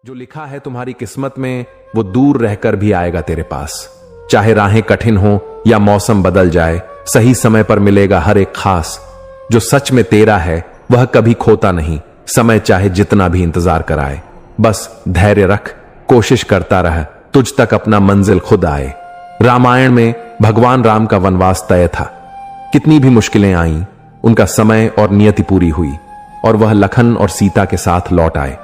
जो लिखा है तुम्हारी किस्मत में वो दूर रहकर भी आएगा तेरे पास। चाहे राहें कठिन हो या मौसम बदल जाए, सही समय पर मिलेगा हर एक खास। जो सच में तेरा है वह कभी खोता नहीं, समय चाहे जितना भी इंतजार कराए। बस धैर्य रख, कोशिश करता रह, तुझ तक अपना मंजिल खुद आए। रामायण में भगवान राम का वनवास तय था। कितनी भी मुश्किलें आईं, उनका समय और नियति पूरी हुई और वह लखन और सीता के साथ लौट आए।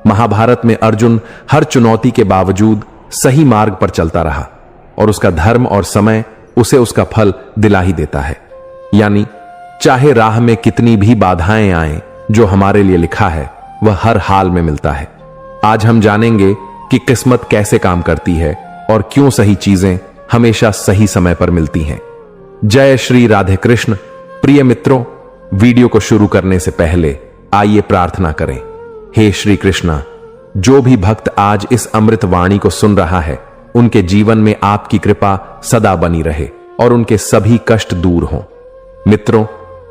महाभारत में अर्जुन हर चुनौती के बावजूद सही मार्ग पर चलता रहा और उसका धर्म और समय उसे उसका फल दिला ही देता है। यानी चाहे राह में कितनी भी बाधाएं आएं, जो हमारे लिए लिखा है वह हर हाल में मिलता है। आज हम जानेंगे कि किस्मत कैसे काम करती है और क्यों सही चीजें हमेशा सही समय पर मिलती हैं। जय श्री राधे कृष्ण। प्रिय मित्रों, वीडियो को शुरू करने से पहले आइए प्रार्थना करें। हे श्री कृष्णा, जो भी भक्त आज इस अमृत वाणी को सुन रहा है, उनके जीवन में आपकी कृपा सदा बनी रहे और उनके सभी कष्ट दूर हों। मित्रों,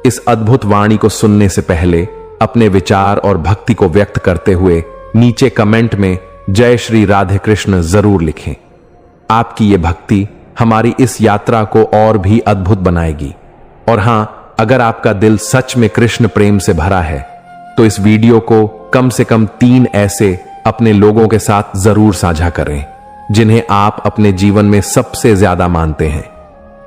इस अद्भुत वाणी को सुनने से पहले अपने विचार और भक्ति को व्यक्त करते हुए नीचे कमेंट में जय श्री राधे कृष्ण जरूर लिखें। आपकी ये भक्ति हमारी इस यात्रा को और भी अद्भुत बनाएगी। और हां, अगर आपका दिल सच में कृष्ण प्रेम से भरा है तो इस वीडियो को कम से कम 3 ऐसे अपने लोगों के साथ जरूर साझा करें जिन्हें आप अपने जीवन में सबसे ज्यादा मानते हैं,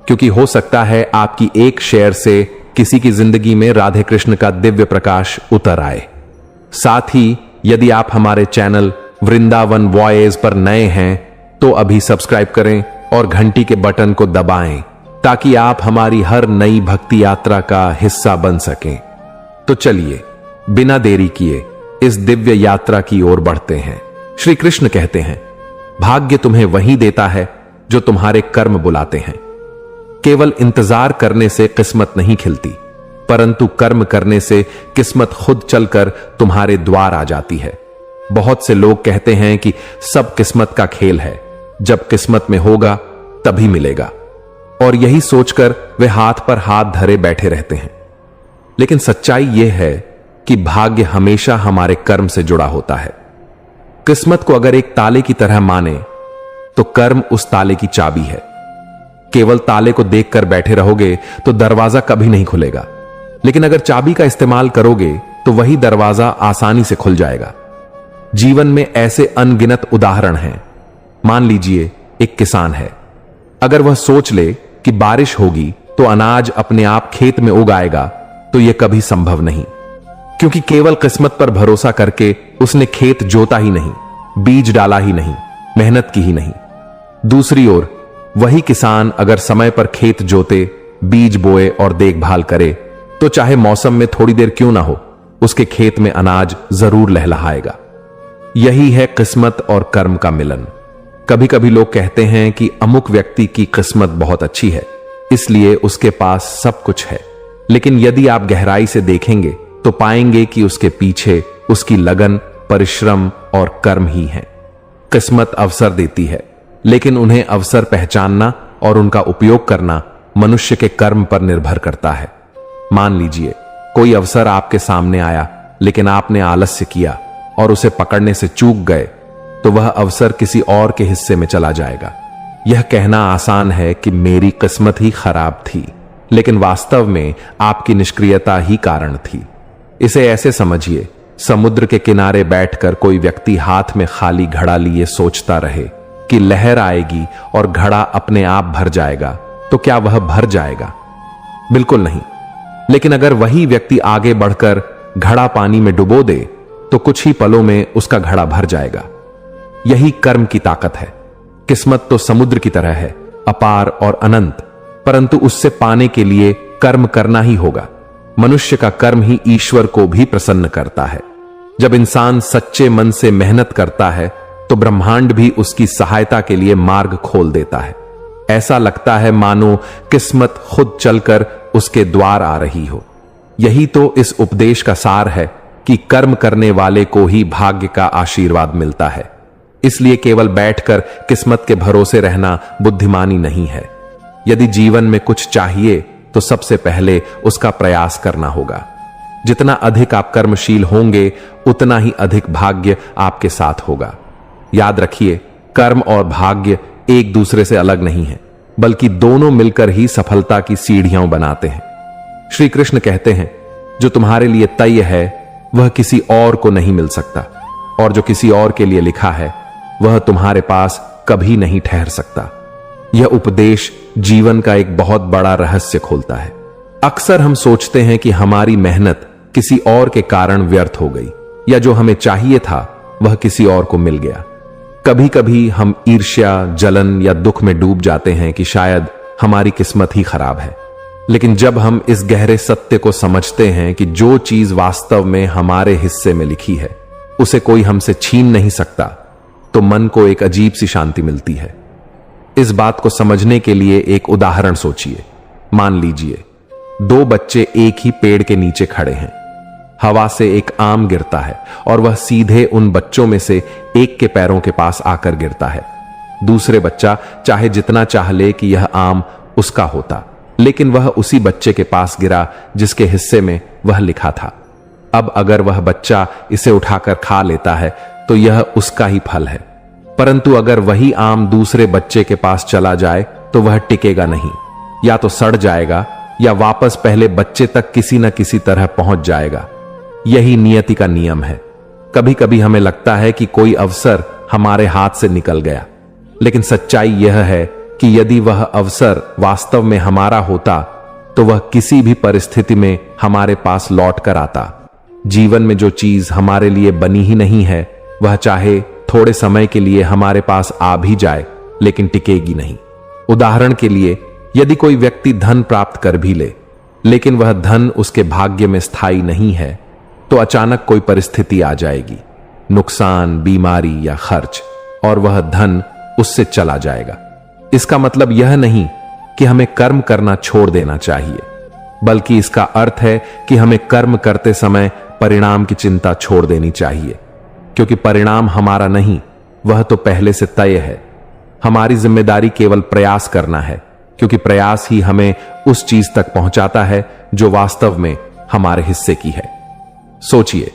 क्योंकि हो सकता है आपकी एक शेयर से किसी की जिंदगी में राधे कृष्ण का दिव्य प्रकाश उतर आए। साथ ही यदि आप हमारे चैनल वृंदावन वॉयस पर नए हैं तो अभी सब्सक्राइब करें और घंटी के बटन को दबाएं ताकि आप हमारी हर नई भक्ति यात्रा का हिस्सा बन सकें। तो चलिए बिना देरी किए इस दिव्य यात्रा की ओर बढ़ते हैं। श्री कृष्ण कहते हैं, भाग्य तुम्हें वही देता है जो तुम्हारे कर्म बुलाते हैं। केवल इंतजार करने से किस्मत नहीं खिलती, परंतु कर्म करने से किस्मत खुद चलकर तुम्हारे द्वार आ जाती है। बहुत से लोग कहते हैं कि सब किस्मत का खेल है, जब किस्मत में होगा तभी मिलेगा, और यही सोचकर वे हाथ पर हाथ धरे बैठे रहते हैं। लेकिन सच्चाई यह है कि भाग्य हमेशा हमारे कर्म से जुड़ा होता है। किस्मत को अगर एक ताले की तरह माने तो कर्म उस ताले की चाबी है। केवल ताले को देखकर बैठे रहोगे तो दरवाजा कभी नहीं खुलेगा, लेकिन अगर चाबी का इस्तेमाल करोगे तो वही दरवाजा आसानी से खुल जाएगा। जीवन में ऐसे अनगिनत उदाहरण हैं। मान लीजिए एक किसान है, अगर वह सोच ले कि बारिश होगी तो अनाज अपने आप खेत में उग आएगा, तो यह कभी संभव नहीं, क्योंकि केवल किस्मत पर भरोसा करके उसने खेत जोता ही नहीं, बीज डाला ही नहीं, मेहनत की ही नहीं। दूसरी ओर वही किसान अगर समय पर खेत जोते, बीज बोए और देखभाल करे तो चाहे मौसम में थोड़ी देर क्यों ना हो, उसके खेत में अनाज जरूर लहलहाएगा। यही है किस्मत और कर्म का मिलन। कभी कभी लोग कहते हैं कि अमुक व्यक्ति की किस्मत बहुत अच्छी है, इसलिए उसके पास सब कुछ है। लेकिन यदि आप गहराई से देखेंगे तो पाएंगे कि उसके पीछे उसकी लगन, परिश्रम और कर्म ही है। किस्मत अवसर देती है, लेकिन उन्हें अवसर पहचानना और उनका उपयोग करना मनुष्य के कर्म पर निर्भर करता है। मान लीजिए कोई अवसर आपके सामने आया, लेकिन आपने आलस्य किया और उसे पकड़ने से चूक गए, तो वह अवसर किसी और के हिस्से में चला जाएगा। यह कहना आसान है कि मेरी किस्मत ही खराब थी, लेकिन वास्तव में आपकी निष्क्रियता ही कारण थी। इसे ऐसे समझिए, समुद्र के किनारे बैठकर कोई व्यक्ति हाथ में खाली घड़ा लिए सोचता रहे कि लहर आएगी और घड़ा अपने आप भर जाएगा, तो क्या वह भर जाएगा? बिल्कुल नहीं। लेकिन अगर वही व्यक्ति आगे बढ़कर घड़ा पानी में डुबो दे तो कुछ ही पलों में उसका घड़ा भर जाएगा। यही कर्म की ताकत है। किस्मत तो समुद्र की तरह है, अपार और अनंत, परंतु उससे पाने के लिए कर्म करना ही होगा। मनुष्य का कर्म ही ईश्वर को भी प्रसन्न करता है। जब इंसान सच्चे मन से मेहनत करता है तो ब्रह्मांड भी उसकी सहायता के लिए मार्ग खोल देता है। ऐसा लगता है मानो किस्मत खुद चलकर उसके द्वार आ रही हो। यही तो इस उपदेश का सार है कि कर्म करने वाले को ही भाग्य का आशीर्वाद मिलता है। इसलिए केवल बैठकर किस्मत के भरोसे रहना बुद्धिमानी नहीं है। यदि जीवन में कुछ चाहिए तो सबसे पहले उसका प्रयास करना होगा। जितना अधिक आप कर्मशील होंगे उतना ही अधिक भाग्य आपके साथ होगा। याद रखिए, कर्म और भाग्य एक दूसरे से अलग नहीं है, बल्कि दोनों मिलकर ही सफलता की सीढ़ियां बनाते हैं। श्री कृष्ण कहते हैं, जो तुम्हारे लिए तय है वह किसी और को नहीं मिल सकता, और जो किसी और के लिए लिखा है वह तुम्हारे पास कभी नहीं ठहर सकता। यह उपदेश जीवन का एक बहुत बड़ा रहस्य खोलता है। अक्सर हम सोचते हैं कि हमारी मेहनत किसी और के कारण व्यर्थ हो गई, या जो हमें चाहिए था वह किसी और को मिल गया। कभी कभी हम ईर्ष्या, जलन या दुख में डूब जाते हैं कि शायद हमारी किस्मत ही खराब है। लेकिन जब हम इस गहरे सत्य को समझते हैं कि जो चीज वास्तव में हमारे हिस्से में लिखी है उसे कोई हमसे छीन नहीं सकता, तो मन को एक अजीब सी शांति मिलती है। इस बात को समझने के लिए एक उदाहरण सोचिए। मान लीजिए 2 बच्चे एक ही पेड़ के नीचे खड़े हैं। हवा से एक आम गिरता है और वह सीधे उन बच्चों में से एक के पैरों के पास आकर गिरता है। दूसरे बच्चा चाहे जितना चाह ले कि यह आम उसका होता, लेकिन वह उसी बच्चे के पास गिरा जिसके हिस्से में वह लिखा था। अब अगर वह बच्चा इसे उठाकर खा लेता है तो यह उसका ही फल है, परंतु अगर वही आम दूसरे बच्चे के पास चला जाए तो वह टिकेगा नहीं, या तो सड़ जाएगा या वापस पहले बच्चे तक किसी न किसी तरह पहुंच जाएगा। यही नियति का नियम है। कभी कभी हमें लगता है कि कोई अवसर हमारे हाथ से निकल गया, लेकिन सच्चाई यह है कि यदि वह अवसर वास्तव में हमारा होता तो वह किसी भी परिस्थिति में हमारे पास लौट कर आता। जीवन में जो चीज हमारे लिए बनी ही नहीं है वह चाहे थोड़े समय के लिए हमारे पास आ भी जाए लेकिन टिकेगी नहीं। उदाहरण के लिए, यदि कोई व्यक्ति धन प्राप्त कर भी ले लेकिन वह धन उसके भाग्य में स्थायी नहीं है, तो अचानक कोई परिस्थिति आ जाएगी, नुकसान, बीमारी या खर्च, और वह धन उससे चला जाएगा। इसका मतलब यह नहीं कि हमें कर्म करना छोड़ देना चाहिए, बल्कि इसका अर्थ है कि हमें कर्म करते समय परिणाम की चिंता छोड़ देनी चाहिए, क्योंकि परिणाम हमारा नहीं, वह तो पहले से तय है। हमारी जिम्मेदारी केवल प्रयास करना है, क्योंकि प्रयास ही हमें उस चीज तक पहुंचाता है जो वास्तव में हमारे हिस्से की है। सोचिए,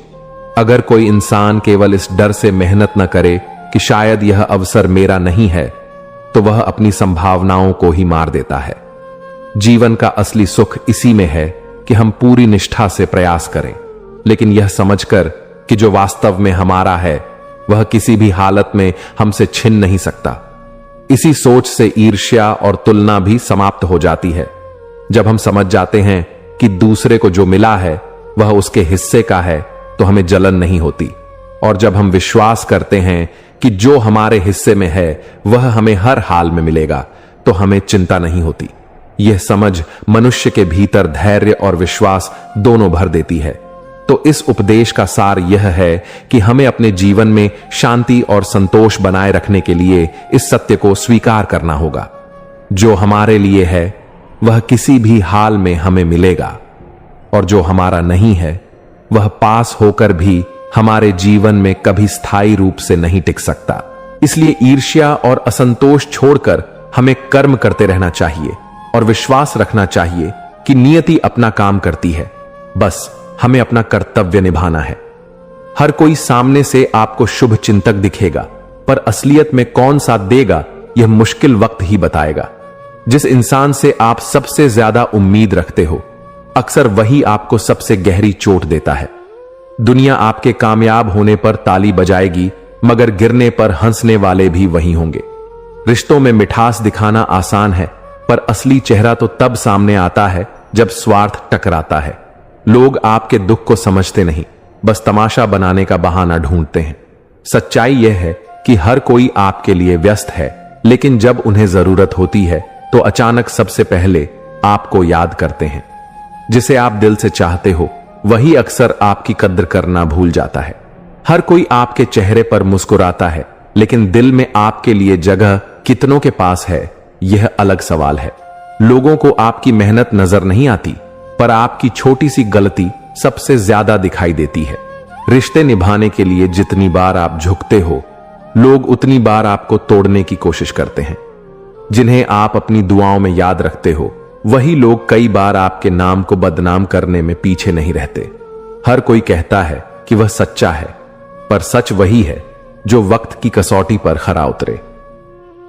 अगर कोई इंसान केवल इस डर से मेहनत न करे कि शायद यह अवसर मेरा नहीं है, तो वह अपनी संभावनाओं को ही मार देता है। जीवन का असली सुख इसी में है कि हम पूरी निष्ठा से प्रयास करें, लेकिन यह समझकर कि जो वास्तव में हमारा है वह किसी भी हालत में हमसे छिन नहीं सकता। इसी सोच से ईर्ष्या और तुलना भी समाप्त हो जाती है। जब हम समझ जाते हैं कि दूसरे को जो मिला है वह उसके हिस्से का है, तो हमें जलन नहीं होती। और जब हम विश्वास करते हैं कि जो हमारे हिस्से में है वह हमें हर हाल में मिलेगा, तो हमें चिंता नहीं होती। यह समझ मनुष्य के भीतर धैर्य और विश्वास दोनों भर देती है। तो इस उपदेश का सार यह है कि हमें अपने जीवन में शांति और संतोष बनाए रखने के लिए इस सत्य को स्वीकार करना होगा, जो हमारे लिए है वह किसी भी हाल में हमें मिलेगा, और जो हमारा नहीं है वह पास होकर भी हमारे जीवन में कभी स्थायी रूप से नहीं टिक सकता। इसलिए ईर्ष्या और असंतोष छोड़कर हमें कर्म करते रहना चाहिए और विश्वास रखना चाहिए कि नियति अपना काम करती है। बस हमें अपना कर्तव्य निभाना है। हर कोई सामने से आपको शुभ चिंतक दिखेगा, पर असलियत में कौन साथ देगा यह मुश्किल वक्त ही बताएगा। जिस इंसान से आप सबसे ज्यादा उम्मीद रखते हो, अक्सर वही आपको सबसे गहरी चोट देता है। दुनिया आपके कामयाब होने पर ताली बजाएगी, मगर गिरने पर हंसने वाले भी वही होंगे। रिश्तों में मिठास दिखाना आसान है, पर असली चेहरा तो तब सामने आता है जब स्वार्थ टकराता है। लोग आपके दुख को समझते नहीं, बस तमाशा बनाने का बहाना ढूंढते हैं। सच्चाई यह है कि हर कोई आपके लिए व्यस्त है, लेकिन जब उन्हें जरूरत होती है तो अचानक सबसे पहले आपको याद करते हैं। जिसे आप दिल से चाहते हो वही अक्सर आपकी कद्र करना भूल जाता है। हर कोई आपके चेहरे पर मुस्कुराता है, लेकिन दिल में आपके लिए जगह कितनों के पास है यह अलग सवाल है। लोगों को आपकी मेहनत नजर नहीं आती, पर आपकी छोटी सी गलती सबसे ज्यादा दिखाई देती है। रिश्ते निभाने के लिए जितनी बार आप झुकते हो, लोग उतनी बार आपको तोड़ने की कोशिश करते हैं। जिन्हें आप अपनी दुआओं में याद रखते हो, वही लोग कई बार आपके नाम को बदनाम करने में पीछे नहीं रहते। हर कोई कहता है कि वह सच्चा है, पर सच वही है जो वक्त की कसौटी पर खरा उतरे।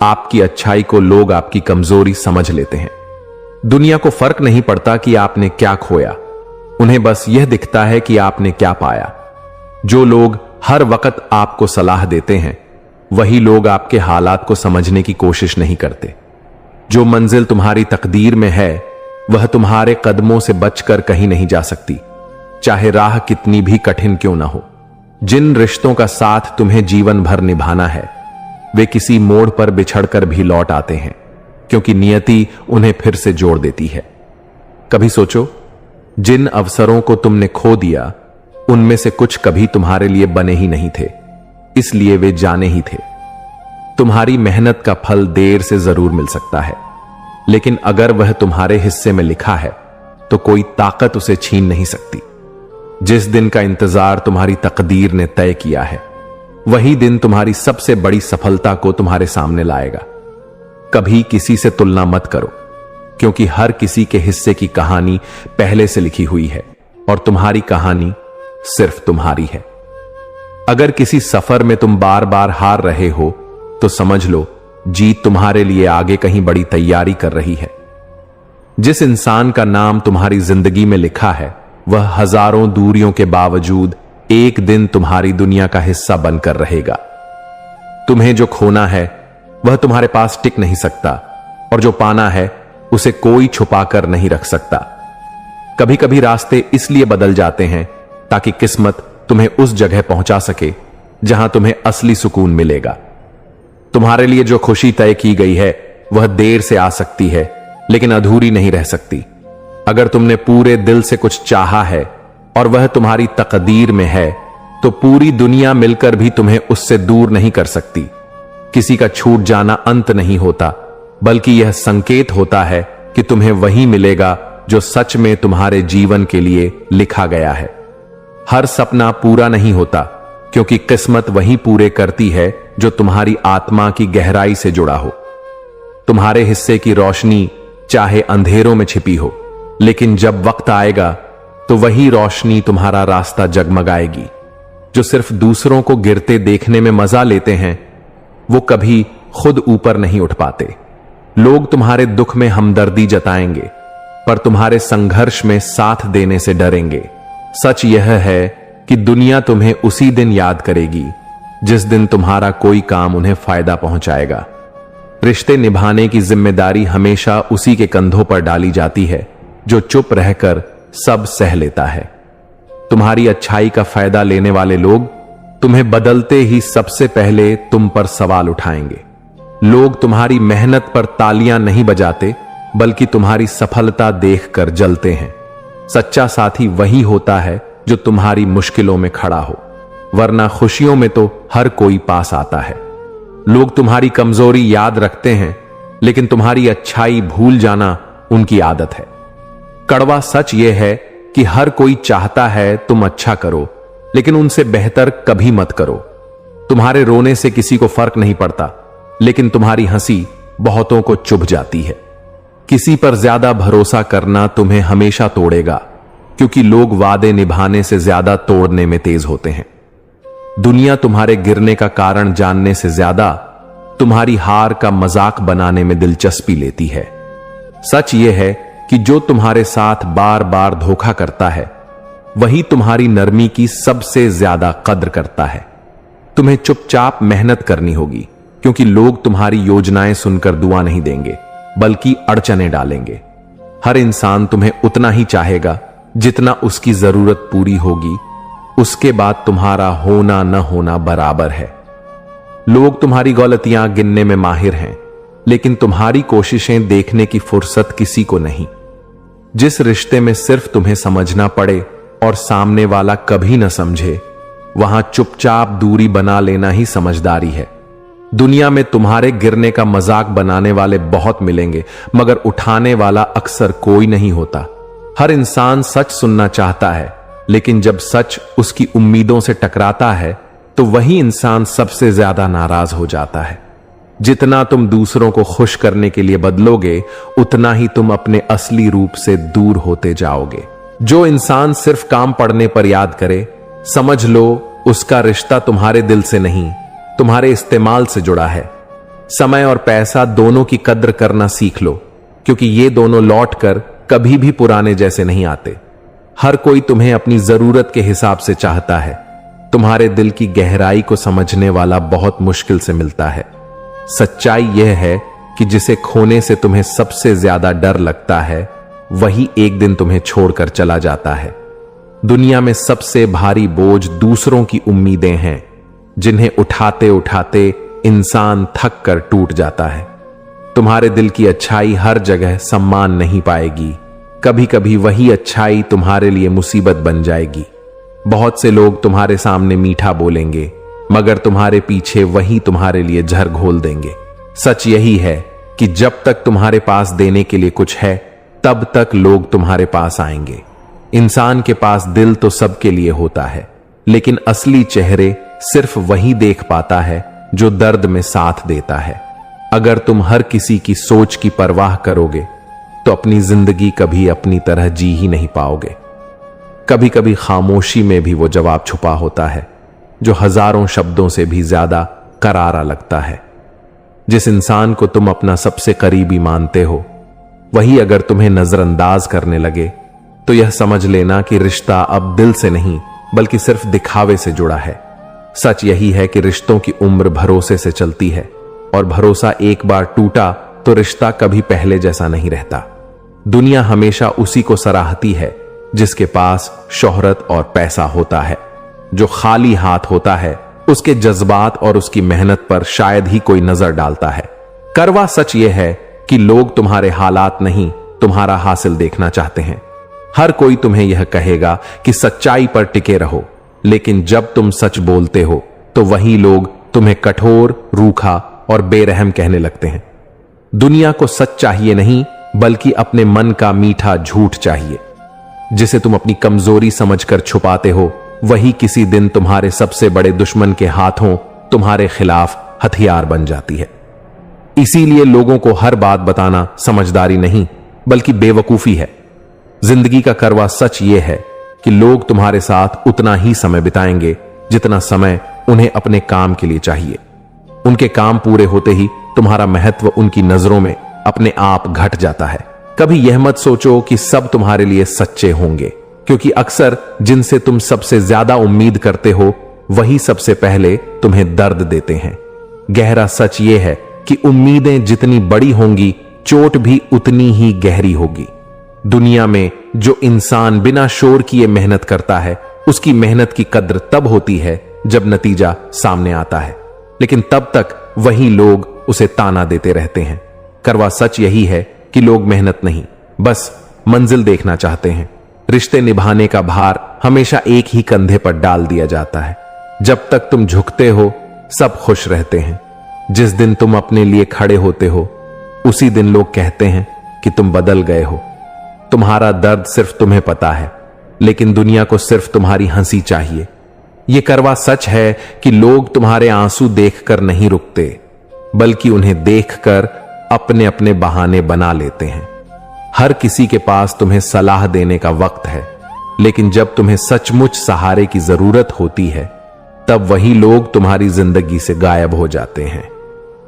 आपकी अच्छाई को लोग आपकी कमजोरी समझ लेते हैं। दुनिया को फर्क नहीं पड़ता कि आपने क्या खोया, उन्हें बस यह दिखता है कि आपने क्या पाया। जो लोग हर वक्त आपको सलाह देते हैं, वही लोग आपके हालात को समझने की कोशिश नहीं करते। जो मंजिल तुम्हारी तकदीर में है, वह तुम्हारे कदमों से बचकर कहीं नहीं जा सकती, चाहे राह कितनी भी कठिन क्यों ना हो। जिन रिश्तों का साथ तुम्हें जीवन भर निभाना है, वे किसी मोड़ पर बिछड़कर भी लौट आते हैं, क्योंकि नियति उन्हें फिर से जोड़ देती है। कभी सोचो, जिन अवसरों को तुमने खो दिया, उनमें से कुछ कभी तुम्हारे लिए बने ही नहीं थे, इसलिए वे जाने ही थे। तुम्हारी मेहनत का फल देर से जरूर मिल सकता है, लेकिन अगर वह तुम्हारे हिस्से में लिखा है तो कोई ताकत उसे छीन नहीं सकती। जिस दिन का इंतजार तुम्हारी तकदीर ने तय किया है, वही दिन तुम्हारी सबसे बड़ी सफलता को तुम्हारे सामने लाएगा। कभी किसी से तुलना मत करो, क्योंकि हर किसी के हिस्से की कहानी पहले से लिखी हुई है और तुम्हारी कहानी सिर्फ तुम्हारी है। अगर किसी सफर में तुम बार बार हार रहे हो, तो समझ लो जीत तुम्हारे लिए आगे कहीं बड़ी तैयारी कर रही है। जिस इंसान का नाम तुम्हारी जिंदगी में लिखा है, वह हजारों दूरियों के बावजूद एक दिन तुम्हारी दुनिया का हिस्सा बनकर रहेगा। तुम्हें जो खोना है वह तुम्हारे पास टिक नहीं सकता, और जो पाना है उसे कोई छुपाकर नहीं रख सकता। कभी कभी रास्ते इसलिए बदल जाते हैं ताकि किस्मत तुम्हें उस जगह पहुंचा सके जहां तुम्हें असली सुकून मिलेगा। तुम्हारे लिए जो खुशी तय की गई है, वह देर से आ सकती है, लेकिन अधूरी नहीं रह सकती। अगर तुमने पूरे दिल से कुछ चाहा है और वह तुम्हारी तकदीर में है, तो पूरी दुनिया मिलकर भी तुम्हें उससे दूर नहीं कर सकती। किसी का छूट जाना अंत नहीं होता, बल्कि यह संकेत होता है कि तुम्हें वही मिलेगा जो सच में तुम्हारे जीवन के लिए लिखा गया है। हर सपना पूरा नहीं होता, क्योंकि किस्मत वही पूरे करती है जो तुम्हारी आत्मा की गहराई से जुड़ा हो। तुम्हारे हिस्से की रोशनी चाहे अंधेरों में छिपी हो, लेकिन जब वक्त आएगा तो वही रोशनी तुम्हारा रास्ता जगमगाएगी। जो सिर्फ दूसरों को गिरते देखने में मजा लेते हैं, वो कभी खुद ऊपर नहीं उठ पाते। लोग तुम्हारे दुख में हमदर्दी जताएंगे, पर तुम्हारे संघर्ष में साथ देने से डरेंगे। सच यह है कि दुनिया तुम्हें उसी दिन याद करेगी जिस दिन तुम्हारा कोई काम उन्हें फायदा पहुंचाएगा। रिश्ते निभाने की जिम्मेदारी हमेशा उसी के कंधों पर डाली जाती है जो चुप रहकर सब सह लेता है। तुम्हारी अच्छाई का फायदा लेने वाले लोग तुम्हें बदलते ही सबसे पहले तुम पर सवाल उठाएंगे। लोग तुम्हारी मेहनत पर तालियां नहीं बजाते, बल्कि तुम्हारी सफलता देखकर जलते हैं। सच्चा साथी वही होता है जो तुम्हारी मुश्किलों में खड़ा हो, वरना खुशियों में तो हर कोई पास आता है। लोग तुम्हारी कमजोरी याद रखते हैं, लेकिन तुम्हारी अच्छाई भूल जाना उनकी आदत है। कड़वा सच यह है कि हर कोई चाहता है तुम अच्छा करो, लेकिन उनसे बेहतर कभी मत करो। तुम्हारे रोने से किसी को फर्क नहीं पड़ता, लेकिन तुम्हारी हंसी बहुतों को चुभ जाती है। किसी पर ज्यादा भरोसा करना तुम्हें हमेशा तोड़ेगा, क्योंकि लोग वादे निभाने से ज्यादा तोड़ने में तेज होते हैं। दुनिया तुम्हारे गिरने का कारण जानने से ज्यादा तुम्हारी हार का मजाक बनाने में दिलचस्पी लेती है। सच यह है कि जो तुम्हारे साथ बार बार धोखा करता है, वही तुम्हारी नरमी की सबसे ज्यादा कद्र करता है। तुम्हें चुपचाप मेहनत करनी होगी, क्योंकि लोग तुम्हारी योजनाएं सुनकर दुआ नहीं देंगे, बल्कि अड़चने डालेंगे। हर इंसान तुम्हें उतना ही चाहेगा जितना उसकी जरूरत पूरी होगी, उसके बाद तुम्हारा होना न होना बराबर है। लोग तुम्हारी गलतियां गिनने में माहिर हैं, लेकिन तुम्हारी कोशिशें देखने की फुर्सत किसी को नहीं। जिस रिश्ते में सिर्फ तुम्हें समझना पड़े और सामने वाला कभी न समझे, वहां चुपचाप दूरी बना लेना ही समझदारी है। दुनिया में तुम्हारे गिरने का मजाक बनाने वाले बहुत मिलेंगे, मगर उठाने वाला अक्सर कोई नहीं होता। हर इंसान सच सुनना चाहता है, लेकिन जब सच उसकी उम्मीदों से टकराता है, तो वही इंसान सबसे ज्यादा नाराज हो जाता है। जितना तुम दूसरों को खुश करने के लिए बदलोगे, उतना ही तुम अपने असली रूप से दूर होते जाओगे। जो इंसान सिर्फ काम पड़ने पर याद करे, समझ लो उसका रिश्ता तुम्हारे दिल से नहीं, तुम्हारे इस्तेमाल से जुड़ा है। समय और पैसा दोनों की कद्र करना सीख लो, क्योंकि ये दोनों लौट कर कभी भी पुराने जैसे नहीं आते। हर कोई तुम्हें अपनी जरूरत के हिसाब से चाहता है। तुम्हारे दिल की गहराई को समझने वाला बहुत मुश्किल से मिलता है। सच्चाई यह है कि जिसे खोने से तुम्हें सबसे ज्यादा डर लगता है, वही एक दिन तुम्हें छोड़कर चला जाता है। दुनिया में सबसे भारी बोझ दूसरों की उम्मीदें हैं, जिन्हें उठाते उठाते इंसान थक कर टूट जाता है। तुम्हारे दिल की अच्छाई हर जगह सम्मान नहीं पाएगी। कभी कभी वही अच्छाई तुम्हारे लिए मुसीबत बन जाएगी। बहुत से लोग तुम्हारे सामने मीठा बोलेंगे, मगर तुम्हारे पीछे वही तुम्हारे लिए जहर घोल देंगे। सच यही है कि जब तक तुम्हारे पास देने के लिए कुछ है, तब तक लोग तुम्हारे पास आएंगे। इंसान के पास दिल तो सबके लिए होता है, लेकिन असली चेहरे सिर्फ वही देख पाता है जो दर्द में साथ देता है। अगर तुम हर किसी की सोच की परवाह करोगे, तो अपनी जिंदगी कभी अपनी तरह जी ही नहीं पाओगे। कभी कभी खामोशी में भी वो जवाब छुपा होता है, जो हजारों शब्दों से भी ज्यादा करारा लगता है। जिस इंसान को तुम अपना सबसे करीबी मानते हो, वही अगर तुम्हें नजरअंदाज करने लगे, तो यह समझ लेना कि रिश्ता अब दिल से नहीं, बल्कि सिर्फ दिखावे से जुड़ा है। सच यही है कि रिश्तों की उम्र भरोसे से चलती है, और भरोसा एक बार टूटा तो रिश्ता कभी पहले जैसा नहीं रहता। दुनिया हमेशा उसी को सराहती है जिसके पास शोहरत और पैसा होता है। जो खाली हाथ होता है, उसके जज्बात और उसकी मेहनत पर शायद ही कोई नजर डालता है। करवा सच यह है कि लोग तुम्हारे हालात नहीं, तुम्हारा हासिल देखना चाहते हैं। हर कोई तुम्हें यह कहेगा कि सच्चाई पर टिके रहो, लेकिन जब तुम सच बोलते हो, तो वही लोग तुम्हें कठोर, रूखा और बेरहम कहने लगते हैं। दुनिया को सच चाहिए नहीं, बल्कि अपने मन का मीठा झूठ चाहिए। जिसे तुम अपनी कमजोरी समझकर छुपाते हो, वही किसी दिन तुम्हारे सबसे बड़े दुश्मन के हाथों तुम्हारे खिलाफ हथियार बन जाती है। इसीलिए लोगों को हर बात बताना समझदारी नहीं, बल्कि बेवकूफी है। जिंदगी का करवा सच यह है कि लोग तुम्हारे साथ उतना ही समय बिताएंगे जितना समय उन्हें अपने काम के लिए चाहिए। उनके काम पूरे होते ही तुम्हारा महत्व उनकी नजरों में अपने आप घट जाता है। कभी यह मत सोचो कि सब तुम्हारे लिए सच्चे होंगे, क्योंकि अक्सर जिनसे तुम सबसे ज्यादा उम्मीद करते हो, वही सबसे पहले तुम्हें दर्द देते हैं। गहरा सच यह है कि उम्मीदें जितनी बड़ी होंगी, चोट भी उतनी ही गहरी होगी। दुनिया में जो इंसान बिना शोर किए मेहनत करता है, उसकी मेहनत की कद्र तब होती है जब नतीजा सामने आता है, लेकिन तब तक वही लोग उसे ताना देते रहते हैं। करवा सच यही है कि लोग मेहनत नहीं, बस मंजिल देखना चाहते हैं। रिश्ते निभाने का भार हमेशा एक ही कंधे पर डाल दिया जाता है। जब तक तुम झुकते हो, सब खुश रहते हैं। जिस दिन तुम अपने लिए खड़े होते हो, उसी दिन लोग कहते हैं कि तुम बदल गए हो। तुम्हारा दर्द सिर्फ तुम्हें पता है, लेकिन दुनिया को सिर्फ तुम्हारी हंसी चाहिए। यह करवा सच है कि लोग तुम्हारे आंसू देखकर नहीं रुकते, बल्कि उन्हें देखकर अपने अपने बहाने बना लेते हैं। हर किसी के पास तुम्हें सलाह देने का वक्त है, लेकिन जब तुम्हें सचमुच सहारे की जरूरत होती है, तब वही लोग तुम्हारी जिंदगी से गायब हो जाते हैं।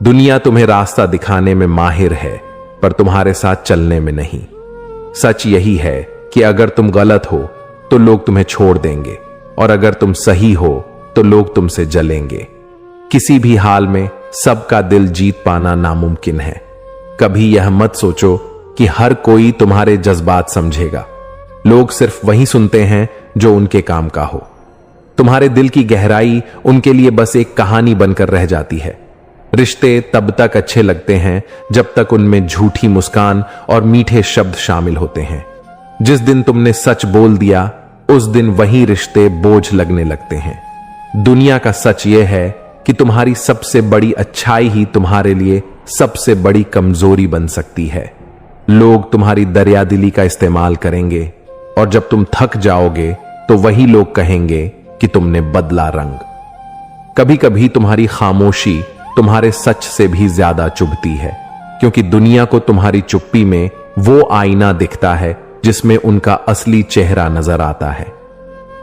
दुनिया तुम्हें रास्ता दिखाने में माहिर है, पर तुम्हारे साथ चलने में नहीं। सच यही है कि अगर तुम गलत हो तो लोग तुम्हें छोड़ देंगे, और अगर तुम सही हो तो लोग तुमसे जलेंगे। किसी भी हाल में सबका दिल जीत पाना नामुमकिन है। कभी यह मत सोचो कि हर कोई तुम्हारे जज्बात समझेगा। लोग सिर्फ वही सुनते हैं जो उनके काम का हो। तुम्हारे दिल की गहराई उनके लिए बस एक कहानी बनकर रह जाती है। रिश्ते तब तक अच्छे लगते हैं जब तक उनमें झूठी मुस्कान और मीठे शब्द शामिल होते हैं। जिस दिन तुमने सच बोल दिया, उस दिन वही रिश्ते बोझ लगने लगते हैं। दुनिया का सच यह है कि तुम्हारी सबसे बड़ी अच्छाई ही तुम्हारे लिए सबसे बड़ी कमजोरी बन सकती है। लोग तुम्हारी दरियादिली का इस्तेमाल करेंगे, और जब तुम थक जाओगे तो वही लोग कहेंगे कि तुमने बदला रंग। कभी कभी तुम्हारी खामोशी तुम्हारे सच से भी ज्यादा चुभती है, क्योंकि दुनिया को तुम्हारी चुप्पी में वो आईना दिखता है जिसमें उनका असली चेहरा नजर आता है।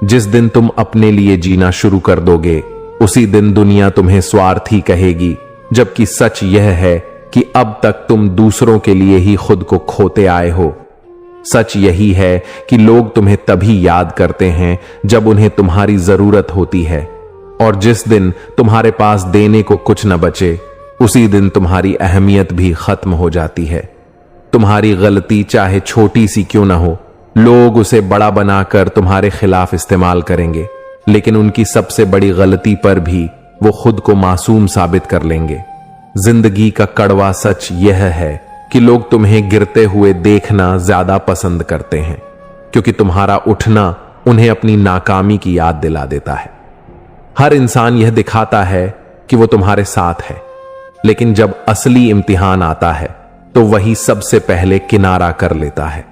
जिस दिन तुम अपने लिए जीना शुरू कर दोगे, उसी दिन दुनिया तुम्हें स्वार्थी कहेगी, जबकि सच यह है कि अब तक तुम दूसरों के लिए ही खुद को खोते आए हो। सच यही है कि लोग तुम्हें तभी याद करते हैं जब उन्हें तुम्हारी जरूरत होती है, और जिस दिन तुम्हारे पास देने को कुछ न बचे, उसी दिन तुम्हारी अहमियत भी खत्म हो जाती है। तुम्हारी गलती चाहे छोटी सी क्यों ना हो, लोग उसे बड़ा बनाकर तुम्हारे खिलाफ इस्तेमाल करेंगे, लेकिन उनकी सबसे बड़ी गलती पर भी वो खुद को मासूम साबित कर लेंगे। जिंदगी का कड़वा सच यह है कि लोग तुम्हें गिरते हुए देखना ज्यादा पसंद करते हैं, क्योंकि तुम्हारा उठना उन्हें अपनी नाकामी की याद दिला देता है। हर इंसान यह दिखाता है कि वो तुम्हारे साथ है, लेकिन जब असली इम्तिहान आता है तो वही सबसे पहले किनारा कर लेता है।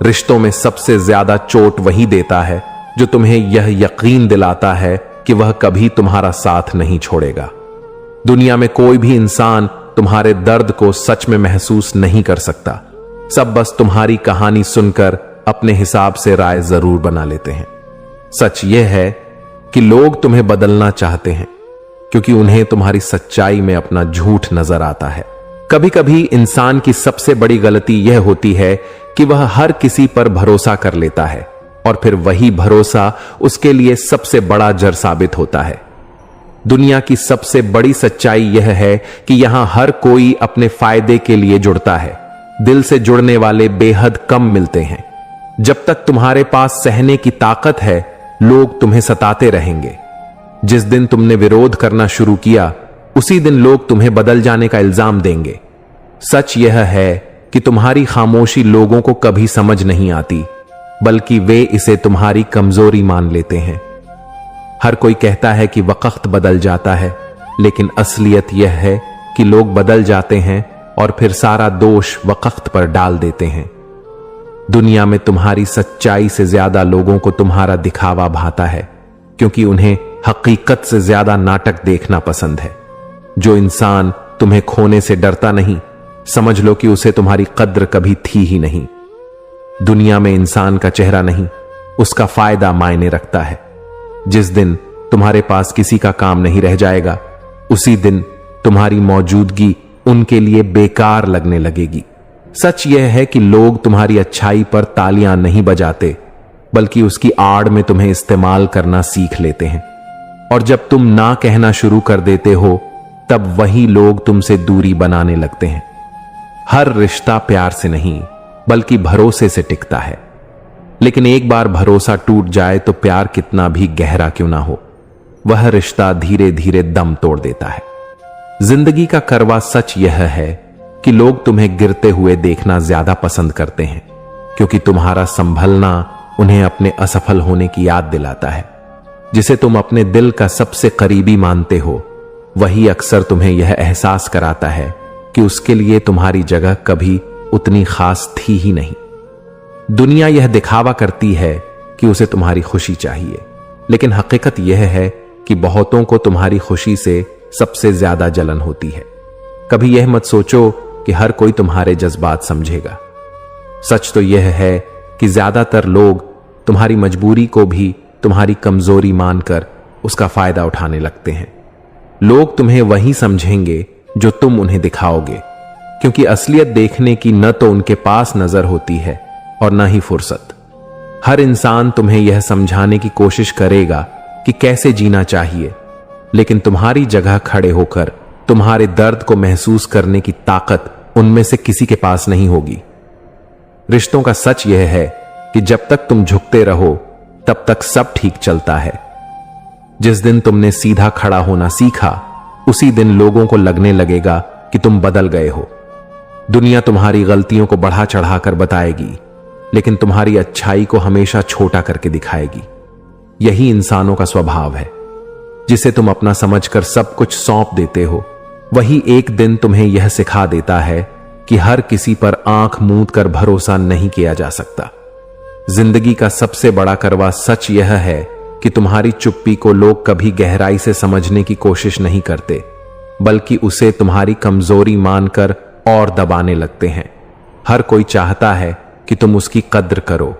रिश्तों में सबसे ज्यादा चोट वही देता है जो तुम्हें यह यकीन दिलाता है कि वह कभी तुम्हारा साथ नहीं छोड़ेगा। दुनिया में कोई भी इंसान तुम्हारे दर्द को सच में महसूस नहीं कर सकता। सब बस तुम्हारी कहानी सुनकर अपने हिसाब से राय जरूर बना लेते हैं। सच यह है कि लोग तुम्हें बदलना चाहते हैं, क्योंकि उन्हें तुम्हारी सच्चाई में अपना झूठ नजर आता है। कभी कभी इंसान की सबसे बड़ी गलती यह होती है कि वह हर किसी पर भरोसा कर लेता है, और फिर वही भरोसा उसके लिए सबसे बड़ा जर साबित होता है। दुनिया की सबसे बड़ी सच्चाई यह है कि यहां हर कोई अपने फायदे के लिए जुड़ता है। दिल से जुड़ने वाले बेहद कम मिलते हैं। जब तक तुम्हारे पास सहने की ताकत है, लोग तुम्हें सताते रहेंगे। जिस दिन तुमने विरोध करना शुरू किया, उसी दिन लोग तुम्हें बदल जाने का इल्जाम देंगे। सच यह है कि तुम्हारी खामोशी लोगों को कभी समझ नहीं आती, बल्कि वे इसे तुम्हारी कमजोरी मान लेते हैं। हर कोई कहता है कि वक्त बदल जाता है, लेकिन असलियत यह है कि लोग बदल जाते हैं और फिर सारा दोष वक्त पर डाल देते हैं। दुनिया में तुम्हारी सच्चाई से ज्यादा लोगों को तुम्हारा दिखावा भाता है, क्योंकि उन्हें हकीकत से ज्यादा नाटक देखना पसंद है। जो इंसान तुम्हें खोने से डरता नहीं, समझ लो कि उसे तुम्हारी कद्र कभी थी ही नहीं। दुनिया में इंसान का चेहरा नहीं, उसका फायदा मायने रखता है। जिस दिन तुम्हारे पास किसी का काम नहीं रह जाएगा, उसी दिन तुम्हारी मौजूदगी उनके लिए बेकार लगने लगेगी। सच यह है कि लोग तुम्हारी अच्छाई पर तालियां नहीं बजाते, बल्कि उसकी आड़ में तुम्हें इस्तेमाल करना सीख लेते हैं। और जब तुम ना कहना शुरू कर देते हो, तब वही लोग तुमसे दूरी बनाने लगते हैं। हर रिश्ता प्यार से नहीं, बल्कि भरोसे से टिकता है। लेकिन एक बार भरोसा टूट जाए तो प्यार कितना भी गहरा क्यों ना हो, वह रिश्ता धीरे धीरे दम तोड़ देता है। जिंदगी का कड़वा सच यह है कि लोग तुम्हें गिरते हुए देखना ज्यादा पसंद करते हैं, क्योंकि तुम्हारा संभलना उन्हें अपने असफल होने की याद दिलाता है। जिसे तुम अपने दिल का सबसे करीबी मानते हो, वही अक्सर तुम्हें यह एहसास कराता है कि उसके लिए तुम्हारी जगह कभी उतनी खास थी ही नहीं। दुनिया यह दिखावा करती है कि उसे तुम्हारी खुशी चाहिए, लेकिन हकीकत यह है कि बहुतों को तुम्हारी खुशी से सबसे ज्यादा जलन होती है। कभी यह मत सोचो कि हर कोई तुम्हारे जज्बात समझेगा। सच तो यह है कि ज्यादातर लोग तुम्हारी मजबूरी को भी तुम्हारी कमजोरी मानकर उसका फायदा उठाने लगते हैं। लोग तुम्हें वही समझेंगे जो तुम उन्हें दिखाओगे, क्योंकि असलियत देखने की न तो उनके पास नजर होती है और न ही फुर्सत। हर इंसान तुम्हें यह समझाने की कोशिश करेगा कि कैसे जीना चाहिए, लेकिन तुम्हारी जगह खड़े होकर तुम्हारे दर्द को महसूस करने की ताकत उनमें से किसी के पास नहीं होगी। रिश्तों का सच यह है कि जब तक तुम झुकते रहो, तब तक सब ठीक चलता है। जिस दिन तुमने सीधा खड़ा होना सीखा, उसी दिन लोगों को लगने लगेगा कि तुम बदल गए हो। दुनिया तुम्हारी गलतियों को बढ़ा चढ़ाकर बताएगी, लेकिन तुम्हारी अच्छाई को हमेशा छोटा करके दिखाएगी। यही इंसानों का स्वभाव है। जिसे तुम अपना समझकर सब कुछ सौंप देते हो, वही एक दिन तुम्हें यह सिखा देता है कि हर किसी पर आंख मूंद कर भरोसा नहीं किया जा सकता। जिंदगी का सबसे बड़ा कड़वा सच यह है कि तुम्हारी चुप्पी को लोग कभी गहराई से समझने की कोशिश नहीं करते, बल्कि उसे तुम्हारी कमजोरी मानकर और दबाने लगते हैं। हर कोई चाहता है कि तुम उसकी कद्र करो,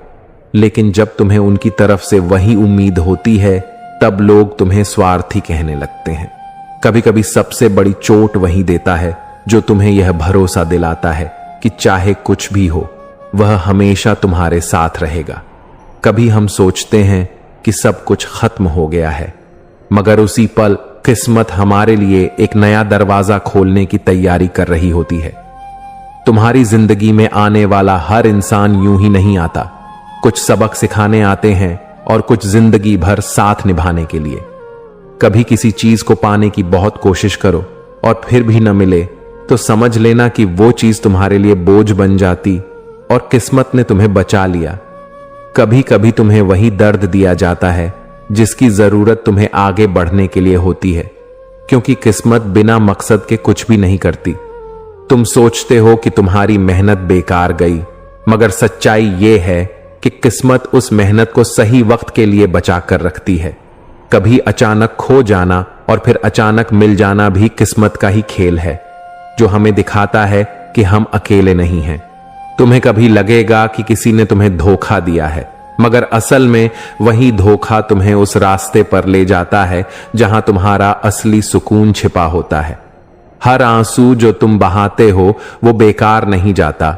लेकिन जब तुम्हें उनकी तरफ से वही उम्मीद होती है तब लोग तुम्हें स्वार्थी कहने लगते हैं। कभी कभी सबसे बड़ी चोट वही देता है जो तुम्हें यह भरोसा दिलाता है कि चाहे कुछ भी हो वह हमेशा तुम्हारे साथ रहेगा। कभी हम सोचते हैं कि सब कुछ खत्म हो गया है, मगर उसी पल किस्मत हमारे लिए एक नया दरवाजा खोलने की तैयारी कर रही होती है। तुम्हारी जिंदगी में आने वाला हर इंसान यूं ही नहीं आता। कुछ सबक सिखाने आते हैं और कुछ जिंदगी भर साथ निभाने के लिए। कभी किसी चीज को पाने की बहुत कोशिश करो और फिर भी न मिले तो समझ लेना कि वो चीज तुम्हारे लिए बोझ बन जाती और किस्मत ने तुम्हें बचा लिया। कभी कभी तुम्हें वही दर्द दिया जाता है जिसकी जरूरत तुम्हें आगे बढ़ने के लिए होती है, क्योंकि किस्मत बिना मकसद के कुछ भी नहीं करती। तुम सोचते हो कि तुम्हारी मेहनत बेकार गई, मगर सच्चाई ये है कि किस्मत उस मेहनत को सही वक्त के लिए बचा कर रखती है। कभी अचानक खो जाना और फिर अचानक मिल जाना भी किस्मत का ही खेल है, जो हमें दिखाता है कि हम अकेले नहीं हैं। तुम्हें कभी लगेगा कि किसी ने तुम्हें धोखा दिया है, मगर असल में वही धोखा तुम्हें उस रास्ते पर ले जाता है जहां तुम्हारा असली सुकून छिपा होता है। हर आंसू जो तुम बहाते हो वो बेकार नहीं जाता।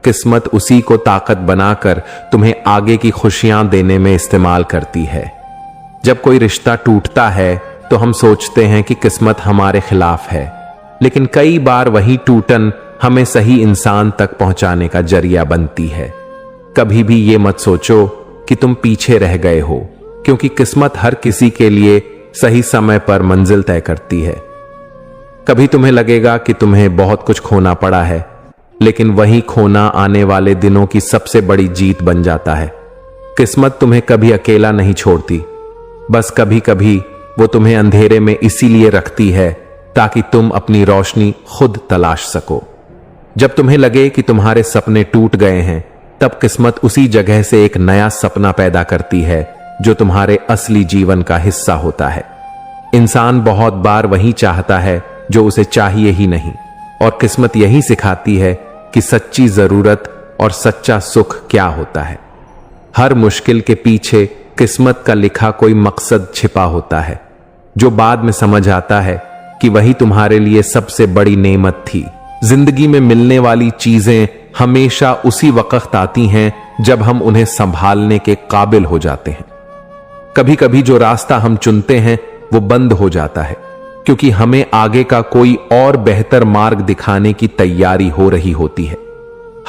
किस्मत उसी को ताकत बनाकर तुम्हें आगे की खुशियां देने में इस्तेमाल करती है। जब कोई रिश्ता टूटता है तो हम सोचते हैं कि किस्मत हमारे खिलाफ है, लेकिन कई बार वही टूटन हमें सही इंसान तक पहुंचाने का जरिया बनती है। कभी भी ये मत सोचो कि तुम पीछे रह गए हो, क्योंकि किस्मत हर किसी के लिए सही समय पर मंजिल तय करती है। कभी तुम्हें लगेगा कि तुम्हें बहुत कुछ खोना पड़ा है, लेकिन वही खोना आने वाले दिनों की सबसे बड़ी जीत बन जाता है। किस्मत तुम्हें कभी अकेला नहीं छोड़ती, बस कभी कभी वो तुम्हें अंधेरे में इसीलिए रखती है ताकि तुम अपनी रोशनी खुद तलाश सको। जब तुम्हें लगे कि तुम्हारे सपने टूट गए हैं, तब किस्मत उसी जगह से एक नया सपना पैदा करती है जो तुम्हारे असली जीवन का हिस्सा होता है। इंसान बहुत बार वही चाहता है जो उसे चाहिए ही नहीं, और किस्मत यही सिखाती है कि सच्ची जरूरत और सच्चा सुख क्या होता है। हर मुश्किल के पीछे किस्मत का लिखा कोई मकसद छिपा होता है, जो बाद में समझ आता है कि वही तुम्हारे लिए सबसे बड़ी नेमत थी। जिंदगी में मिलने वाली चीजें हमेशा उसी वक्त आती हैं जब हम उन्हें संभालने के काबिल हो जाते हैं। कभी कभी जो रास्ता हम चुनते हैं वो बंद हो जाता है, क्योंकि हमें आगे का कोई और बेहतर मार्ग दिखाने की तैयारी हो रही होती है।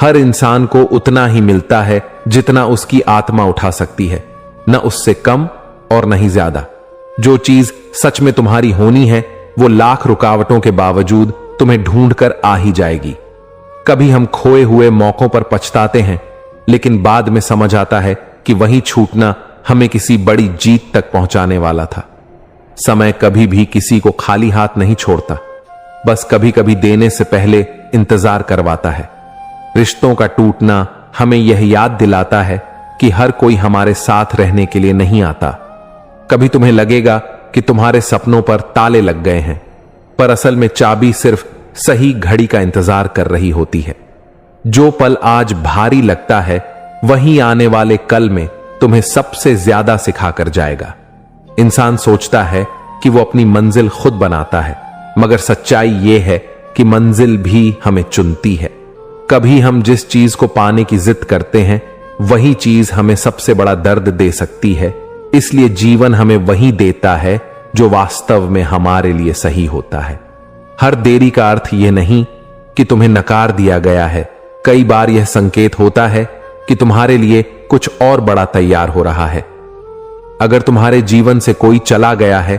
हर इंसान को उतना ही मिलता है जितना उसकी आत्मा उठा सकती है, न उससे कम और न ही ज्यादा। जो चीज सच में तुम्हारी होनी है वो लाख रुकावटों के बावजूद तुम्हें ढूंढ कर आ ही जाएगी। कभी हम खोए हुए मौकों पर पछताते हैं, लेकिन बाद में समझ आता है कि वही छूटना हमें किसी बड़ी जीत तक पहुंचाने वाला था। समय कभी भी किसी को खाली हाथ नहीं छोड़ता, बस कभी कभी देने से पहले इंतजार करवाता है। रिश्तों का टूटना हमें यह याद दिलाता है कि हर कोई हमारे साथ रहने के लिए नहीं आता। कभी तुम्हें लगेगा कि तुम्हारे सपनों पर ताले लग गए हैं, पर असल में चाबी सिर्फ सही घड़ी का इंतजार कर रही होती है। जो पल आज भारी लगता है वही आने वाले कल में तुम्हें सबसे ज्यादा सिखा कर जाएगा। इंसान सोचता है कि वो अपनी मंजिल खुद बनाता है, मगर सच्चाई ये है कि मंजिल भी हमें चुनती है। कभी हम जिस चीज को पाने की जिद करते हैं वही चीज हमें सबसे बड़ा दर्द दे सकती है। इसलिए जीवन हमें वही देता है जो वास्तव में हमारे लिए सही होता है। हर देरी का अर्थ यह नहीं कि तुम्हें नकार दिया गया है। कई बार यह संकेत होता है कि तुम्हारे लिए कुछ और बड़ा तैयार हो रहा है। अगर तुम्हारे जीवन से कोई चला गया है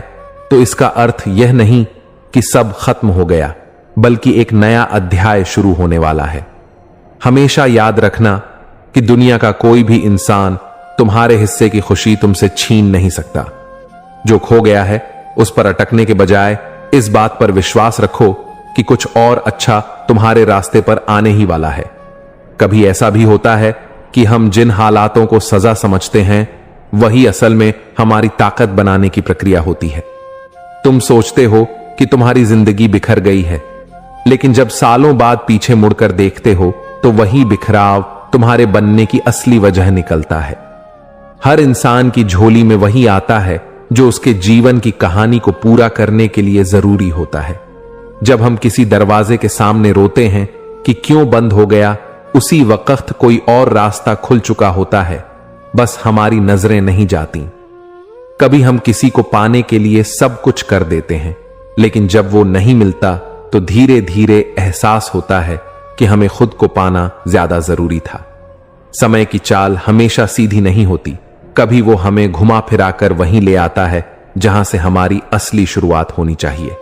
तो इसका अर्थ यह नहीं कि सब खत्म हो गया, बल्कि एक नया अध्याय शुरू होने वाला है। हमेशा याद रखना कि दुनिया का कोई भी इंसान तुम्हारे हिस्से की खुशी तुमसे छीन नहीं सकता। जो खो गया है उस पर अटकने के बजाय इस बात पर विश्वास रखो कि कुछ और अच्छा तुम्हारे रास्ते पर आने ही वाला है। कभी ऐसा भी होता है कि हम जिन हालातों को सजा समझते हैं वही असल में हमारी ताकत बनाने की प्रक्रिया होती है। तुम सोचते हो कि तुम्हारी जिंदगी बिखर गई है, लेकिन जब सालों बाद पीछे मुड़कर देखते हो तो वही बिखराव तुम्हारे बनने की असली वजह निकलता है। हर इंसान की झोली में वही आता है जो उसके जीवन की कहानी को पूरा करने के लिए जरूरी होता है। जब हम किसी दरवाजे के सामने रोते हैं कि क्यों बंद हो गया, उसी वक्त कोई और रास्ता खुल चुका होता है, बस हमारी नजरें नहीं जाती। कभी हम किसी को पाने के लिए सब कुछ कर देते हैं, लेकिन जब वो नहीं मिलता तो धीरे धीरे एहसास होता है कि हमें खुद को पाना ज्यादा जरूरी था। समय की चाल हमेशा सीधी नहीं होती, कभी वो हमें घुमा फिराकर वहीं ले आता है जहां से हमारी असली शुरुआत होनी चाहिए।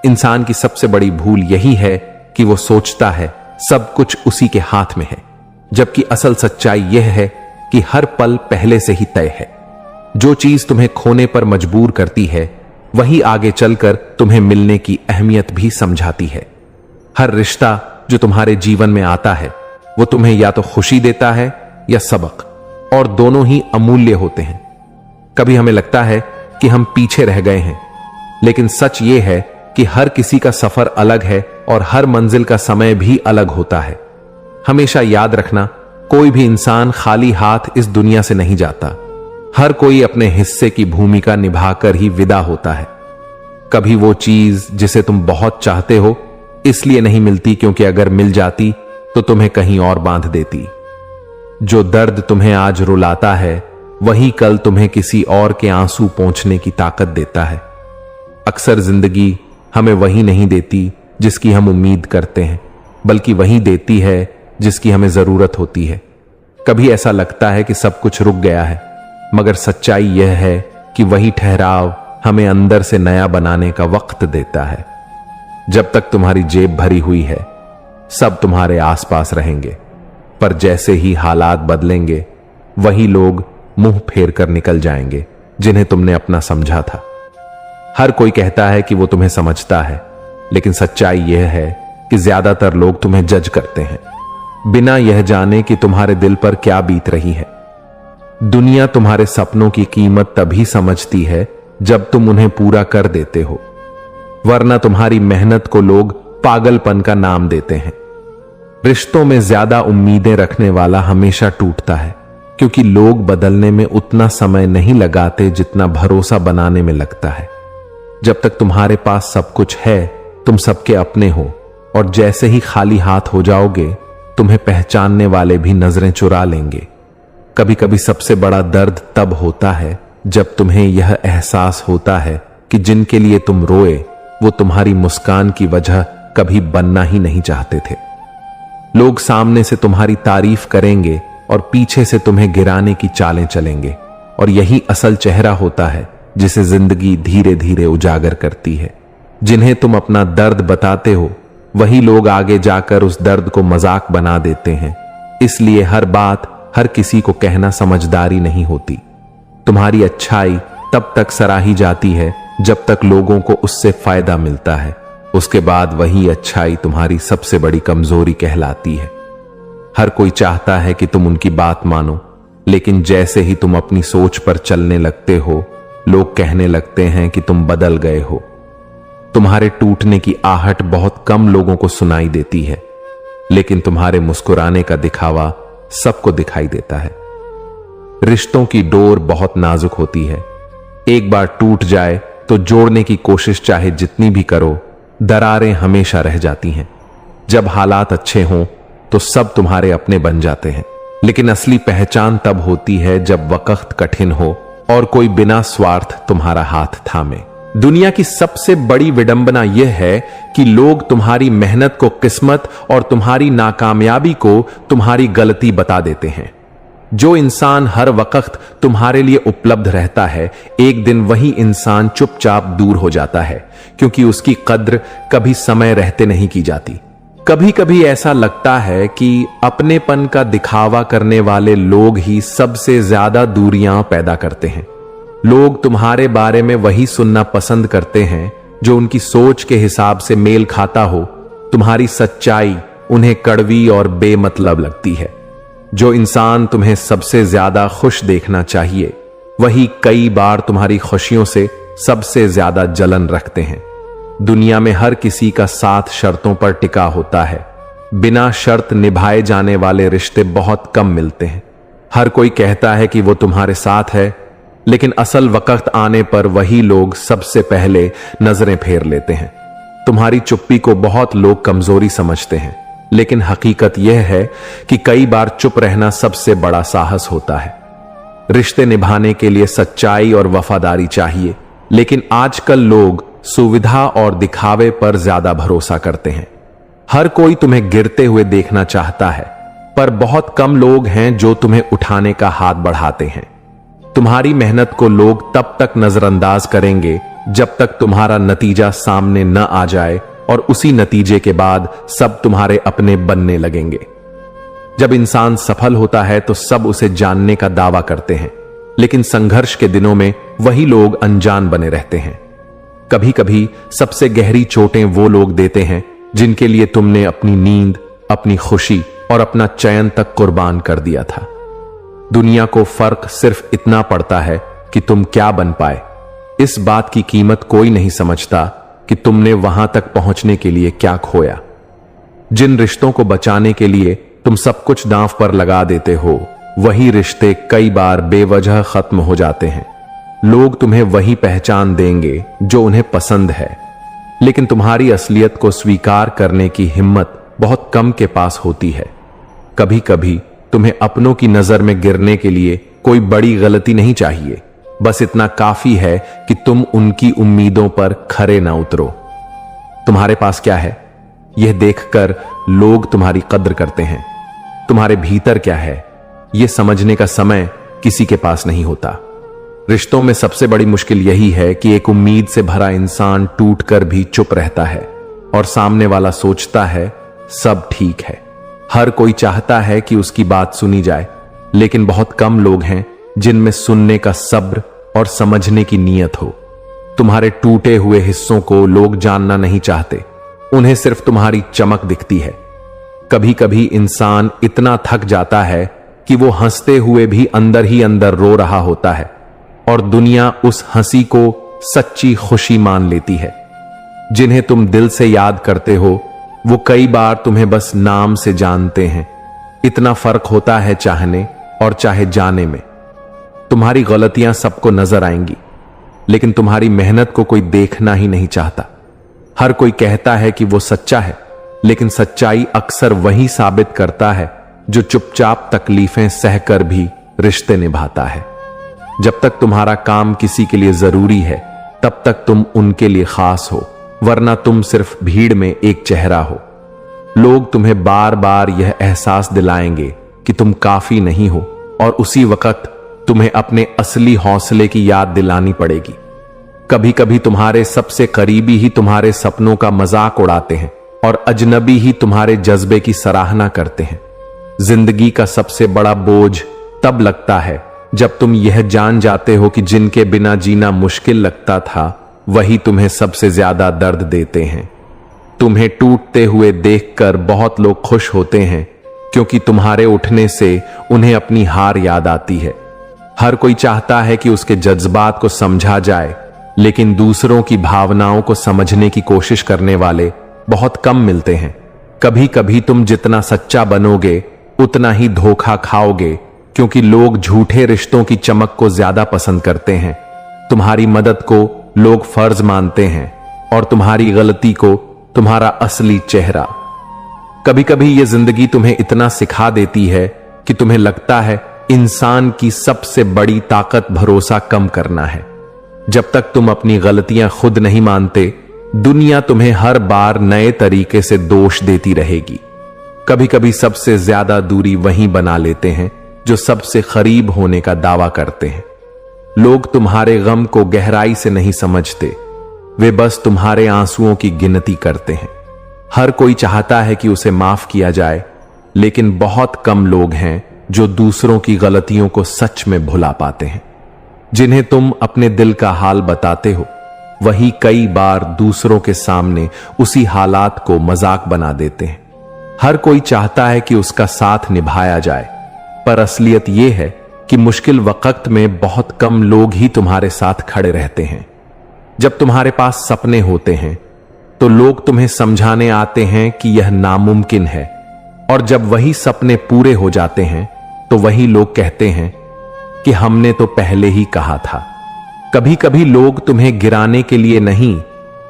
इंसान की सबसे बड़ी भूल यही है कि वो सोचता है सब कुछ उसी के हाथ में है, जबकि असल सच्चाई यह है कि हर पल पहले से ही तय है। जो चीज तुम्हें खोने पर मजबूर करती है, वही आगे चलकर तुम्हें मिलने की अहमियत भी समझाती है। हर रिश्ता जो तुम्हारे जीवन में आता है, वो तुम्हें या तो खुशी देता है या सबक, और दोनों ही अमूल्य होते हैं। कभी हमें लगता है कि हम पीछे रह गए हैं, लेकिन सच ये है कि हर किसी का सफर अलग है और हर मंजिल का समय भी अलग होता है। हमेशा याद रखना, कोई भी इंसान खाली हाथ इस दुनिया से नहीं जाता। हर कोई अपने हिस्से की भूमिका निभाकर ही विदा होता है। कभी वो चीज जिसे तुम बहुत चाहते हो इसलिए नहीं मिलती क्योंकि अगर मिल जाती तो तुम्हें कहीं और बांध देती। जो दर्द तुम्हें आज रुलाता है, वही कल तुम्हें किसी और के आंसू पोंछने की ताकत देता है। अक्सर जिंदगी हमें वही नहीं देती जिसकी हम उम्मीद करते हैं, बल्कि वही देती है जिसकी हमें जरूरत होती है। कभी ऐसा लगता है कि सब कुछ रुक गया है, मगर सच्चाई यह है कि वही ठहराव हमें अंदर से नया बनाने का वक्त देता है। जब तक तुम्हारी जेब भरी हुई है, सब तुम्हारे आसपास रहेंगे, पर जैसे ही हालात बदलेंगे, वही लोग मुंह फेर कर निकल जाएंगे जिन्हें तुमने अपना समझा था। हर कोई कहता है कि वो तुम्हें समझता है, लेकिन सच्चाई यह है कि ज्यादातर लोग तुम्हें जज करते हैं, बिना यह जाने कि तुम्हारे दिल पर क्या बीत रही है। दुनिया तुम्हारे सपनों की कीमत तभी समझती है जब तुम उन्हें पूरा कर देते हो, वरना तुम्हारी मेहनत को लोग पागलपन का नाम देते हैं। रिश्तों में ज्यादा उम्मीदें रखने वाला हमेशा टूटता है, क्योंकि लोग बदलने में उतना समय नहीं लगाते जितना भरोसा बनाने में लगता है। जब तक तुम्हारे पास सब कुछ है, तुम सबके अपने हो, और जैसे ही खाली हाथ हो जाओगे, तुम्हें पहचानने वाले भी नजरें चुरा लेंगे। कभी कभी सबसे बड़ा दर्द तब होता है जब तुम्हें यह एहसास होता है कि जिनके लिए तुम रोए, वो तुम्हारी मुस्कान की वजह कभी बनना ही नहीं चाहते थे। लोग सामने से तुम्हारी तारीफ करेंगे और पीछे से तुम्हें गिराने की चालें चलेंगे, और यही असल चेहरा होता है जिसे जिंदगी धीरे धीरे उजागर करती है। जिन्हें तुम अपना दर्द बताते हो, वही लोग आगे जाकर उस दर्द को मजाक बना देते हैं। इसलिए हर बात हर किसी को कहना समझदारी नहीं होती। तुम्हारी अच्छाई तब तक सराही जाती है जब तक लोगों को उससे फायदा मिलता है। उसके बाद वही अच्छाई तुम्हारी सबसे बड़ी कमजोरी कहलाती है। हर कोई चाहता है कि तुम उनकी बात मानो, लेकिन जैसे ही तुम अपनी सोच पर चलने लगते हो, लोग कहने लगते हैं कि तुम बदल गए हो। तुम्हारे टूटने की आहट बहुत कम लोगों को सुनाई देती है, लेकिन तुम्हारे मुस्कुराने का दिखावा सबको दिखाई देता है। रिश्तों की डोर बहुत नाजुक होती है। एक बार टूट जाए तो जोड़ने की कोशिश चाहे जितनी भी करो, दरारें हमेशा रह जाती हैं। जब हालात अच्छे हों तो सब तुम्हारे अपने बन जाते हैं, लेकिन असली पहचान तब होती है जब वक्त कठिन हो और कोई बिना स्वार्थ तुम्हारा हाथ थामे। दुनिया की सबसे बड़ी विडंबना यह है कि लोग तुम्हारी मेहनत को किस्मत और तुम्हारी नाकामयाबी को तुम्हारी गलती बता देते हैं। जो इंसान हर वक्त तुम्हारे लिए उपलब्ध रहता है, एक दिन वही इंसान चुपचाप दूर हो जाता है, क्योंकि उसकी कद्र कभी समय रहते नहीं की जाती। कभी कभी ऐसा लगता है कि अपनेपन का दिखावा करने वाले लोग ही सबसे ज्यादा दूरियां पैदा करते हैं। लोग तुम्हारे बारे में वही सुनना पसंद करते हैं जो उनकी सोच के हिसाब से मेल खाता हो। तुम्हारी सच्चाई उन्हें कड़वी और बेमतलब लगती है। जो इंसान तुम्हें सबसे ज्यादा खुश देखना चाहिए, वही कई बार तुम्हारी खुशियों से सबसे ज्यादा जलन रखते हैं। दुनिया में हर किसी का साथ शर्तों पर टिका होता है। बिना शर्त निभाए जाने वाले रिश्ते बहुत कम मिलते हैं। हर कोई कहता है कि वो तुम्हारे साथ है, लेकिन असल वक्त आने पर वही लोग सबसे पहले नजरें फेर लेते हैं। तुम्हारी चुप्पी को बहुत लोग कमजोरी समझते हैं, लेकिन हकीकत यह है कि कई बार चुप रहना सबसे बड़ा साहस होता है। रिश्ते निभाने के लिए सच्चाई और वफादारी चाहिए, लेकिन आजकल लोग सुविधा और दिखावे पर ज्यादा भरोसा करते हैं। हर कोई तुम्हें गिरते हुए देखना चाहता है, पर बहुत कम लोग हैं जो तुम्हें उठाने का हाथ बढ़ाते हैं। तुम्हारी मेहनत को लोग तब तक नजरअंदाज करेंगे जब तक तुम्हारा नतीजा सामने न आ जाए, और उसी नतीजे के बाद सब तुम्हारे अपने बनने लगेंगे। जब इंसान सफल होता है तो सब उसे जानने का दावा करते हैं, लेकिन संघर्ष के दिनों में वही लोग अनजान बने रहते हैं। कभी कभी सबसे गहरी चोटें वो लोग देते हैं जिनके लिए तुमने अपनी नींद, अपनी खुशी और अपना चयन तक कुर्बान कर दिया था। दुनिया को फर्क सिर्फ इतना पड़ता है कि तुम क्या बन पाए। इस बात की कीमत कोई नहीं समझता कि तुमने वहां तक पहुंचने के लिए क्या खोया। जिन रिश्तों को बचाने के लिए तुम सब कुछ दांव पर लगा देते हो, वही रिश्ते कई बार बेवजह खत्म हो जाते हैं। लोग तुम्हें वही पहचान देंगे जो उन्हें पसंद है, लेकिन तुम्हारी असलियत को स्वीकार करने की हिम्मत बहुत कम के पास होती है। कभी कभी तुम्हें अपनों की नजर में गिरने के लिए कोई बड़ी गलती नहीं चाहिए, बस इतना काफी है कि तुम उनकी उम्मीदों पर खरे ना उतरो। तुम्हारे पास क्या है, यह देखकर लोग तुम्हारी कद्र करते हैं। तुम्हारे भीतर क्या है, यह समझने का समय किसी के पास नहीं होता। रिश्तों में सबसे बड़ी मुश्किल यही है कि एक उम्मीद से भरा इंसान टूटकर भी चुप रहता है, और सामने वाला सोचता है सब ठीक है। हर कोई चाहता है कि उसकी बात सुनी जाए, लेकिन बहुत कम लोग हैं जिनमें सुनने का सब्र और समझने की नीयत हो। तुम्हारे टूटे हुए हिस्सों को लोग जानना नहीं चाहते, उन्हें सिर्फ तुम्हारी चमक दिखती है। कभी कभी इंसान इतना थक जाता है कि वो हंसते हुए भी अंदर ही अंदर रो रहा होता है, और दुनिया उस हंसी को सच्ची खुशी मान लेती है। जिन्हें तुम दिल से याद करते हो, वो कई बार तुम्हें बस नाम से जानते हैं। इतना फर्क होता है चाहने और चाहे जाने में। तुम्हारी गलतियां सबको नजर आएंगी, लेकिन तुम्हारी मेहनत को कोई देखना ही नहीं चाहता। हर कोई कहता है कि वो सच्चा है, लेकिन सच्चाई अक्सर वही साबित करता है जो चुपचाप तकलीफें सहकर भी रिश्ते निभाता है। जब तक तुम्हारा काम किसी के लिए जरूरी है, तब तक तुम उनके लिए खास हो, वरना तुम सिर्फ भीड़ में एक चेहरा हो। लोग तुम्हें बार बार यह एहसास दिलाएंगे कि तुम काफी नहीं हो, और उसी वक्त तुम्हें अपने असली हौसले की याद दिलानी पड़ेगी। कभी कभी तुम्हारे सबसे करीबी ही तुम्हारे सपनों का मजाक उड़ाते हैं, और अजनबी ही तुम्हारे जज्बे की सराहना करते हैं। जिंदगी का सबसे बड़ा बोझ तब लगता है जब तुम यह जान जाते हो कि जिनके बिना जीना मुश्किल लगता था, वही तुम्हें सबसे ज्यादा दर्द देते हैं। तुम्हें टूटते हुए देखकर बहुत लोग खुश होते हैं, क्योंकि तुम्हारे उठने से उन्हें अपनी हार याद आती है। हर कोई चाहता है कि उसके जज्बात को समझा जाए, लेकिन दूसरों की भावनाओं को समझने की कोशिश करने वाले बहुत कम मिलते हैं। कभी कभी तुम जितना सच्चा बनोगे, उतना ही धोखा खाओगे, क्योंकि लोग झूठे रिश्तों की चमक को ज्यादा पसंद करते हैं। तुम्हारी मदद को लोग फर्ज मानते हैं, और तुम्हारी गलती को तुम्हारा असली चेहरा। कभी कभी यह जिंदगी तुम्हें इतना सिखा देती है कि तुम्हें लगता है इंसान की सबसे बड़ी ताकत भरोसा कम करना है। जब तक तुम अपनी गलतियां खुद नहीं मानते, दुनिया तुम्हें हर बार नए तरीके से दोष देती रहेगी। कभी कभी सबसे ज्यादा दूरी वहीं बना लेते हैं जो सबसे करीब होने का दावा करते हैं। लोग तुम्हारे गम को गहराई से नहीं समझते, वे बस तुम्हारे आंसुओं की गिनती करते हैं। हर कोई चाहता है कि उसे माफ किया जाए, लेकिन बहुत कम लोग हैं जो दूसरों की गलतियों को सच में भुला पाते हैं। जिन्हें तुम अपने दिल का हाल बताते हो, वही कई बार दूसरों के सामने उसी हालात को मजाक बना देते हैं। हर कोई चाहता है कि उसका साथ निभाया जाए, पर असलियत यह है कि मुश्किल वक्त में बहुत कम लोग ही तुम्हारे साथ खड़े रहते हैं। जब तुम्हारे पास सपने होते हैं, तो लोग तुम्हें समझाने आते हैं कि यह नामुमकिन है, और जब वही सपने पूरे हो जाते हैं तो वही लोग कहते हैं कि हमने तो पहले ही कहा था। कभी कभी लोग तुम्हें गिराने के लिए नहीं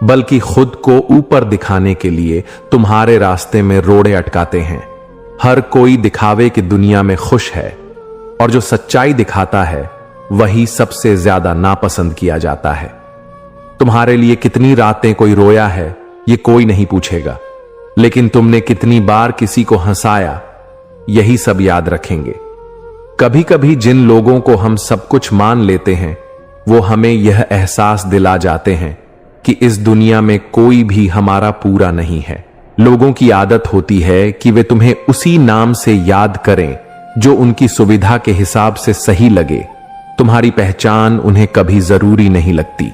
बल्कि खुद को ऊपर दिखाने के लिए तुम्हारे रास्ते में रोड़े अटकाते हैं। हर कोई दिखावे की दुनिया में खुश है और जो सच्चाई दिखाता है वही सबसे ज्यादा नापसंद किया जाता है। तुम्हारे लिए कितनी रातें कोई रोया है ये कोई नहीं पूछेगा, लेकिन तुमने कितनी बार किसी को हंसाया यही सब याद रखेंगे। कभी कभी जिन लोगों को हम सब कुछ मान लेते हैं वो हमें यह एहसास दिला जाते हैं कि इस दुनिया में कोई भी हमारा पूरा नहीं है। लोगों की आदत होती है कि वे तुम्हें उसी नाम से याद करें जो उनकी सुविधा के हिसाब से सही लगे। तुम्हारी पहचान उन्हें कभी जरूरी नहीं लगती।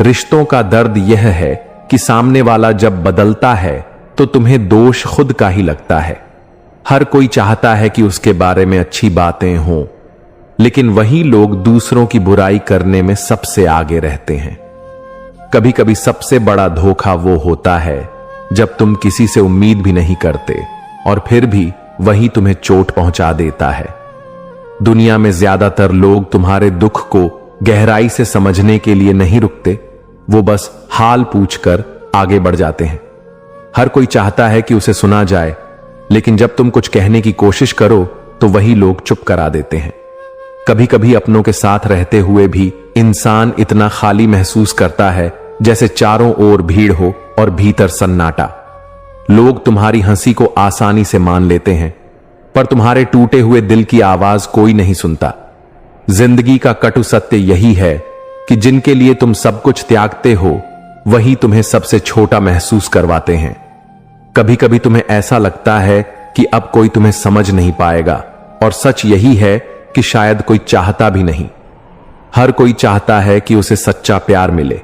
रिश्तों का दर्द यह है कि सामने वाला जब बदलता है तो तुम्हें दोष खुद का ही लगता है। हर कोई चाहता है कि उसके बारे में अच्छी बातें हों, लेकिन वही लोग दूसरों की बुराई करने में सबसे आगे रहते हैं। कभी कभी सबसे बड़ा धोखा वो होता है जब तुम किसी से उम्मीद भी नहीं करते और फिर भी वही तुम्हें चोट पहुंचा देता है। दुनिया में ज्यादातर लोग तुम्हारे दुख को गहराई से समझने के लिए नहीं रुकते, वो बस हाल पूछकर आगे बढ़ जाते हैं। हर कोई चाहता है कि उसे सुना जाए, लेकिन जब तुम कुछ कहने की कोशिश करो तो वही लोग चुप करा देते हैं। कभी कभी अपनों के साथ रहते हुए भी इंसान इतना खाली महसूस करता है जैसे चारों ओर भीड़ हो और भीतर सन्नाटा। लोग तुम्हारी हंसी को आसानी से मान लेते हैं, पर तुम्हारे टूटे हुए दिल की आवाज कोई नहीं सुनता। जिंदगी का कटु सत्य यही है कि जिनके लिए तुम सब कुछ त्यागते हो वही तुम्हें सबसे छोटा महसूस करवाते हैं। कभी कभी तुम्हें ऐसा लगता है कि अब कोई तुम्हें समझ नहीं पाएगा, और सच यही है कि शायद कोई चाहता भी नहीं। हर कोई चाहता है कि उसे सच्चा प्यार मिले,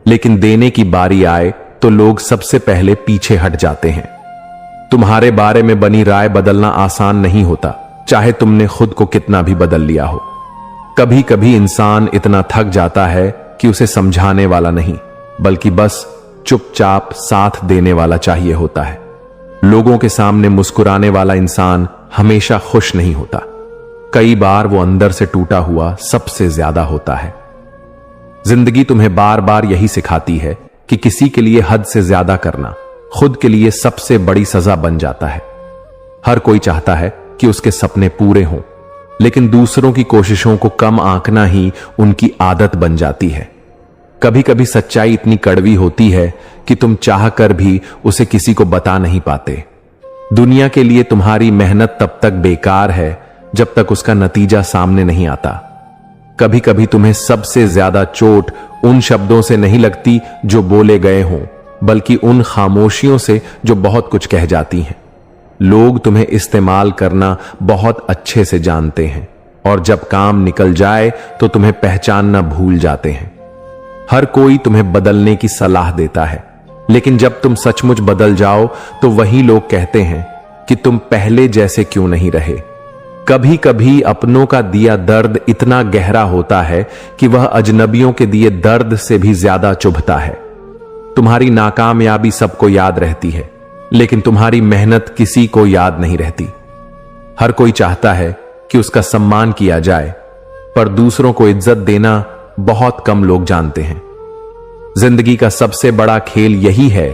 लेकिन देने की बारी आए तो लोग सबसे पहले पीछे हट जाते हैं। तुम्हारे बारे में बनी राय बदलना आसान नहीं होता, चाहे तुमने खुद को कितना भी बदल लिया हो। कभी कभी इंसान इतना थक जाता है कि उसे समझाने वाला नहीं बल्कि बस चुपचाप साथ देने वाला चाहिए होता है। लोगों के सामने मुस्कुराने वाला इंसान हमेशा खुश नहीं होता। कई बार वो अंदर से टूटा हुआ सबसे ज्यादा होता है। जिंदगी तुम्हें बार बार यही सिखाती है कि किसी के लिए हद से ज्यादा करना खुद के लिए सबसे बड़ी सजा बन जाता है। हर कोई चाहता है कि उसके सपने पूरे हों, लेकिन दूसरों की कोशिशों को कम आंकना ही उनकी आदत बन जाती है। कभी कभी सच्चाई इतनी कड़वी होती है कि तुम चाहकर भी उसे किसी को बता नहीं पाते। दुनिया के लिए तुम्हारी मेहनत तब तक बेकार है जब तक उसका नतीजा सामने नहीं आता। कभी कभी तुम्हें सबसे ज्यादा चोट उन शब्दों से नहीं लगती जो बोले गए हों, बल्कि उन खामोशियों से जो बहुत कुछ कह जाती हैं। लोग तुम्हें इस्तेमाल करना बहुत अच्छे से जानते हैं, और जब काम निकल जाए तो तुम्हें पहचानना भूल जाते हैं। हर कोई तुम्हें बदलने की सलाह देता है, लेकिन जब तुम सचमुच बदल जाओ तो वही लोग कहते हैं कि तुम पहले जैसे क्यों नहीं रहे। कभी कभी अपनों का दिया दर्द इतना गहरा होता है कि वह अजनबियों के दिए दर्द से भी ज्यादा चुभता है। तुम्हारी नाकामयाबी सबको याद रहती है, लेकिन तुम्हारी मेहनत किसी को याद नहीं रहती। हर कोई चाहता है कि उसका सम्मान किया जाए, पर दूसरों को इज्जत देना बहुत कम लोग जानते हैं। जिंदगी का सबसे बड़ा खेल यही है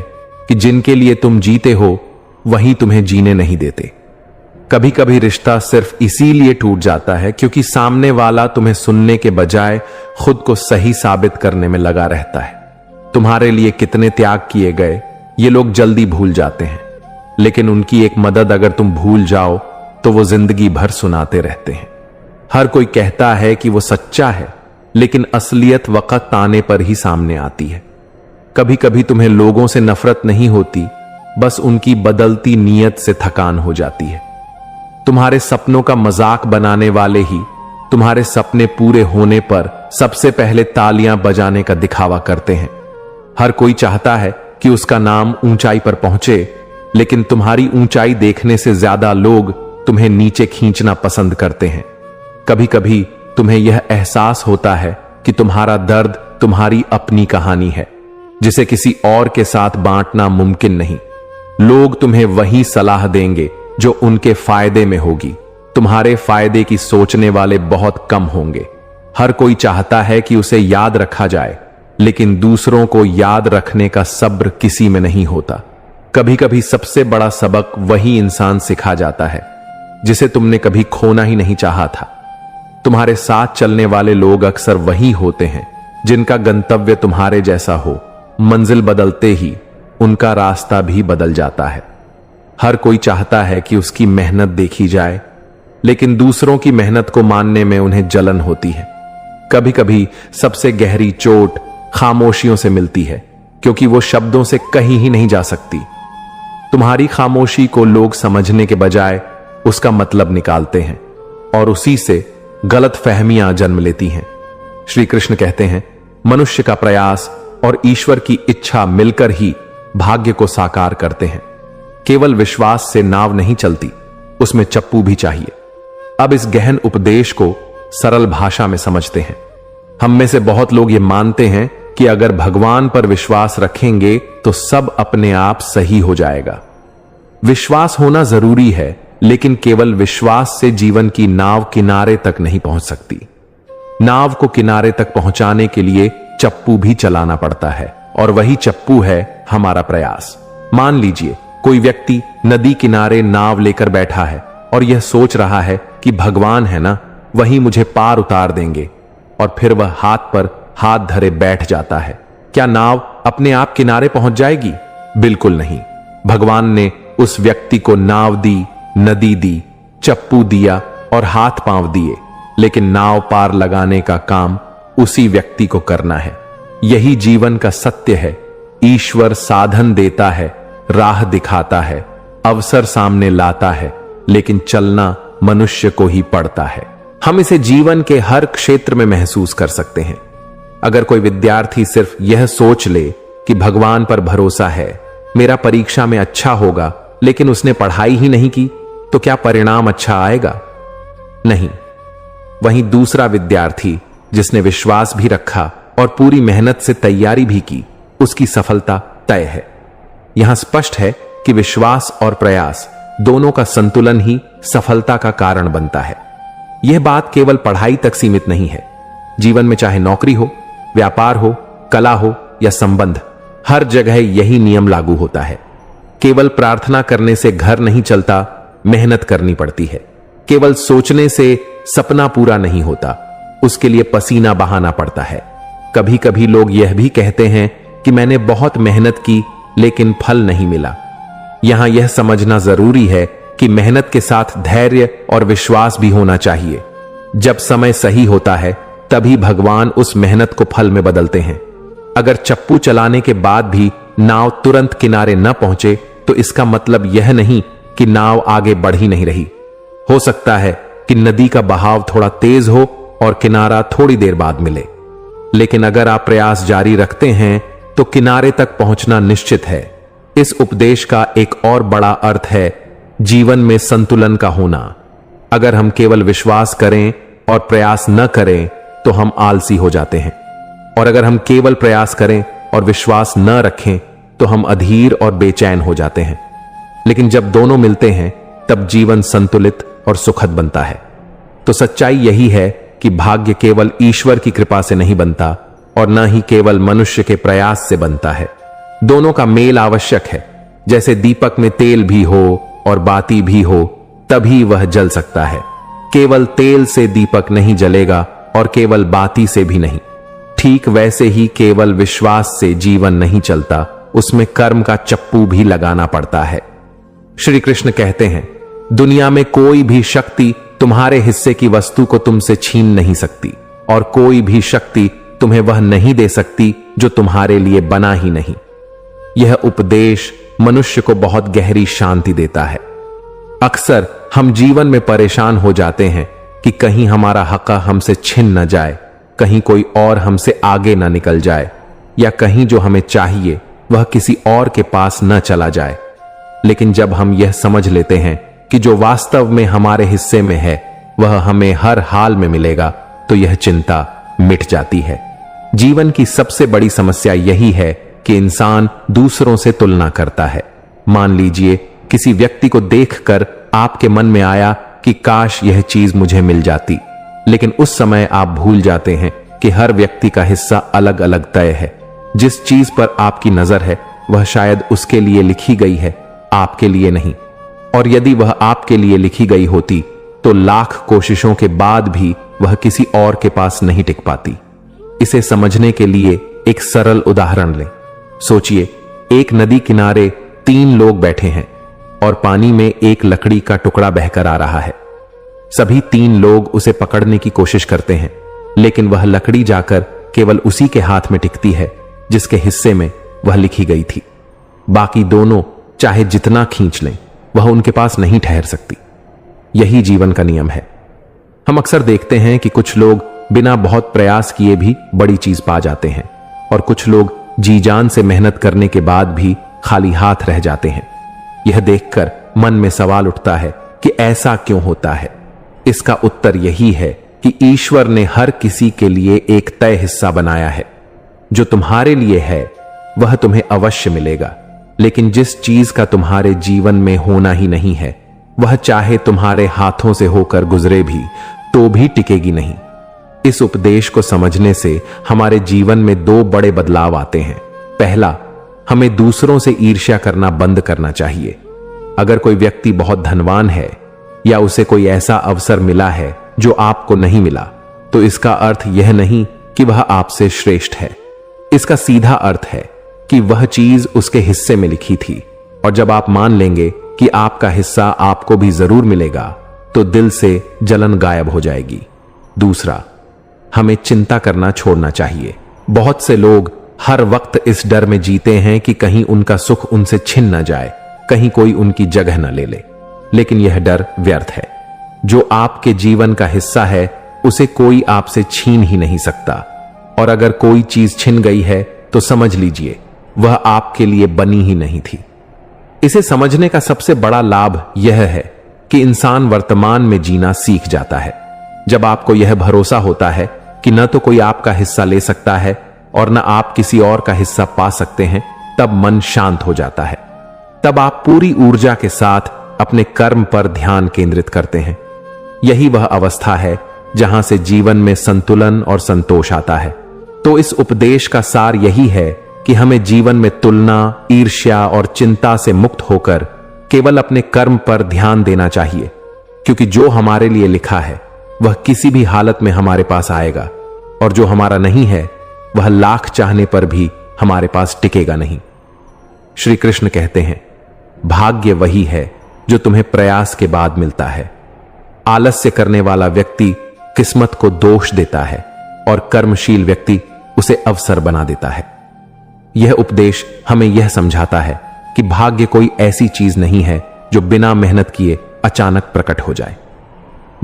कि जिनके लिए तुम जीते हो वही तुम्हें जीने नहीं देते। कभी कभी रिश्ता सिर्फ इसीलिए टूट जाता है क्योंकि सामने वाला तुम्हें सुनने के बजाय खुद को सही साबित करने में लगा रहता है। तुम्हारे लिए कितने त्याग किए गए ये लोग जल्दी भूल जाते हैं, लेकिन उनकी एक मदद अगर तुम भूल जाओ तो वो जिंदगी भर सुनाते रहते हैं। हर कोई कहता है कि वो सच्चा है, लेकिन असलियत वक्त आने पर ही सामने आती है। कभी कभी तुम्हें लोगों से नफरत नहीं होती, बस उनकी बदलती नीयत से थकान हो जाती है। तुम्हारे सपनों का मजाक बनाने वाले ही तुम्हारे सपने पूरे होने पर सबसे पहले तालियां बजाने का दिखावा करते हैं। हर कोई चाहता है कि उसका नाम ऊंचाई पर पहुंचे, लेकिन तुम्हारी ऊंचाई देखने से ज्यादा लोग तुम्हें नीचे खींचना पसंद करते हैं। कभी कभी तुम्हें यह एहसास होता है कि तुम्हारा दर्द तुम्हारी अपनी कहानी है, जिसे किसी और के साथ बांटना मुमकिन नहीं। लोग तुम्हें वही सलाह देंगे जो उनके फायदे में होगी। तुम्हारे फायदे की सोचने वाले बहुत कम होंगे। हर कोई चाहता है कि उसे याद रखा जाए, लेकिन दूसरों को याद रखने का सब्र किसी में नहीं होता। कभी कभी सबसे बड़ा सबक वही इंसान सिखा जाता है जिसे तुमने कभी खोना ही नहीं चाहा था। तुम्हारे साथ चलने वाले लोग अक्सर वही होते हैं जिनका गंतव्य तुम्हारे जैसा हो। मंजिल बदलते ही उनका रास्ता भी बदल जाता है। हर कोई चाहता है कि उसकी मेहनत देखी जाए, लेकिन दूसरों की मेहनत को मानने में उन्हें जलन होती है। कभी कभी सबसे गहरी चोट खामोशियों से मिलती है, क्योंकि वो शब्दों से कहीं ही नहीं जा सकती। तुम्हारी खामोशी को लोग समझने के बजाय उसका मतलब निकालते हैं और उसी से गलत फहमियां जन्म लेती हैं। श्री कृष्ण कहते हैं, मनुष्य का प्रयास और ईश्वर की इच्छा मिलकर ही भाग्य को साकार करते हैं। केवल विश्वास से नाव नहीं चलती, उसमें चप्पू भी चाहिए। अब इस गहन उपदेश को सरल भाषा में समझते हैं। हम में से बहुत लोग ये मानते हैं कि अगर भगवान पर विश्वास रखेंगे तो सब अपने आप सही हो जाएगा। विश्वास होना जरूरी है, लेकिन केवल विश्वास से जीवन की नाव किनारे तक नहीं पहुंच सकती। नाव को किनारे तक पहुंचाने के लिए चप्पू भी चलाना पड़ता है, और वही चप्पू है हमारा प्रयास। मान लीजिए कोई व्यक्ति नदी किनारे नाव लेकर बैठा है और यह सोच रहा है कि भगवान है ना, वही मुझे पार उतार देंगे, और फिर वह हाथ पर हाथ धरे बैठ जाता है। क्या नाव अपने आप किनारे पहुंच जाएगी? बिल्कुल नहीं। भगवान ने उस व्यक्ति को नाव दी, नदी दी, चप्पू दिया और हाथ पांव दिए, लेकिन नाव पार लगाने का काम उसी व्यक्ति को करना है। यही जीवन का सत्य है। ईश्वर साधन देता है, राह दिखाता है, अवसर सामने लाता है, लेकिन चलना मनुष्य को ही पड़ता है। हम इसे जीवन के हर क्षेत्र में महसूस कर सकते हैं। अगर कोई विद्यार्थी सिर्फ यह सोच ले कि भगवान पर भरोसा है, मेरा परीक्षा में अच्छा होगा, लेकिन उसने पढ़ाई ही नहीं की, तो क्या परिणाम अच्छा आएगा? नहीं। वहीं दूसरा विद्यार्थी जिसने विश्वास भी रखा और पूरी मेहनत से तैयारी भी की, उसकी सफलता तय है। यहां स्पष्ट है कि विश्वास और प्रयास दोनों का संतुलन ही सफलता का कारण बनता है। यह बात केवल पढ़ाई तक सीमित नहीं है। जीवन में चाहे नौकरी हो, व्यापार हो, कला हो या संबंध, हर जगह यही नियम लागू होता है। केवल प्रार्थना करने से घर नहीं चलता, मेहनत करनी पड़ती है। केवल सोचने से सपना पूरा नहीं होता, उसके लिए पसीना बहाना पड़ता है। कभी कभी लोग यह भी कहते हैं कि मैंने बहुत मेहनत की, लेकिन फल नहीं मिला। यहां यह समझना जरूरी है कि मेहनत के साथ धैर्य और विश्वास भी होना चाहिए। जब समय सही होता है, तभी भगवान उस मेहनत को फल में बदलते हैं। अगर चप्पू चलाने के बाद भी नाव तुरंत किनारे न पहुंचे, तो इसका मतलब यह नहीं कि नाव आगे बढ़ ही नहीं रही। हो सकता है कि नदी का बहाव थोड़ा तेज हो और किनारा थोड़ी देर बाद मिले, लेकिन अगर आप प्रयास जारी रखते हैं तो किनारे तक पहुंचना निश्चित है। इस उपदेश का एक और बड़ा अर्थ है जीवन में संतुलन का होना। अगर हम केवल विश्वास करें और प्रयास न करें तो हम आलसी हो जाते हैं, और अगर हम केवल प्रयास करें और विश्वास न रखें तो हम अधीर और बेचैन हो जाते हैं। लेकिन जब दोनों मिलते हैं, तब जीवन संतुलित और सुखद बनता है। तो सच्चाई यही है कि भाग्य केवल ईश्वर की कृपा से नहीं बनता, और न ही केवल मनुष्य के प्रयास से बनता है। दोनों का मेल आवश्यक है। जैसे दीपक में तेल भी हो और बाती भी हो, तभी वह जल सकता है। केवल तेल से दीपक नहीं जलेगा और केवल बाती से भी नहीं। ठीक वैसे ही केवल विश्वास से जीवन नहीं चलता, उसमें कर्म का चप्पू भी लगाना पड़ता है। श्री कृष्ण कहते हैं, दुनिया में कोई भी शक्ति तुम्हारे हिस्से की वस्तु को तुमसे छीन नहीं सकती, और कोई भी शक्ति तुम्हें वह नहीं दे सकती जो तुम्हारे लिए बना ही नहीं। यह उपदेश मनुष्य को बहुत गहरी शांति देता है। अक्सर हम जीवन में परेशान हो जाते हैं कि कहीं हमारा हक हमसे छिन न जाए, कहीं कोई और हमसे आगे न निकल जाए, या कहीं जो हमें चाहिए वह किसी और के पास न चला जाए। लेकिन जब हम यह समझ लेते हैं कि जो वास्तव में हमारे हिस्से में है वह हमें हर हाल में मिलेगा, तो यह चिंता मिट जाती है। जीवन की सबसे बड़ी समस्या यही है कि इंसान दूसरों से तुलना करता है। मान लीजिए किसी व्यक्ति को देखकर आपके मन में आया कि काश यह चीज मुझे मिल जाती, लेकिन उस समय आप भूल जाते हैं कि हर व्यक्ति का हिस्सा अलग अलग तय है। जिस चीज पर आपकी नजर है वह शायद उसके लिए लिखी गई है, आपके लिए नहीं। और यदि वह आपके लिए लिखी गई होती तो लाख कोशिशों के बाद भी वह किसी और के पास नहीं टिक पाती। इसे समझने के लिए एक सरल उदाहरण लें। सोचिए, एक नदी किनारे 3 लोग बैठे हैं और पानी में एक लकड़ी का टुकड़ा बहकर आ रहा है। सभी 3 लोग उसे पकड़ने की कोशिश करते हैं, लेकिन वह लकड़ी जाकर केवल उसी के हाथ में टिकती है जिसके हिस्से में वह लिखी गई थी। बाकी दोनों चाहे जितना खींच लें, वह उनके पास नहीं ठहर सकती। यही जीवन का नियम है। हम अक्सर देखते हैं कि कुछ लोग बिना बहुत प्रयास किए भी बड़ी चीज पा जाते हैं और कुछ लोग जी जान से मेहनत करने के बाद भी खाली हाथ रह जाते हैं। यह देखकर मन में सवाल उठता है कि ऐसा क्यों होता है। इसका उत्तर यही है कि ईश्वर ने हर किसी के लिए एक तय हिस्सा बनाया है। जो तुम्हारे लिए है वह तुम्हें अवश्य मिलेगा, लेकिन जिस चीज का तुम्हारे जीवन में होना ही नहीं है वह चाहे तुम्हारे हाथों से होकर गुजरे भी तो भी टिकेगी नहीं। इस उपदेश को समझने से हमारे जीवन में 2 बड़े बदलाव आते हैं। पहला, हमें दूसरों से ईर्ष्या करना बंद करना चाहिए। अगर कोई व्यक्ति बहुत धनवान है या उसे कोई ऐसा अवसर मिला है जो आपको नहीं मिला, तो इसका अर्थ यह नहीं कि वह आपसे श्रेष्ठ है। इसका सीधा अर्थ है कि वह चीज उसके हिस्से में लिखी थी, और जब आप मान लेंगे कि आपका हिस्सा आपको भी जरूर मिलेगा तो दिल से जलन गायब हो जाएगी। दूसरा, हमें चिंता करना छोड़ना चाहिए। बहुत से लोग हर वक्त इस डर में जीते हैं कि कहीं उनका सुख उनसे छिन न जाए, कहीं कोई उनकी जगह न ले ले। लेकिन यह डर व्यर्थ है। जो आपके जीवन का हिस्सा है उसे कोई आपसे छीन ही नहीं सकता, और अगर कोई चीज छिन गई है तो समझ लीजिए वह आपके लिए बनी ही नहीं थी। इसे समझने का सबसे बड़ा लाभ यह है कि इंसान वर्तमान में जीना सीख जाता है। जब आपको यह भरोसा होता है कि न तो कोई आपका हिस्सा ले सकता है और न आप किसी और का हिस्सा पा सकते हैं, तब मन शांत हो जाता है। तब आप पूरी ऊर्जा के साथ अपने कर्म पर ध्यान केंद्रित करते हैं। यही वह अवस्था है जहां से जीवन में संतुलन और संतोष आता है। तो इस उपदेश का सार यही है कि हमें जीवन में तुलना, ईर्ष्या और चिंता से मुक्त होकर केवल अपने कर्म पर ध्यान देना चाहिए, क्योंकि जो हमारे लिए लिखा है वह किसी भी हालत में हमारे पास आएगा, और जो हमारा नहीं है वह लाख चाहने पर भी हमारे पास टिकेगा नहीं। श्री कृष्ण कहते हैं, भाग्य वही है जो तुम्हें प्रयास के बाद मिलता है। आलस्य करने वाला व्यक्ति किस्मत को दोष देता है और कर्मशील व्यक्ति उसे अवसर बना देता है। यह उपदेश हमें यह समझाता है कि भाग्य कोई ऐसी चीज नहीं है जो बिना मेहनत किए अचानक प्रकट हो जाए।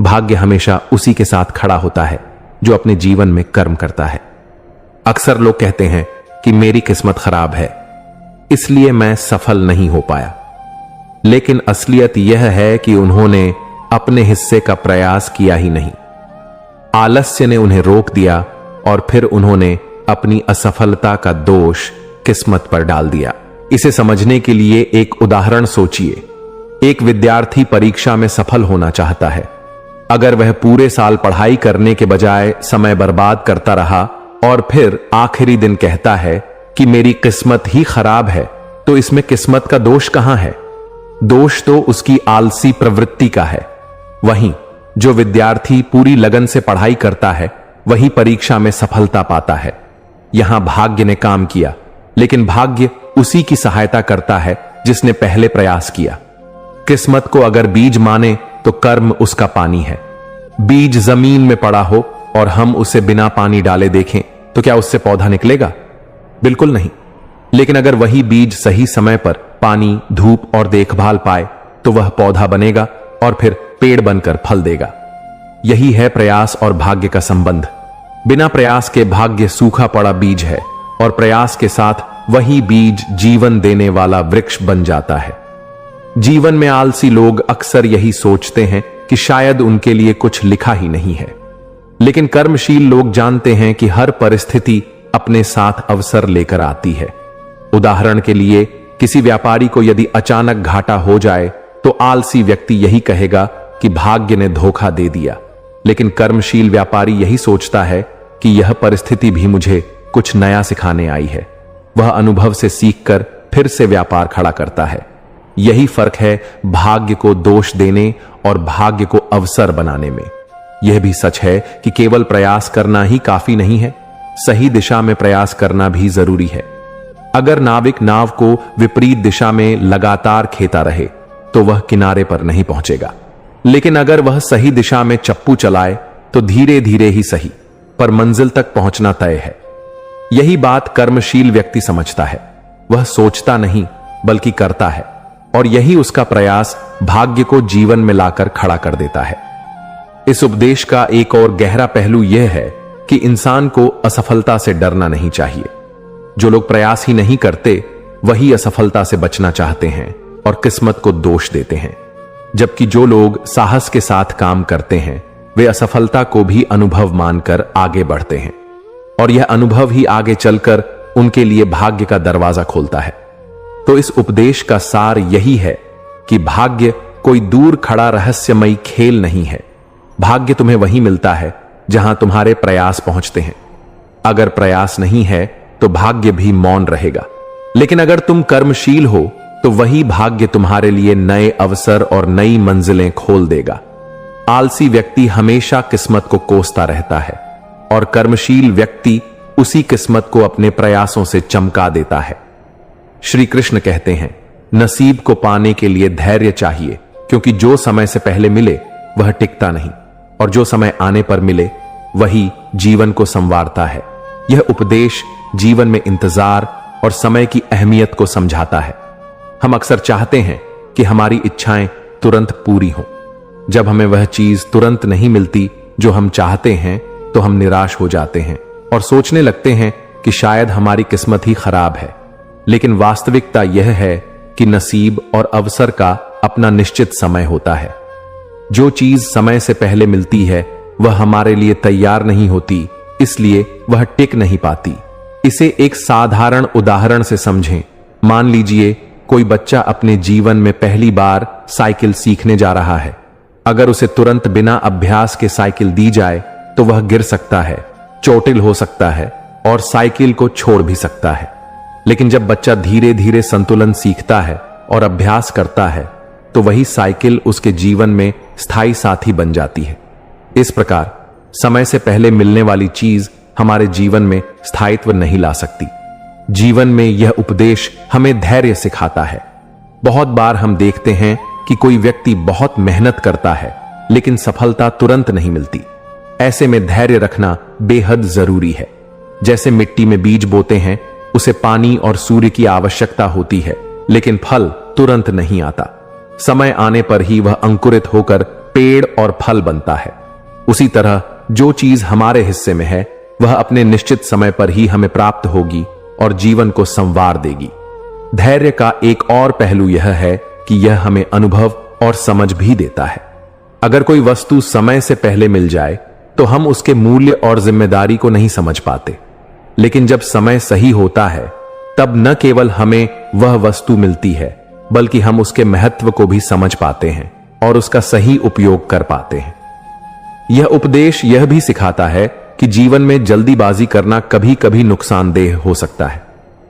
भाग्य हमेशा उसी के साथ खड़ा होता है जो अपने जीवन में कर्म करता है। अक्सर लोग कहते हैं कि मेरी किस्मत खराब है, इसलिए मैं सफल नहीं हो पाया। लेकिन असलियत यह है कि उन्होंने अपने हिस्से का प्रयास किया ही नहीं। आलस्य ने उन्हें रोक दिया और फिर उन्होंने अपनी असफलता का दोष किस्मत पर डाल दिया। इसे समझने के लिए एक उदाहरण सोचिए। एक विद्यार्थी परीक्षा में सफल होना चाहता है। अगर वह पूरे साल पढ़ाई करने के बजाय समय बर्बाद करता रहा और फिर आखिरी दिन कहता है कि मेरी किस्मत ही खराब है, तो इसमें किस्मत का दोष कहां है? दोष तो उसकी आलसी प्रवृत्ति का है। वहीं जो विद्यार्थी पूरी लगन से पढ़ाई करता है वही परीक्षा में सफलता पाता है। यहां भाग्य ने काम किया, लेकिन भाग्य उसी की सहायता करता है जिसने पहले प्रयास किया। किस्मत को अगर बीज माने तो कर्म उसका पानी है। बीज जमीन में पड़ा हो और हम उसे बिना पानी डाले देखें तो क्या उससे पौधा निकलेगा? बिल्कुल नहीं। लेकिन अगर वही बीज सही समय पर पानी, धूप और देखभाल पाए तो वह पौधा बनेगा और फिर पेड़ बनकर फल देगा। यही है प्रयास और भाग्य का संबंध। बिना प्रयास के भाग्य सूखा पड़ा बीज है और प्रयास के साथ वही बीज जीवन देने वाला वृक्ष बन जाता है। जीवन में आलसी लोग अक्सर यही सोचते हैं कि शायद उनके लिए कुछ लिखा ही नहीं है, लेकिन कर्मशील लोग जानते हैं कि हर परिस्थिति अपने साथ अवसर लेकर आती है। उदाहरण के लिए, किसी व्यापारी को यदि अचानक घाटा हो जाए तो आलसी व्यक्ति यही कहेगा कि भाग्य ने धोखा दे दिया। लेकिन कर्मशील व्यापारी यही सोचता है कि यह परिस्थिति भी मुझे कुछ नया सिखाने आई है। वह अनुभव से सीखकर फिर से व्यापार खड़ा करता है। यही फर्क है भाग्य को दोष देने और भाग्य को अवसर बनाने में। यह भी सच है कि केवल प्रयास करना ही काफी नहीं है, सही दिशा में प्रयास करना भी जरूरी है। अगर नाविक नाव को विपरीत दिशा में लगातार खेता रहे तो वह किनारे पर नहीं पहुंचेगा, लेकिन अगर वह सही दिशा में चप्पू चलाए तो धीरे धीरे ही सही पर मंजिल तक पहुंचना तय है। यही बात कर्मशील व्यक्ति समझता है। वह सोचता नहीं बल्कि करता है, और यही उसका प्रयास भाग्य को जीवन में लाकर खड़ा कर देता है। इस उपदेश का एक और गहरा पहलू यह है कि इंसान को असफलता से डरना नहीं चाहिए। जो लोग प्रयास ही नहीं करते वही असफलता से बचना चाहते हैं और किस्मत को दोष देते हैं, जबकि जो लोग साहस के साथ काम करते हैं वे असफलता को भी अनुभव मानकर आगे बढ़ते हैं, और यह अनुभव ही आगे चलकर उनके लिए भाग्य का दरवाजा खोलता है। तो इस उपदेश का सार यही है कि भाग्य कोई दूर खड़ा रहस्यमयी खेल नहीं है। भाग्य तुम्हें वहीं मिलता है जहां तुम्हारे प्रयास पहुंचते हैं। अगर प्रयास नहीं है तो भाग्य भी मौन रहेगा, लेकिन अगर तुम कर्मशील हो तो वही भाग्य तुम्हारे लिए नए अवसर और नई मंजिलें खोल देगा। आलसी व्यक्ति हमेशा किस्मत को कोसता रहता है, और कर्मशील व्यक्ति उसी किस्मत को अपने प्रयासों से चमका देता है। श्री कृष्ण कहते हैं, नसीब को पाने के लिए धैर्य चाहिए, क्योंकि जो समय से पहले मिले वह टिकता नहीं, और जो समय आने पर मिले वही जीवन को संवारता है। यह उपदेश जीवन में इंतजार और समय की अहमियत को समझाता है। हम अक्सर चाहते हैं कि हमारी इच्छाएं तुरंत पूरी हों। जब हमें वह चीज तुरंत नहीं मिलती जो हम चाहते हैं तो हम निराश हो जाते हैं और सोचने लगते हैं कि शायद हमारी किस्मत ही खराब है। लेकिन वास्तविकता यह है कि नसीब और अवसर का अपना निश्चित समय होता है। जो चीज समय से पहले मिलती है वह हमारे लिए तैयार नहीं होती, इसलिए वह टिक नहीं पाती। इसे एक साधारण उदाहरण से समझें। मान लीजिए कोई बच्चा अपने जीवन में पहली बार साइकिल सीखने जा रहा है। अगर उसे तुरंत बिना अभ्यास के साइकिल दी जाए तो वह गिर सकता है, चोटिल हो सकता है और साइकिल को छोड़ भी सकता है। लेकिन जब बच्चा धीरे धीरे संतुलन सीखता है और अभ्यास करता है तो वही साइकिल उसके जीवन में स्थायी साथी बन जाती है। इस प्रकार समय से पहले मिलने वाली चीज हमारे जीवन में स्थायित्व नहीं ला सकती। जीवन में यह उपदेश हमें धैर्य सिखाता है। बहुत बार हम देखते हैं कि कोई व्यक्ति बहुत मेहनत करता है लेकिन सफलता तुरंत नहीं मिलती। ऐसे में धैर्य रखना बेहद जरूरी है। जैसे मिट्टी में बीज बोते हैं, उसे पानी और सूर्य की आवश्यकता होती है, लेकिन फल तुरंत नहीं आता। समय आने पर ही वह अंकुरित होकर पेड़ और फल बनता है। उसी तरह जो चीज हमारे हिस्से में है वह अपने निश्चित समय पर ही हमें प्राप्त होगी और जीवन को संवार देगी। धैर्य का एक और पहलू यह है कि यह हमें अनुभव और समझ भी देता है। अगर कोई वस्तु समय से पहले मिल जाए तो हम उसके मूल्य और जिम्मेदारी को नहीं समझ पाते, लेकिन जब समय सही होता है तब न केवल हमें वह वस्तु मिलती है बल्कि हम उसके महत्व को भी समझ पाते हैं और उसका सही उपयोग कर पाते हैं। यह उपदेश यह भी सिखाता है कि जीवन में जल्दीबाजी करना कभी कभी नुकसानदेह हो सकता है।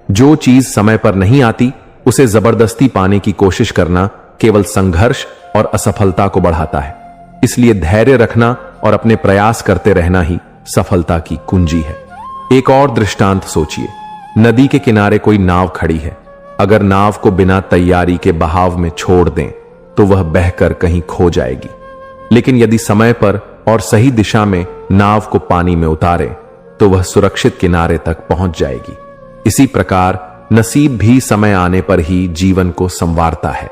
जो चीज समय पर नहीं आती उसे जबरदस्ती पाने की कोशिश करना केवल संघर्ष और असफलता को बढ़ाता है। इसलिए धैर्य रखना और अपने प्रयास करते रहना ही सफलता की कुंजी है। एक और दृष्टांत सोचिए। नदी के किनारे कोई नाव खड़ी है। अगर नाव को बिना तैयारी के बहाव में छोड़ दें तो वह बहकर कहीं खो जाएगी, लेकिन यदि समय पर और सही दिशा में नाव को पानी में उतारें तो वह सुरक्षित किनारे तक पहुंच जाएगी। इसी प्रकार नसीब भी समय आने पर ही जीवन को संवारता है।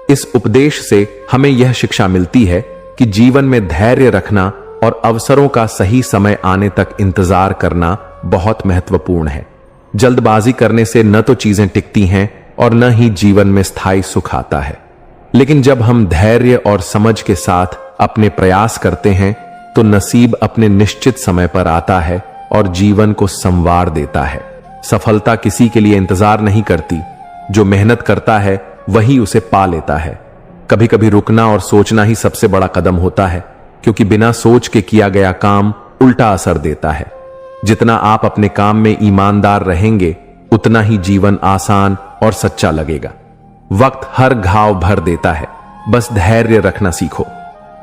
इस उपदेश से हमें यह शिक्षा मिलती है कि जीवन में धैर्य रखना और अवसरों का सही समय आने तक इंतजार करना बहुत महत्वपूर्ण है। जल्दबाजी करने से न तो चीजें टिकती हैं और न ही जीवन में स्थायी सुख आता है। लेकिन जब हम धैर्य और समझ के साथ अपने प्रयास करते हैं तो नसीब अपने निश्चित समय पर आता है और जीवन को संवार देता है। सफलता किसी के लिए इंतजार नहीं करती, जो मेहनत करता है वही उसे पा लेता है। कभी कभी रुकना और सोचना ही सबसे बड़ा कदम होता है, क्योंकि बिना सोच के किया गया काम उल्टा असर देता है। जितना आप अपने काम में ईमानदार रहेंगे, उतना ही जीवन आसान और सच्चा लगेगा। वक्त हर घाव भर देता है, बस धैर्य रखना सीखो।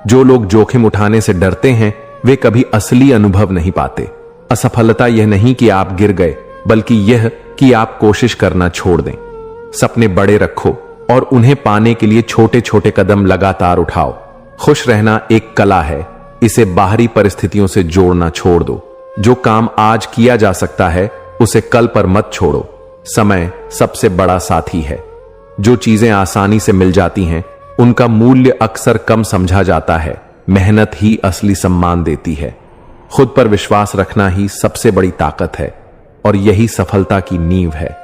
जो लोग जोखिम उठाने से डरते हैं, वे कभी असली अनुभव नहीं पाते। असफलता यह नहीं कि आप गिर गए, बल्कि यह कि आप कोशिश करना छोड़ दें। सपने बड़े रखो और उन्हें पाने के लिए छोटे छोटे कदम लगातार उठाओ। खुश रहना एक कला है, इसे बाहरी परिस्थितियों से जोड़ना छोड़ दो। जो काम आज किया जा सकता है, उसे कल पर मत छोड़ो। समय सबसे बड़ा साथी है। जो चीजें आसानी से मिल जाती हैं, उनका मूल्य अक्सर कम समझा जाता है। मेहनत ही असली सम्मान देती है। खुद पर विश्वास रखना ही सबसे बड़ी ताकत है, और यही सफलता की नींव है।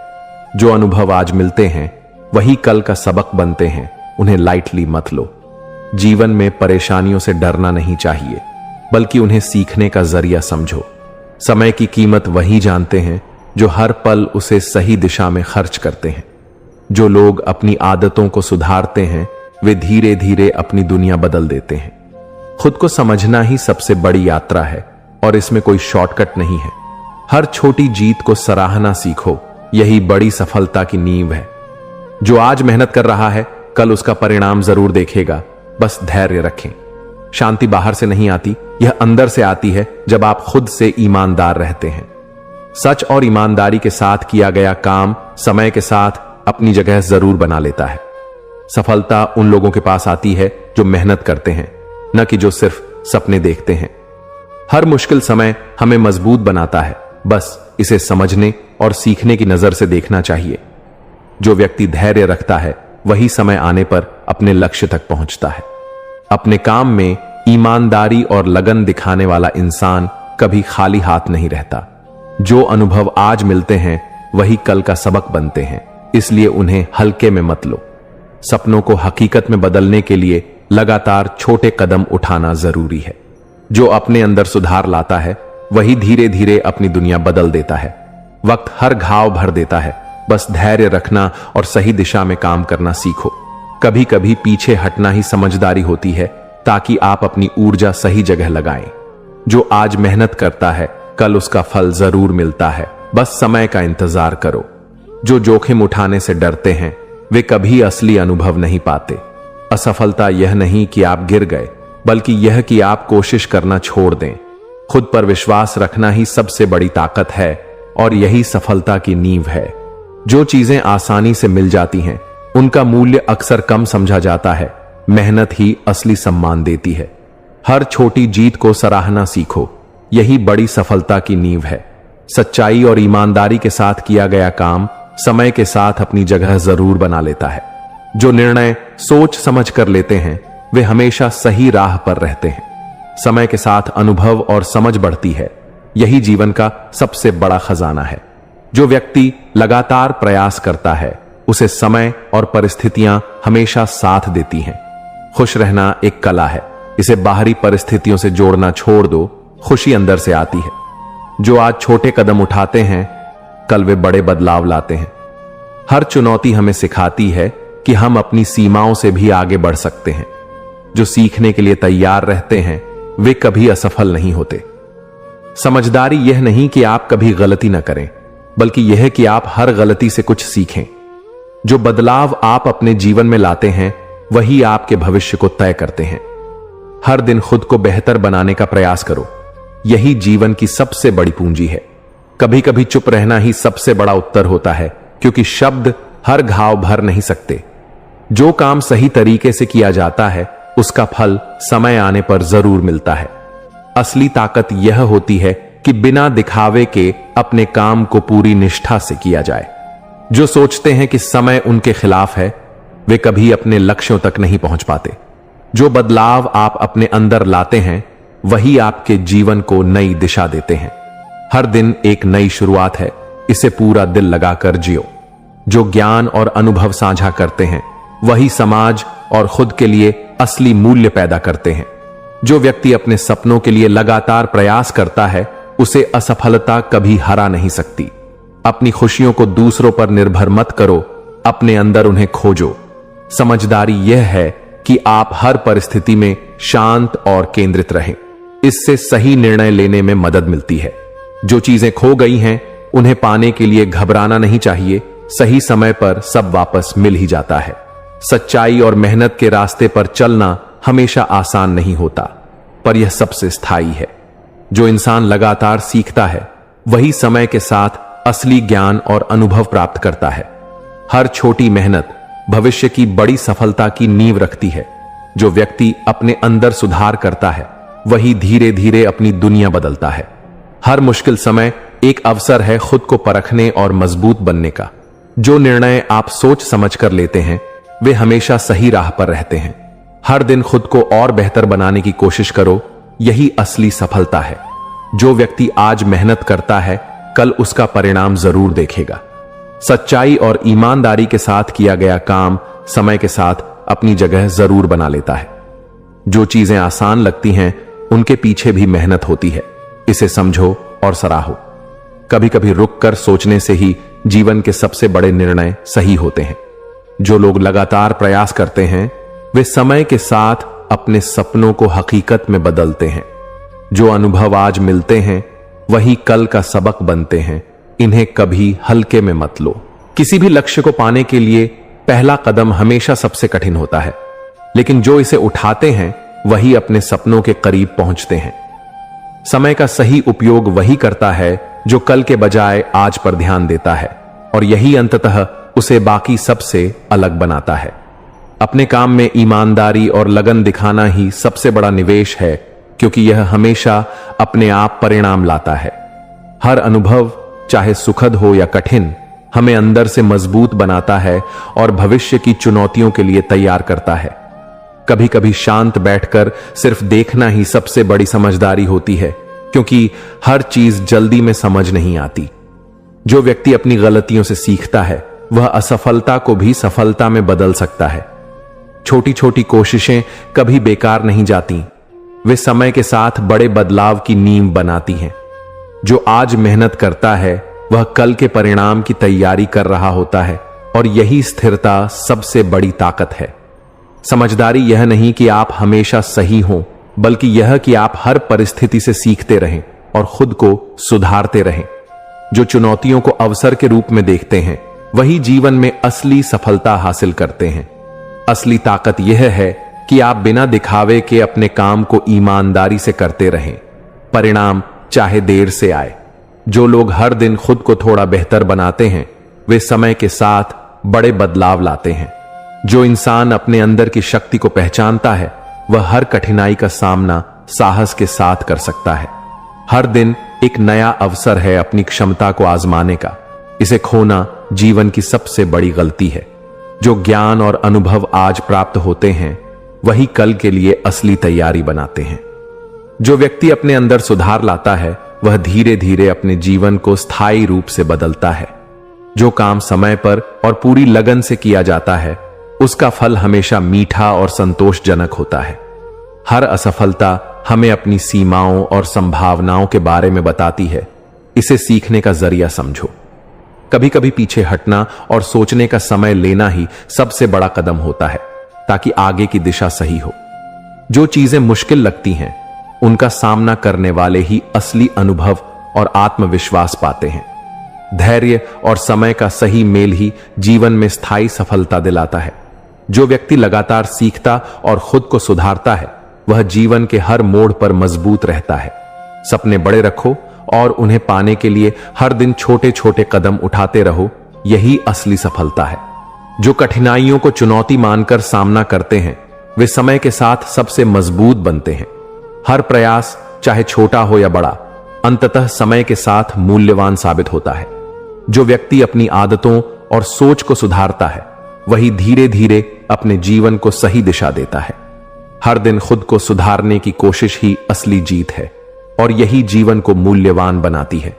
जो अनुभव आज मिलते हैं, वही कल का सबक बनते हैं। उन्हें लाइटली मत लो। जीवन में परेशानियों से डरना नहीं चाहिए, बल्कि उन्हें सीखने का जरिया समझो। समय की कीमत वही जानते हैं जो हर पल उसे सही दिशा में खर्च करते हैं। जो लोग अपनी आदतों को सुधारते हैं, वे धीरे धीरे अपनी दुनिया बदल देते हैं। खुद को समझना ही सबसे बड़ी यात्रा है, और इसमें कोई शॉर्टकट नहीं है। हर छोटी जीत को सराहना सीखो, यही बड़ी सफलता की नींव है। जो आज मेहनत कर रहा है, कल उसका परिणाम जरूर देखेगा। बस धैर्य रखें। शांति बाहर से नहीं आती, यह अंदर से आती है जब आप खुद से ईमानदार रहते हैं। सच और ईमानदारी के साथ किया गया काम समय के साथ अपनी जगह जरूर बना लेता है। सफलता उन लोगों के पास आती है जो मेहनत करते हैं, न कि जो सिर्फ सपने देखते हैं। हर मुश्किल समय हमें मजबूत बनाता है, बस इसे समझने और सीखने की नजर से देखना चाहिए। जो व्यक्ति धैर्य रखता है, वही समय आने पर अपने लक्ष्य तक पहुंचता है। अपने काम में ईमानदारी और लगन दिखाने वाला इंसान कभी खाली हाथ नहीं रहता। जो अनुभव आज मिलते हैं, वही कल का सबक बनते हैं, इसलिए उन्हें हल्के में मत लो। सपनों को हकीकत में बदलने के लिए लगातार छोटे कदम उठाना जरूरी है। जो अपने अंदर सुधार लाता है, वही धीरे धीरे अपनी दुनिया बदल देता है। वक्त हर घाव भर देता है, बस धैर्य रखना और सही दिशा में काम करना सीखो। कभी कभी पीछे हटना ही समझदारी होती है, ताकि आप अपनी ऊर्जा सही जगह लगाएं। जो आज मेहनत करता है, कल उसका फल जरूर मिलता है। बस समय का इंतजार करो। जो जोखिम उठाने से डरते हैं, वे कभी असली अनुभव नहीं पाते। असफलता यह नहीं कि आप गिर गए, बल्कि यह कि आप कोशिश करना छोड़ दें। खुद पर विश्वास रखना ही सबसे बड़ी ताकत है, और यही सफलता की नींव है। जो चीजें आसानी से मिल जाती हैं, उनका मूल्य अक्सर कम समझा जाता है। मेहनत ही असली सम्मान देती है। हर छोटी जीत को सराहना सीखो, यही बड़ी सफलता की नींव है। सच्चाई और ईमानदारी के साथ किया गया काम समय के साथ अपनी जगह जरूर बना लेता है। जो निर्णय सोच समझ कर लेते हैं, वे हमेशा सही राह पर रहते हैं। समय के साथ अनुभव और समझ बढ़ती है, यही जीवन का सबसे बड़ा खजाना है। जो व्यक्ति लगातार प्रयास करता है, उसे समय और परिस्थितियां हमेशा साथ देती हैं। खुश रहना एक कला है, इसे बाहरी परिस्थितियों से जोड़ना छोड़ दो। खुशी अंदर से आती है। जो आज छोटे कदम उठाते हैं, कल वे बड़े बदलाव लाते हैं। हर चुनौती हमें सिखाती है कि हम अपनी सीमाओं से भी आगे बढ़ सकते हैं। जो सीखने के लिए तैयार रहते हैं, वे कभी असफल नहीं होते। समझदारी यह नहीं कि आप कभी गलती न करें, बल्कि यह कि आप हर गलती से कुछ सीखें। जो बदलाव आप अपने जीवन में लाते हैं, वही आपके भविष्य को तय करते हैं। हर दिन खुद को बेहतर बनाने का प्रयास करो, यही जीवन की सबसे बड़ी पूंजी है। कभी कभी चुप रहना ही सबसे बड़ा उत्तर होता है, क्योंकि शब्द हर घाव भर नहीं सकते। जो काम सही तरीके से किया जाता है, उसका फल समय आने पर जरूर मिलता है। असली ताकत यह होती है कि बिना दिखावे के अपने काम को पूरी निष्ठा से किया जाए। जो सोचते हैं कि समय उनके खिलाफ है, वे कभी अपने लक्ष्यों तक नहीं पहुंच पाते। जो बदलाव आप अपने अंदर लाते हैं, वही आपके जीवन को नई दिशा देते हैं। हर दिन एक नई शुरुआत है, इसे पूरा दिल लगाकर जियो। जो ज्ञान और अनुभव साझा करते हैं, वही समाज और खुद के लिए असली मूल्य पैदा करते हैं। जो व्यक्ति अपने सपनों के लिए लगातार प्रयास करता है, उसे असफलता कभी हरा नहीं सकती। अपनी खुशियों को दूसरों पर निर्भर मत करो, अपने अंदर उन्हें खोजो। समझदारी यह है कि आप हर परिस्थिति में शांत और केंद्रित रहें। इससे सही निर्णय लेने में मदद मिलती है। जो चीजें खो गई हैं उन्हें पाने के लिए घबराना नहीं चाहिए। सही समय पर सब वापस मिल ही जाता है। सच्चाई और मेहनत के रास्ते पर चलना हमेशा आसान नहीं होता, पर यह सबसे स्थायी है। जो इंसान लगातार सीखता है वही समय के साथ असली ज्ञान और अनुभव प्राप्त करता है। हर छोटी मेहनत भविष्य की बड़ी सफलता की नींव रखती है। जो व्यक्ति अपने अंदर सुधार करता है वही धीरे धीरे अपनी दुनिया बदलता है। हर मुश्किल समय एक अवसर है खुद को परखने और मजबूत बनने का। जो निर्णय आप सोच समझ कर लेते हैं वे हमेशा सही राह पर रहते हैं। हर दिन खुद को और बेहतर बनाने की कोशिश करो, यही असली सफलता है। जो व्यक्ति आज मेहनत करता है कल उसका परिणाम जरूर देखेगा। सच्चाई और ईमानदारी के साथ किया गया काम समय के साथ अपनी जगह जरूर बना लेता है। जो चीजें आसान लगती हैं उनके पीछे भी मेहनत होती है। इसे समझो और सराहो। कभी कभी रुककर सोचने से ही जीवन के सबसे बड़े निर्णय सही होते हैं। जो लोग लगातार प्रयास करते हैं वे समय के साथ अपने सपनों को हकीकत में बदलते हैं। जो अनुभव आज मिलते हैं वही कल का सबक बनते हैं। इन्हें कभी हल्के में मत लो। किसी भी लक्ष्य को पाने के लिए पहला कदम हमेशा सबसे कठिन होता है, लेकिन जो इसे उठाते हैं वही अपने सपनों के करीब पहुंचते हैं। समय का सही उपयोग वही करता है जो कल के बजाय आज पर ध्यान देता है, और यही अंततः उसे बाकी सबसे अलग बनाता है। अपने काम में ईमानदारी और लगन दिखाना ही सबसे बड़ा निवेश है, क्योंकि यह हमेशा अपने आप परिणाम लाता है। हर अनुभव चाहे सुखद हो या कठिन हमें अंदर से मजबूत बनाता है और भविष्य की चुनौतियों के लिए तैयार करता है। कभी कभी शांत बैठकर सिर्फ देखना ही सबसे बड़ी समझदारी होती है, क्योंकि हर चीज जल्दी में समझ नहीं आती। जो व्यक्ति अपनी गलतियों से सीखता है वह असफलता को भी सफलता में बदल सकता है। छोटी छोटी कोशिशें कभी बेकार नहीं जाती, वे समय के साथ बड़े बदलाव की नींव बनाती हैं। जो आज मेहनत करता है वह कल के परिणाम की तैयारी कर रहा होता है, और यही स्थिरता सबसे बड़ी ताकत है। समझदारी यह नहीं कि आप हमेशा सही हों, बल्कि यह कि आप हर परिस्थिति से सीखते रहें और खुद को सुधारते रहें। जो चुनौतियों को अवसर के रूप में देखते हैं वही जीवन में असली सफलता हासिल करते हैं। असली ताकत यह है कि आप बिना दिखावे के अपने काम को ईमानदारी से करते रहें, परिणाम चाहे देर से आए। जो लोग हर दिन खुद को थोड़ा बेहतर बनाते हैं वे समय के साथ बड़े बदलाव लाते हैं। जो इंसान अपने अंदर की शक्ति को पहचानता है वह हर कठिनाई का सामना साहस के साथ कर सकता है। हर दिन एक नया अवसर है अपनी क्षमता को आजमाने का। इसे खोना जीवन की सबसे बड़ी गलती है। जो ज्ञान और अनुभव आज प्राप्त होते हैं वही कल के लिए असली तैयारी बनाते हैं। जो व्यक्ति अपने अंदर सुधार लाता है वह धीरे धीरे अपने जीवन को स्थायी रूप से बदलता है। जो काम समय पर और पूरी लगन से किया जाता है उसका फल हमेशा मीठा और संतोषजनक होता है। हर असफलता हमें अपनी सीमाओं और संभावनाओं के बारे में बताती है। इसे सीखने का जरिया समझो। कभी कभी पीछे हटना और सोचने का समय लेना ही सबसे बड़ा कदम होता है, ताकि आगे की दिशा सही हो। जो चीजें मुश्किल लगती हैं उनका सामना करने वाले ही असली अनुभव और आत्मविश्वास पाते हैं। धैर्य और समय का सही मेल ही जीवन में स्थायी सफलता दिलाता है। जो व्यक्ति लगातार सीखता और खुद को सुधारता है वह जीवन के हर मोड़ पर मजबूत रहता है। सपने बड़े रखो और उन्हें पाने के लिए हर दिन छोटे छोटे कदम उठाते रहो, यही असली सफलता है। जो कठिनाइयों को चुनौती मानकर सामना करते हैं वे समय के साथ सबसे मजबूत बनते हैं। हर प्रयास चाहे छोटा हो या बड़ा अंततः समय के साथ मूल्यवान साबित होता है। जो व्यक्ति अपनी आदतों और सोच को सुधारता है वही धीरे धीरे अपने जीवन को सही दिशा देता है। हर दिन खुद को सुधारने की कोशिश ही असली जीत है, और यही जीवन को मूल्यवान बनाती है।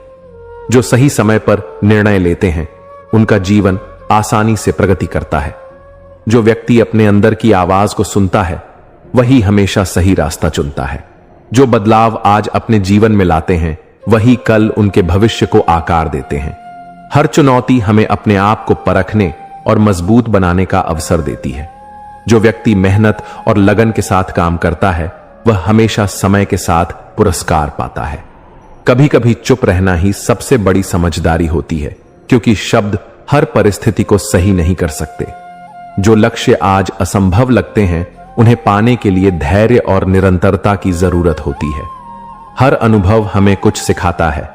जो सही समय पर निर्णय लेते हैं उनका जीवन आसानी से प्रगति करता है। जो व्यक्ति अपने अंदर की आवाज को सुनता है वही हमेशा सही रास्ता चुनता है। जो बदलाव आज अपने जीवन में लाते हैं वही कल उनके भविष्य को आकार देते हैं। हर चुनौती हमें अपने आप को परखने और मजबूत बनाने का अवसर देती है। जो व्यक्ति मेहनत और लगन के साथ काम करता है वह हमेशा समय के साथ पुरस्कार पाता है। कभी कभी चुप रहना ही सबसे बड़ी समझदारी होती है, क्योंकि शब्द हर परिस्थिति को सही नहीं कर सकते। जो लक्ष्य आज असंभव लगते हैं उन्हें पाने के लिए धैर्य और निरंतरता की जरूरत होती है। हर अनुभव हमें कुछ सिखाता है,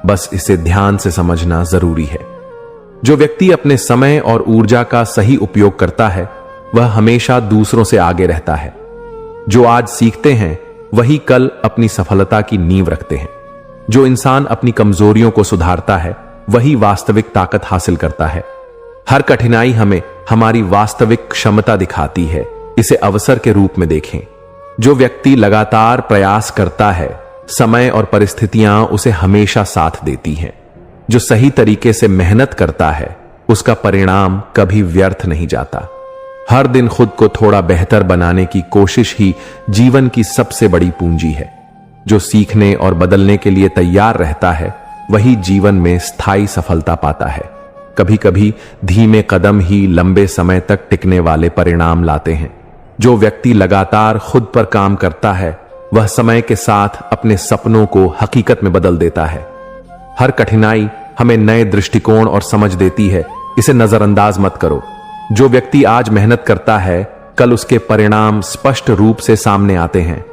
बस इसे ध्यान से समझना जरूरी है। जो व्यक्ति अपने समय और ऊर्जा का सही उपयोग करता है वह हमेशा दूसरों से आगे रहता है। जो आज सीखते हैं वही कल अपनी सफलता की नींव रखते हैं। जो इंसान अपनी कमजोरियों को सुधारता है वही वास्तविक ताकत हासिल करता है। हर कठिनाई हमें हमारी वास्तविक क्षमता दिखाती है, इसे अवसर के रूप में देखें। जो व्यक्ति लगातार प्रयास करता है समय और परिस्थितियां उसे हमेशा साथ देती हैं। जो सही तरीके से मेहनत करता है उसका परिणाम कभी व्यर्थ नहीं जाता। हर दिन खुद को थोड़ा बेहतर बनाने की कोशिश ही जीवन की सबसे बड़ी पूंजी है। जो सीखने और बदलने के लिए तैयार रहता है वही जीवन में स्थायी सफलता पाता है। कभी कभी धीमे कदम ही लंबे समय तक टिकने वाले परिणाम लाते हैं। जो व्यक्ति लगातार खुद पर काम करता है वह समय के साथ अपने सपनों को हकीकत में बदल देता है। हर कठिनाई हमें नए दृष्टिकोण और समझ देती है, इसे नजरअंदाज मत करो। जो व्यक्ति आज मेहनत करता है कल उसके परिणाम स्पष्ट रूप से सामने आते हैं।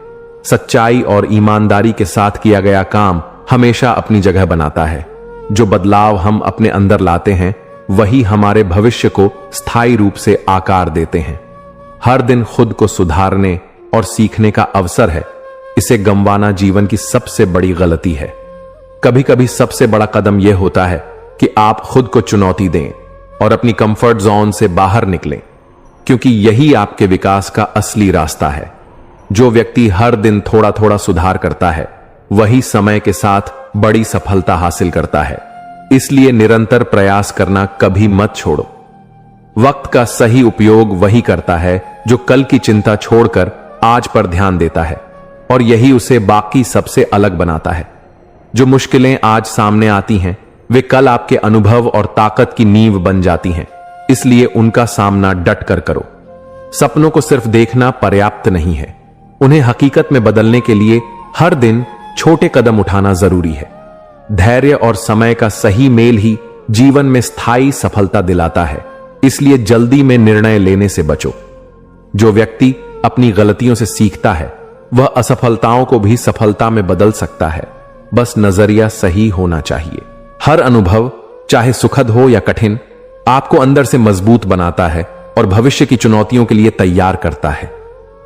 सच्चाई और ईमानदारी के साथ किया गया काम हमेशा अपनी जगह बनाता है। जो बदलाव हम अपने अंदर लाते हैं वही हमारे भविष्य को स्थायी रूप से आकार देते हैं। हर दिन खुद को सुधारने और सीखने का अवसर है, इसे गंवाना जीवन की सबसे बड़ी गलती है। कभी कभी सबसे बड़ा कदम यह होता है कि आप खुद को चुनौती दें और अपनी कंफर्ट जोन से बाहर निकलें, क्योंकि यही आपके विकास का असली रास्ता है। जो व्यक्ति हर दिन थोड़ा थोड़ा सुधार करता है वही समय के साथ बड़ी सफलता हासिल करता है। इसलिए निरंतर प्रयास करना कभी मत छोड़ो। वक्त का सही उपयोग वही करता है जो कल की चिंता छोड़कर आज पर ध्यान देता है, और यही उसे बाकी सबसे अलग बनाता है। जो मुश्किलें आज सामने आती हैं वे कल आपके अनुभव और ताकत की नींव बन जाती हैं, इसलिए उनका सामना डट कर करो। सपनों को सिर्फ देखना पर्याप्त नहीं है, उन्हें हकीकत में बदलने के लिए हर दिन छोटे कदम उठाना जरूरी है। धैर्य और समय का सही मेल ही जीवन में स्थायी सफलता दिलाता है, इसलिए जल्दी में निर्णय लेने से बचो। जो व्यक्ति अपनी गलतियों से सीखता है वह असफलताओं को भी सफलता में बदल सकता है, बस नजरिया सही होना चाहिए। हर अनुभव चाहे सुखद हो या कठिन आपको अंदर से मजबूत बनाता है और भविष्य की चुनौतियों के लिए तैयार करता है।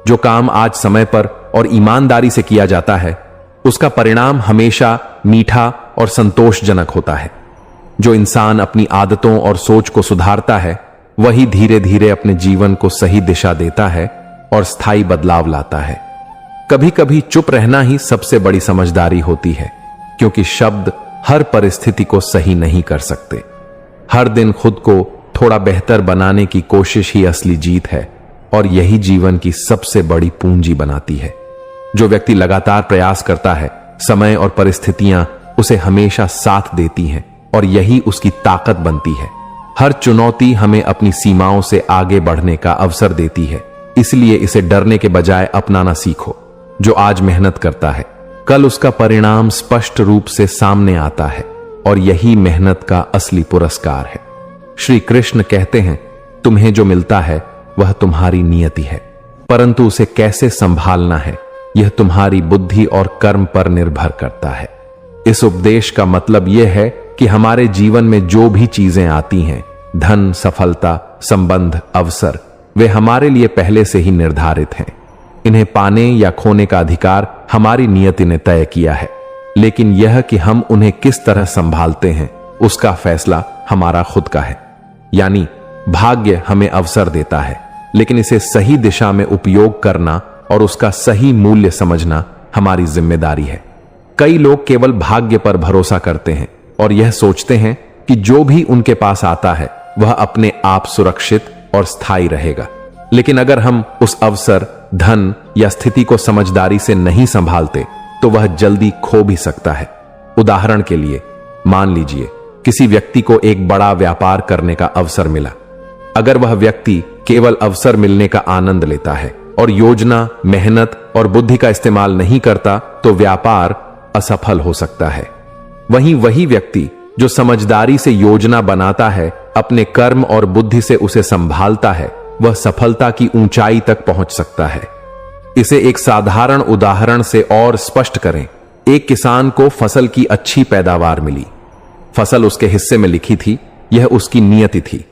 जो काम आज समय पर और ईमानदारी से किया जाता है उसका परिणाम हमेशा मीठा और संतोषजनक होता है। जो इंसान अपनी आदतों और सोच को सुधारता है वही धीरे धीरे अपने जीवन को सही दिशा देता है और स्थायी बदलाव लाता है। कभी कभी चुप रहना ही सबसे बड़ी समझदारी होती है, क्योंकि शब्द हर परिस्थिति को सही नहीं कर सकते। हर दिन खुद को थोड़ा बेहतर बनाने की कोशिश ही असली जीत है, और यही जीवन की सबसे बड़ी पूंजी बनाती है। जो व्यक्ति लगातार प्रयास करता है समय और परिस्थितियां उसे हमेशा साथ देती हैं, और यही उसकी ताकत बनती है। हर चुनौती हमें अपनी सीमाओं से आगे बढ़ने का अवसर देती है, इसलिए इसे डरने के बजाय अपनाना सीखो। जो आज मेहनत करता है कल उसका परिणाम स्पष्ट रूप से सामने आता है, और यही मेहनत का असली पुरस्कार है। श्री कृष्ण कहते हैं, तुम्हें जो मिलता है वह तुम्हारी नियति है, परंतु उसे कैसे संभालना है यह तुम्हारी बुद्धि और कर्म पर निर्भर करता है। इस उपदेश का मतलब यह है कि हमारे जीवन में जो भी चीजें आती हैं, धन, सफलता, संबंध, अवसर, वे हमारे लिए पहले से ही निर्धारित हैं। इन्हें पाने या खोने का अधिकार हमारी नियति ने तय किया है, लेकिन यह कि हम उन्हें किस तरह संभालते हैं उसका फैसला हमारा खुद का है। यानी भाग्य हमें अवसर देता है, लेकिन इसे सही दिशा में उपयोग करना और उसका सही मूल्य समझना हमारी जिम्मेदारी है। कई लोग केवल भाग्य पर भरोसा करते हैं और यह सोचते हैं कि जो भी उनके पास आता है वह अपने आप सुरक्षित और स्थायी रहेगा। लेकिन अगर हम उस अवसर, धन या स्थिति को समझदारी से नहीं संभालते तो वह जल्दी खो भी सकता है। उदाहरण के लिए मान लीजिए किसी व्यक्ति को एक बड़ा व्यापार करने का अवसर मिला। अगर वह व्यक्ति केवल अवसर मिलने का आनंद लेता है और योजना, मेहनत और बुद्धि का इस्तेमाल नहीं करता तो व्यापार असफल हो सकता है। वहीं वही व्यक्ति जो समझदारी से योजना बनाता है, अपने कर्म और बुद्धि से उसे संभालता है, वह सफलता की ऊंचाई तक पहुंच सकता है। इसे एक साधारण उदाहरण से और स्पष्ट करें। एक किसान को फसल की अच्छी पैदावार मिली। फसल उसके हिस्से में लिखी थी, यह उसकी नियति थी।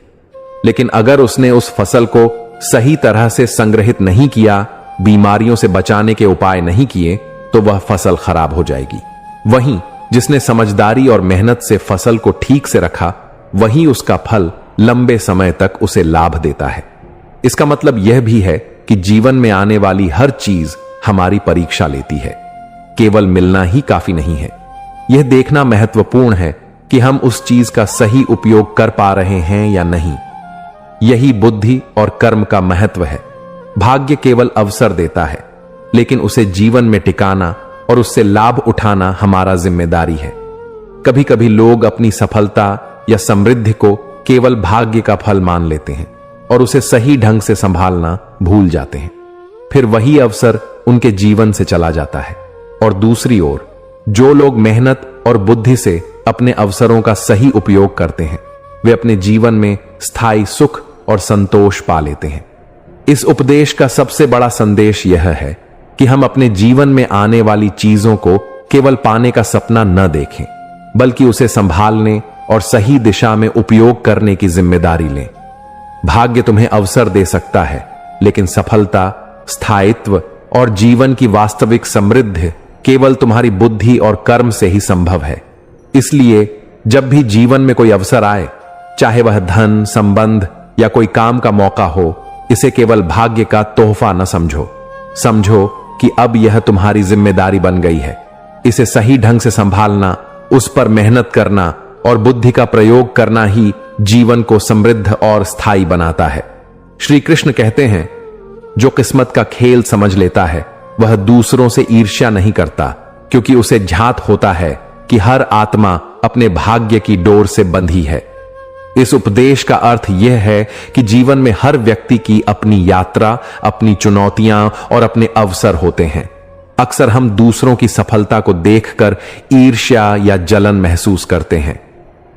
लेकिन अगर उसने उस फसल को सही तरह से संग्रहित नहीं किया, बीमारियों से बचाने के उपाय नहीं किए, तो वह फसल खराब हो जाएगी। वहीं जिसने समझदारी और मेहनत से फसल को ठीक से रखा, वही उसका फल लंबे समय तक उसे लाभ देता है। इसका मतलब यह भी है कि जीवन में आने वाली हर चीज हमारी परीक्षा लेती है। केवल मिलना ही काफी नहीं है। यह देखना महत्वपूर्ण है कि हम उस चीज का सही उपयोग कर पा रहे हैं या नहीं। यही बुद्धि और कर्म का महत्व है। भाग्य केवल अवसर देता है, लेकिन उसे जीवन में टिकाना और उससे लाभ उठाना हमारा जिम्मेदारी है। कभी कभी लोग अपनी सफलता या समृद्धि को केवल भाग्य का फल मान लेते हैं और उसे सही ढंग से संभालना भूल जाते हैं। फिर वही अवसर उनके जीवन से चला जाता है। और दूसरी ओर जो लोग मेहनत और बुद्धि से अपने अवसरों का सही उपयोग करते हैं, वे अपने जीवन में स्थायी सुख और संतोष पा लेते हैं। इस उपदेश का सबसे बड़ा संदेश यह है कि हम अपने जीवन में आने वाली चीजों को केवल पाने का सपना न देखें, बल्कि उसे संभालने और सही दिशा में उपयोग करने की जिम्मेदारी लें। भाग्य तुम्हें अवसर दे सकता है, लेकिन सफलता, स्थायित्व और जीवन की वास्तविक समृद्धि केवल तुम्हारी बुद्धि और कर्म से ही संभव है। इसलिए जब भी जीवन में कोई अवसर आए, चाहे वह धन, संबंध या कोई काम का मौका हो, इसे केवल भाग्य का तोहफा न समझो। समझो कि अब यह तुम्हारी जिम्मेदारी बन गई है। इसे सही ढंग से संभालना, उस पर मेहनत करना और बुद्धि का प्रयोग करना ही जीवन को समृद्ध और स्थायी बनाता है। श्री कृष्ण कहते हैं, जो किस्मत का खेल समझ लेता है वह दूसरों से ईर्ष्या नहीं करता, क्योंकि उसे ज्ञात होता है कि हर आत्मा अपने भाग्य की डोर से बंधी है। इस उपदेश का अर्थ यह है कि जीवन में हर व्यक्ति की अपनी यात्रा, अपनी चुनौतियां और अपने अवसर होते हैं। अक्सर हम दूसरों की सफलता को देखकर ईर्ष्या या जलन महसूस करते हैं।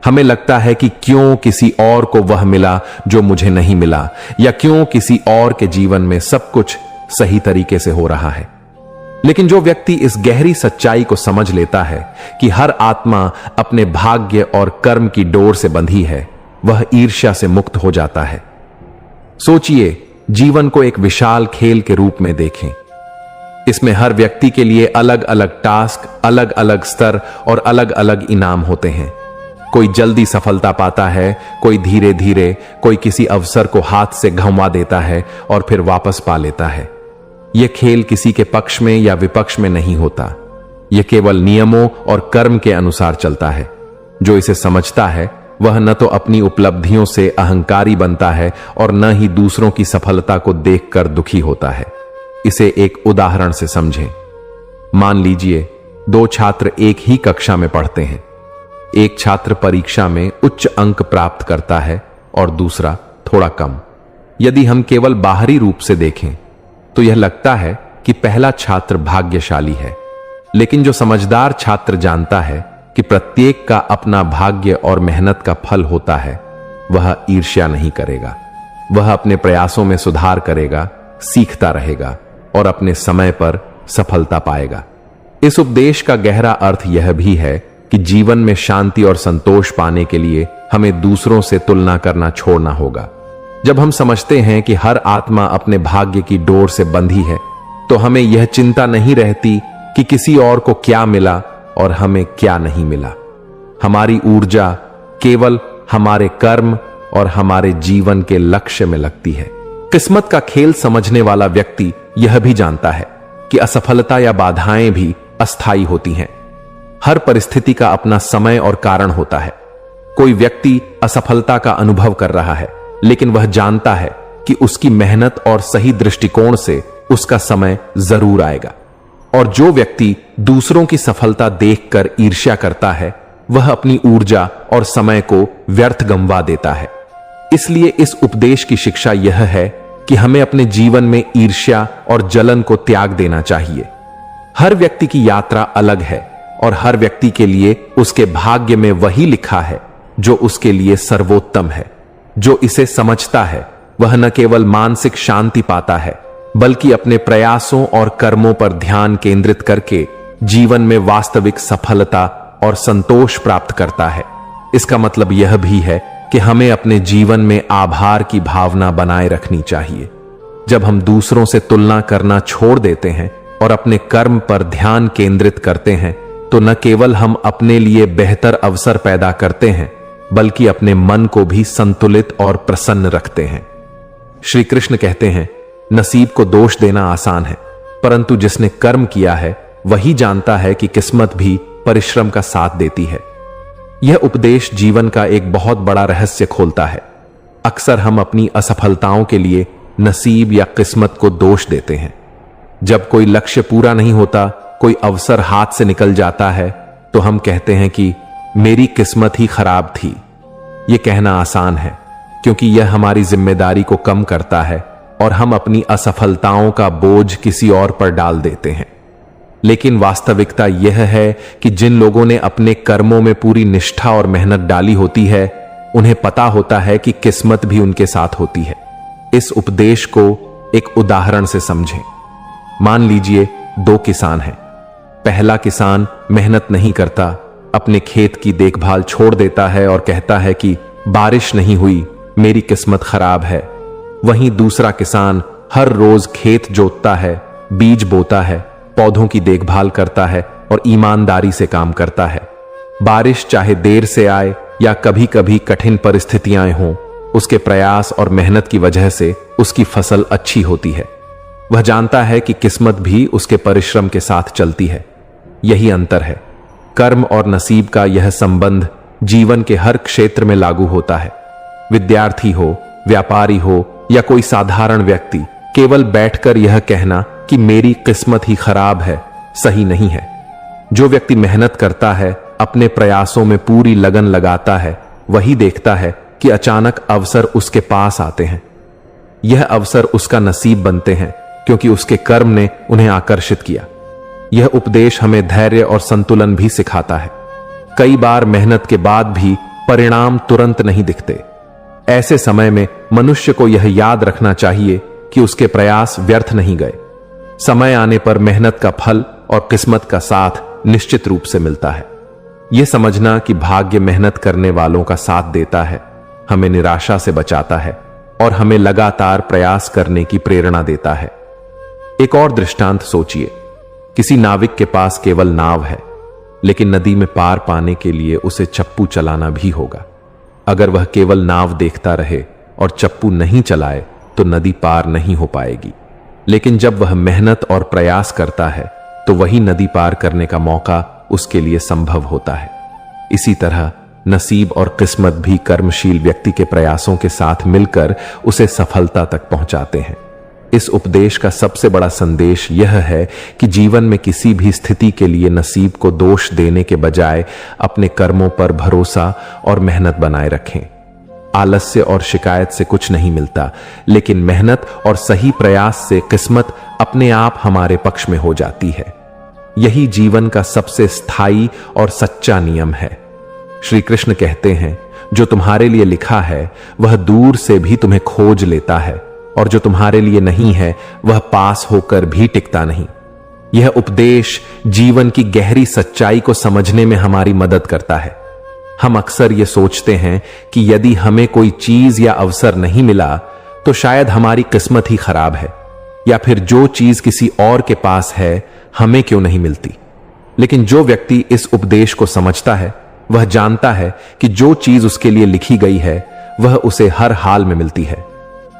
हमें लगता है कि क्यों किसी और को वह मिला जो मुझे नहीं मिला, या क्यों किसी और के जीवन में सब कुछ सही तरीके से हो रहा है। लेकिन जो व्यक्ति इस गहरी सच्चाई को समझ लेता है कि हर आत्मा अपने भाग्य और कर्म की डोर से बंधी है, वह ईर्ष्या से मुक्त हो जाता है। सोचिए, जीवन को एक विशाल खेल के रूप में देखें। इसमें हर व्यक्ति के लिए अलग अलग टास्क, अलग अलग स्तर और अलग अलग इनाम होते हैं। कोई जल्दी सफलता पाता है, कोई धीरे धीरे, कोई किसी अवसर को हाथ से गंवा देता है और फिर वापस पा लेता है। यह खेल किसी के पक्ष में या विपक्ष में नहीं होता। यह केवल नियमों और कर्म के अनुसार चलता है। जो इसे समझता है वह न तो अपनी उपलब्धियों से अहंकारी बनता है और न ही दूसरों की सफलता को देखकर दुखी होता है। इसे एक उदाहरण से समझें। मान लीजिए दो छात्र एक ही कक्षा में पढ़ते हैं। एक छात्र परीक्षा में उच्च अंक प्राप्त करता है और दूसरा थोड़ा कम। यदि हम केवल बाहरी रूप से देखें तो यह लगता है कि पहला छात्र भाग्यशाली है, लेकिन जो समझदार छात्र जानता है कि प्रत्येक का अपना भाग्य और मेहनत का फल होता है, वह ईर्ष्या नहीं करेगा। वह अपने प्रयासों में सुधार करेगा, सीखता रहेगा और अपने समय पर सफलता पाएगा। इस उपदेश का गहरा अर्थ यह भी है कि जीवन में शांति और संतोष पाने के लिए हमें दूसरों से तुलना करना छोड़ना होगा। जब हम समझते हैं कि हर आत्मा अपने भाग्य की डोर से बंधी है, तो हमें यह चिंता नहीं रहती कि किसी और को क्या मिला और हमें क्या नहीं मिला। हमारी ऊर्जा केवल हमारे कर्म और हमारे जीवन के लक्ष्य में लगती है। किस्मत का खेल समझने वाला व्यक्ति यह भी जानता है कि असफलता या बाधाएं भी अस्थायी होती हैं। हर परिस्थिति का अपना समय और कारण होता है। कोई व्यक्ति असफलता का अनुभव कर रहा है, लेकिन वह जानता है कि उसकी मेहनत और सही दृष्टिकोण से उसका समय जरूर आएगा। और जो व्यक्ति दूसरों की सफलता देखकर ईर्ष्या करता है, वह अपनी ऊर्जा और समय को व्यर्थ गंवा देता है। इसलिए इस उपदेश की शिक्षा यह है कि हमें अपने जीवन में ईर्ष्या और जलन को त्याग देना चाहिए। हर व्यक्ति की यात्रा अलग है और हर व्यक्ति के लिए उसके भाग्य में वही लिखा है जो उसके लिए सर्वोत्तम है। जो इसे समझता है वह न केवल मानसिक शांति पाता है बल्कि अपने प्रयासों और कर्मों पर ध्यान केंद्रित करके जीवन में वास्तविक सफलता और संतोष प्राप्त करता है। इसका मतलब यह भी है कि हमें अपने जीवन में आभार की भावना बनाए रखनी चाहिए। जब हम दूसरों से तुलना करना छोड़ देते हैं और अपने कर्म पर ध्यान केंद्रित करते हैं तो न केवल हम अपने लिए बेहतर अवसर पैदा करते हैं बल्कि अपने मन को भी संतुलित और प्रसन्न रखते हैं। श्री कृष्ण कहते हैं, नसीब को दोष देना आसान है, परंतु जिसने कर्म किया है वही जानता है कि किस्मत भी परिश्रम का साथ देती है। यह उपदेश जीवन का एक बहुत बड़ा रहस्य खोलता है। अक्सर हम अपनी असफलताओं के लिए नसीब या किस्मत को दोष देते हैं। जब कोई लक्ष्य पूरा नहीं होता, कोई अवसर हाथ से निकल जाता है, तो हम कहते हैं कि मेरी किस्मत ही खराब थी। यह कहना आसान है क्योंकि यह हमारी जिम्मेदारी को कम करता है और हम अपनी असफलताओं का बोझ किसी और पर डाल देते हैं। लेकिन वास्तविकता यह है कि जिन लोगों ने अपने कर्मों में पूरी निष्ठा और मेहनत डाली होती है, उन्हें पता होता है कि किस्मत भी उनके साथ होती है। इस उपदेश को एक उदाहरण से समझें। मान लीजिए 2 किसान हैं। पहला किसान मेहनत नहीं करता, अपने खेत की देखभाल छोड़ देता है और कहता है कि बारिश नहीं हुई, मेरी किस्मत खराब है। वहीं दूसरा किसान हर रोज खेत जोतता है, बीज बोता है, पौधों की देखभाल करता है और ईमानदारी से काम करता है। बारिश चाहे देर से आए या कभी कभी कठिन परिस्थितियां हों, उसके प्रयास और मेहनत की वजह से उसकी फसल अच्छी होती है। वह जानता है कि किस्मत भी उसके परिश्रम के साथ चलती है। यही अंतर है। कर्म और नसीब का यह संबंध जीवन के हर क्षेत्र में लागू होता है। विद्यार्थी हो, व्यापारी हो या कोई साधारण व्यक्ति, केवल बैठकर यह कहना कि मेरी किस्मत ही खराब है सही नहीं है। जो व्यक्ति मेहनत करता है, अपने प्रयासों में पूरी लगन लगाता है, वही देखता है कि अचानक अवसर उसके पास आते हैं। यह अवसर उसका नसीब बनते हैं क्योंकि उसके कर्म ने उन्हें आकर्षित किया। यह उपदेश हमें धैर्य और संतुलन भी सिखाता है। कई बार मेहनत के बाद भी परिणाम तुरंत नहीं दिखते। ऐसे समय में मनुष्य को यह याद रखना चाहिए कि उसके प्रयास व्यर्थ नहीं गए। समय आने पर मेहनत का फल और किस्मत का साथ निश्चित रूप से मिलता है। यह समझना कि भाग्य मेहनत करने वालों का साथ देता है, हमें निराशा से बचाता है और हमें लगातार प्रयास करने की प्रेरणा देता है। एक और दृष्टांत सोचिए। किसी नाविक के पास केवल नाव है, लेकिन नदी में पार पाने के लिए उसे चप्पू चलाना भी होगा। अगर वह केवल नाव देखता रहे और चप्पू नहीं चलाए तो नदी पार नहीं हो पाएगी। लेकिन जब वह मेहनत और प्रयास करता है तो वही नदी पार करने का मौका उसके लिए संभव होता है। इसी तरह नसीब और किस्मत भी कर्मशील व्यक्ति के प्रयासों के साथ मिलकर उसे सफलता तक पहुंचाते हैं। इस उपदेश का सबसे बड़ा संदेश यह है कि जीवन में किसी भी स्थिति के लिए नसीब को दोष देने के बजाय अपने कर्मों पर भरोसा और मेहनत बनाए रखें। आलस्य और शिकायत से कुछ नहीं मिलता, लेकिन मेहनत और सही प्रयास से किस्मत अपने आप हमारे पक्ष में हो जाती है। यही जीवन का सबसे स्थायी और सच्चा नियम है। श्री कृष्ण कहते हैं, जो तुम्हारे लिए लिखा है वह दूर से भी तुम्हें खोज लेता है और जो तुम्हारे लिए नहीं है वह पास होकर भी टिकता नहीं। यह उपदेश जीवन की गहरी सच्चाई को समझने में हमारी मदद करता है। हम अक्सर यह सोचते हैं कि यदि हमें कोई चीज या अवसर नहीं मिला तो शायद हमारी किस्मत ही खराब है, या फिर जो चीज किसी और के पास है हमें क्यों नहीं मिलती। लेकिन जो व्यक्ति इस उपदेश को समझता है वह जानता है कि जो चीज उसके लिए लिखी गई है वह उसे हर हाल में मिलती है।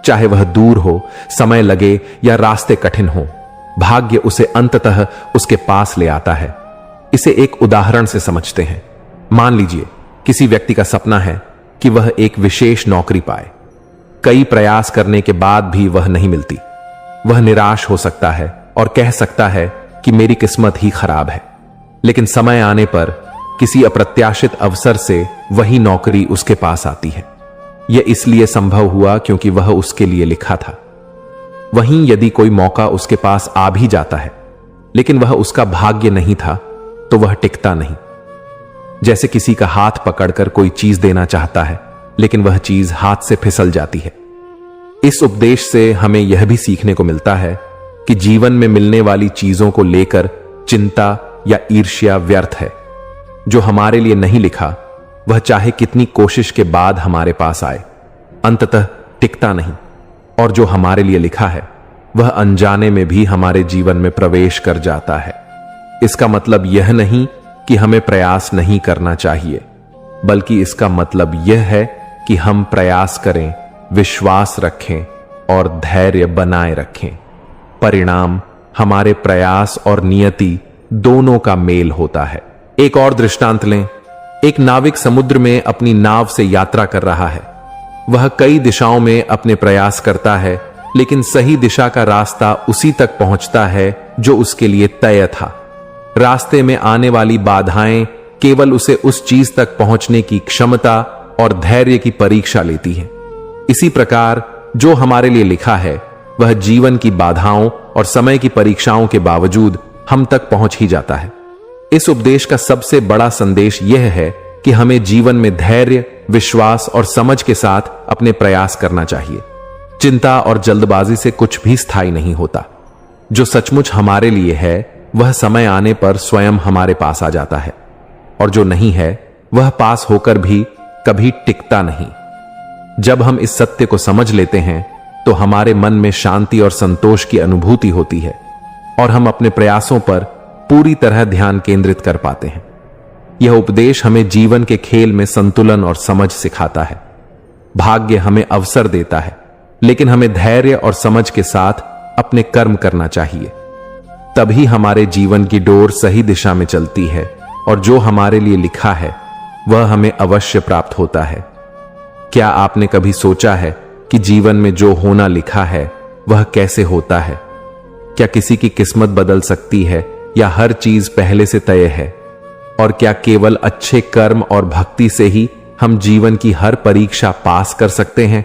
चाहे वह दूर हो, समय लगे या रास्ते कठिन हो, भाग्य उसे अंततः उसके पास ले आता है। इसे एक उदाहरण से समझते हैं। मान लीजिए किसी व्यक्ति का सपना है कि वह एक विशेष नौकरी पाए। कई प्रयास करने के बाद भी वह नहीं मिलती। वह निराश हो सकता है और कह सकता है कि मेरी किस्मत ही खराब है। लेकिन समय आने पर किसी अप्रत्याशित अवसर से वही नौकरी उसके पास आती है। यह इसलिए संभव हुआ क्योंकि वह उसके लिए लिखा था। वहीं यदि कोई मौका उसके पास आ भी जाता है लेकिन वह उसका भाग्य नहीं था तो वह टिकता नहीं। जैसे किसी का हाथ पकड़कर कोई चीज देना चाहता है लेकिन वह चीज हाथ से फिसल जाती है। इस उपदेश से हमें यह भी सीखने को मिलता है कि जीवन में मिलने वाली चीजों को लेकर चिंता या ईर्ष्या व्यर्थ है। जो हमारे लिए नहीं लिखा वह चाहे कितनी कोशिश के बाद हमारे पास आए, अंततः टिकता नहीं, और जो हमारे लिए लिखा है वह अनजाने में भी हमारे जीवन में प्रवेश कर जाता है। इसका मतलब यह नहीं कि हमें प्रयास नहीं करना चाहिए, बल्कि इसका मतलब यह है कि हम प्रयास करें, विश्वास रखें और धैर्य बनाए रखें। परिणाम हमारे प्रयास और नियति दोनों का मेल होता है। एक और दृष्टांत लें। एक नाविक समुद्र में अपनी नाव से यात्रा कर रहा है। वह कई दिशाओं में अपने प्रयास करता है लेकिन सही दिशा का रास्ता उसी तक पहुंचता है जो उसके लिए तय था। रास्ते में आने वाली बाधाएं केवल उसे उस चीज तक पहुंचने की क्षमता और धैर्य की परीक्षा लेती हैं। इसी प्रकार जो हमारे लिए लिखा है वह जीवन की बाधाओं और समय की परीक्षाओं के बावजूद हम तक पहुंच ही जाता है। इस उपदेश का सबसे बड़ा संदेश यह है कि हमें जीवन में धैर्य, विश्वास और समझ के साथ अपने प्रयास करना चाहिए। चिंता और जल्दबाजी से कुछ भी स्थायी नहीं होता। जो सचमुच हमारे लिए है वह समय आने पर स्वयं हमारे पास आ जाता है, और जो नहीं है वह पास होकर भी कभी टिकता नहीं। जब हम इस सत्य को समझ लेते हैं तो हमारे मन में शांति और संतोष की अनुभूति होती है और हम अपने प्रयासों पर पूरी तरह ध्यान केंद्रित कर पाते हैं। यह उपदेश हमें जीवन के खेल में संतुलन और समझ सिखाता है। भाग्य हमें अवसर देता है लेकिन हमें धैर्य और समझ के साथ अपने कर्म करना चाहिए। तभी हमारे जीवन की डोर सही दिशा में चलती है और जो हमारे लिए लिखा है वह हमें अवश्य प्राप्त होता है। क्या आपने कभी सोचा है कि जीवन में जो होना लिखा है वह कैसे होता है? क्या किसी की किस्मत बदल सकती है या हर चीज पहले से तय है? और क्या केवल अच्छे कर्म और भक्ति से ही हम जीवन की हर परीक्षा पास कर सकते हैं?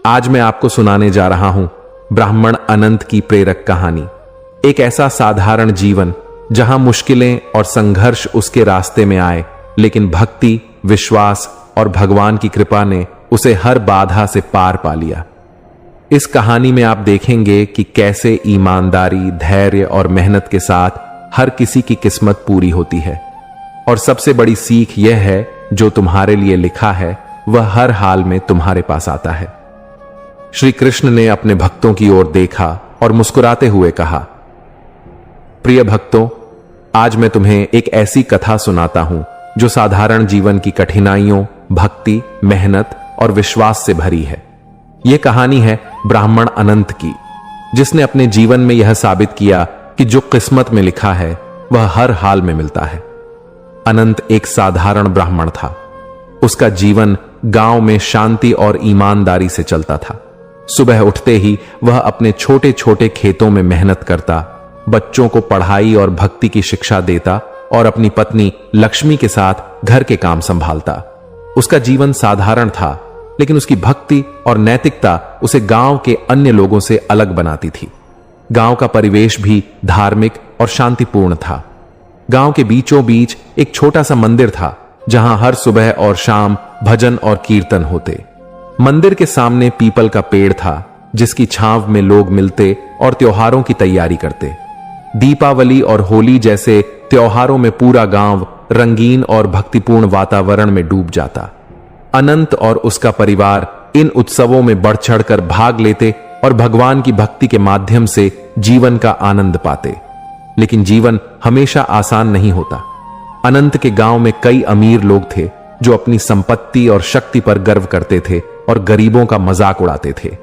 आज मैं आपको सुनाने जा रहा हूं ब्राह्मण अनंत की प्रेरक कहानी। एक ऐसा साधारण जीवन जहां मुश्किलें और संघर्ष उसके रास्ते में आए, लेकिन भक्ति, विश्वास और भगवान की कृपा ने उसे हर बाधा से पार पा लिया। इस कहानी में आप देखेंगे कि कैसे ईमानदारी, धैर्य और मेहनत के साथ हर किसी की किस्मत पूरी होती है। और सबसे बड़ी सीख यह है, जो तुम्हारे लिए लिखा है वह हर हाल में तुम्हारे पास आता है। श्री कृष्ण ने अपने भक्तों की ओर देखा और मुस्कुराते हुए कहा, प्रिय भक्तों, आज मैं तुम्हें एक ऐसी कथा सुनाता हूं जो साधारण जीवन की कठिनाइयों, भक्ति, मेहनत और विश्वास से भरी है। यह कहानी है ब्राह्मण अनंत की, जिसने अपने जीवन में यह साबित किया कि जो किस्मत में लिखा है वह हर हाल में मिलता है। अनंत एक साधारण ब्राह्मण था। उसका जीवन गांव में शांति और ईमानदारी से चलता था। सुबह उठते ही वह अपने छोटे छोटे खेतों में मेहनत करता, बच्चों को पढ़ाई और भक्ति की शिक्षा देता और अपनी पत्नी लक्ष्मी के साथ घर के काम संभालता। उसका जीवन साधारण था, लेकिन उसकी भक्ति और नैतिकता उसे गांव के अन्य लोगों से अलग बनाती थी। गांव का परिवेश भी धार्मिक और शांतिपूर्ण था। गांव के बीचों बीच एक छोटा सा मंदिर था, जहां हर सुबह और शाम भजन और कीर्तन होते। मंदिर के सामने पीपल का पेड़ था, जिसकी छांव में लोग मिलते और त्योहारों की तैयारी करते। दीपावली और होली जैसे त्योहारों में पूरा गांव रंगीन और भक्तिपूर्ण वातावरण में डूब जाता। अनंत और उसका परिवार इन उत्सवों में बढ़ चढ़कर भाग लेते और भगवान की भक्ति के माध्यम से जीवन का आनंद पाते। लेकिन जीवन हमेशा आसान नहीं होता। अनंत के गांव में कई अमीर लोग थे जो अपनी संपत्ति और शक्ति पर गर्व करते थे और गरीबों का मजाक उड़ाते थे।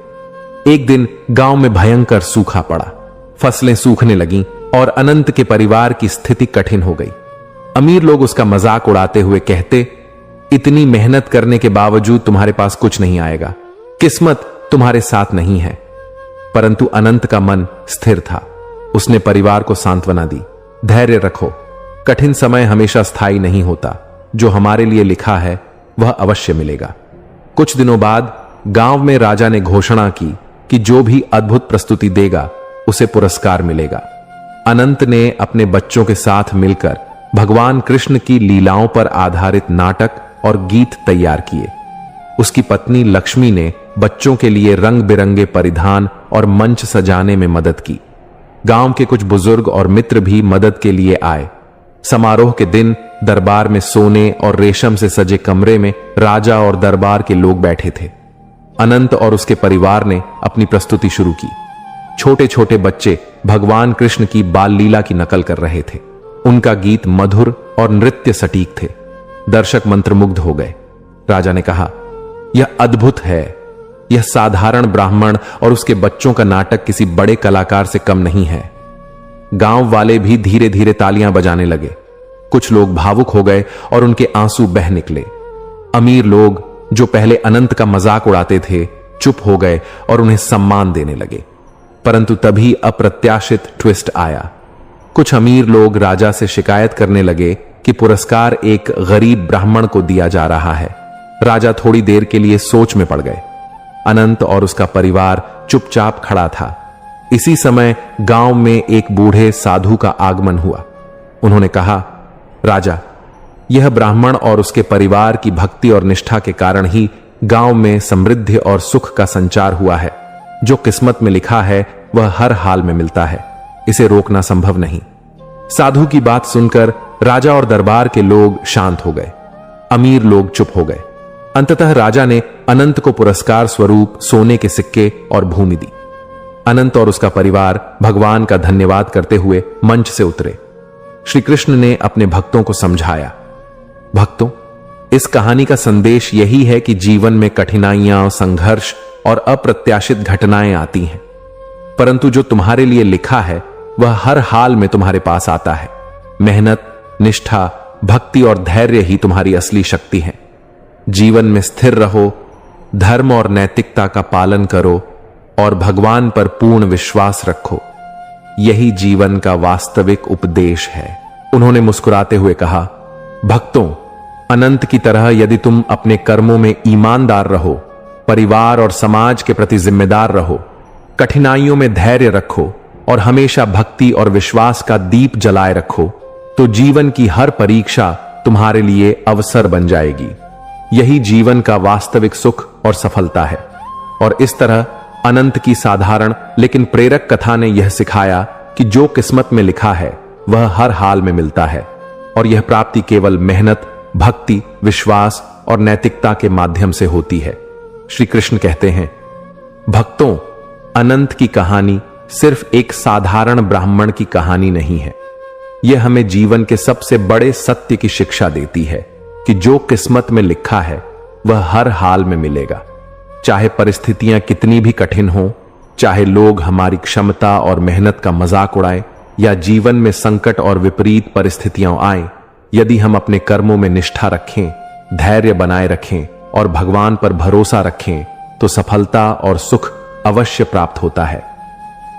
एक दिन गांव में भयंकर सूखा पड़ा। फसलें सूखने लगीं और अनंत के परिवार की स्थिति कठिन हो गई। अमीर लोग उसका मजाक उड़ाते हुए कहते, इतनी मेहनत करने के बावजूद तुम्हारे पास कुछ नहीं आएगा, किस्मत तुम्हारे साथ नहीं है। परंतु अनंत का मन स्थिर था। उसने परिवार को सांत्वना दी, धैर्य रखो, कठिन समय हमेशा स्थायी नहीं होता। जो हमारे लिए लिखा है वह अवश्य मिलेगा। कुछ दिनों बाद गांव में राजा ने घोषणा की कि जो भी अद्भुत प्रस्तुति देगा उसे पुरस्कार मिलेगा। अनंत ने अपने बच्चों के साथ मिलकर भगवान कृष्ण की लीलाओं पर आधारित नाटक और गीत तैयार किए। उसकी पत्नी लक्ष्मी ने बच्चों के लिए रंग बिरंगे परिधान और मंच सजाने में मदद की। गांव के कुछ बुजुर्ग और मित्र भी मदद के लिए आए। समारोह के दिन दरबार में सोने और रेशम से सजे कमरे में राजा और दरबार के लोग बैठे थे। अनंत और उसके परिवार ने अपनी प्रस्तुति शुरू की। छोटे छोटे बच्चे भगवान कृष्ण की बाल लीला की नकल कर रहे थे। उनका गीत मधुर और नृत्य सटीक थे। दर्शक मंत्रमुग्ध हो गए। राजा ने कहा, यह अद्भुत है। यह साधारण ब्राह्मण और उसके बच्चों का नाटक किसी बड़े कलाकार से कम नहीं है। गांव वाले भी धीरे धीरे तालियां बजाने लगे। कुछ लोग भावुक हो गए और उनके आंसू बह निकले। अमीर लोग जो पहले अनंत का मजाक उड़ाते थे चुप हो गए और उन्हें सम्मान देने लगे। परंतु तभी अप्रत्याशित ट्विस्ट आया। कुछ अमीर लोग राजा से शिकायत करने लगे कि पुरस्कार एक गरीब ब्राह्मण को दिया जा रहा है। राजा थोड़ी देर के लिए सोच में पड़ गए। अनंत और उसका परिवार चुपचाप खड़ा था। इसी समय गांव में एक बूढ़े साधु का आगमन हुआ। उन्होंने कहा, राजा, यह ब्राह्मण और उसके परिवार की भक्ति और निष्ठा के कारण ही गांव में समृद्धि और सुख का संचार हुआ है। जो किस्मत में लिखा है वह हर हाल में मिलता है। इसे रोकना संभव नहीं। साधु की बात सुनकर राजा और दरबार के लोग शांत हो गए। अमीर लोग चुप हो गए। अंततः राजा ने अनंत को पुरस्कार स्वरूप सोने के सिक्के और भूमि दी। अनंत और उसका परिवार भगवान का धन्यवाद करते हुए मंच से उतरे। श्री कृष्ण ने अपने भक्तों को समझाया, भक्तों, इस कहानी का संदेश यही है कि जीवन में कठिनाइयां, संघर्ष और अप्रत्याशित घटनाएं आती हैं, परंतु जो तुम्हारे लिए लिखा है वह हर हाल में तुम्हारे पास आता है। मेहनत, निष्ठा, भक्ति और धैर्य ही तुम्हारी असली शक्ति है। जीवन में स्थिर रहो, धर्म और नैतिकता का पालन करो और भगवान पर पूर्ण विश्वास रखो। यही जीवन का वास्तविक उपदेश है। उन्होंने मुस्कुराते हुए कहा, भक्तों, अनंत की तरह यदि तुम अपने कर्मों में ईमानदार रहो, परिवार और समाज के प्रति जिम्मेदार रहो, कठिनाइयों में धैर्य रखो और हमेशा भक्ति और विश्वास का दीप जलाए रखो, तो जीवन की हर परीक्षा तुम्हारे लिए अवसर बन जाएगी। यही जीवन का वास्तविक सुख और सफलता है। और इस तरह अनंत की साधारण लेकिन प्रेरक कथा ने यह सिखाया कि जो किस्मत में लिखा है वह हर हाल में मिलता है और यह प्राप्ति केवल मेहनत, भक्ति, विश्वास और नैतिकता के माध्यम से होती है। श्री कृष्ण कहते हैं, भक्तों, अनंत की कहानी सिर्फ एक साधारण ब्राह्मण की कहानी नहीं है। यह हमें जीवन के सबसे बड़े सत्य की शिक्षा देती है कि जो किस्मत में लिखा है वह हर हाल में मिलेगा। चाहे परिस्थितियां कितनी भी कठिन हो, चाहे लोग हमारी क्षमता और मेहनत का मजाक उड़ाएं या जीवन में संकट और विपरीत परिस्थितियां आए, यदि हम अपने कर्मों में निष्ठा रखें, धैर्य बनाए रखें और भगवान पर भरोसा रखें तो सफलता और सुख अवश्य प्राप्त होता है।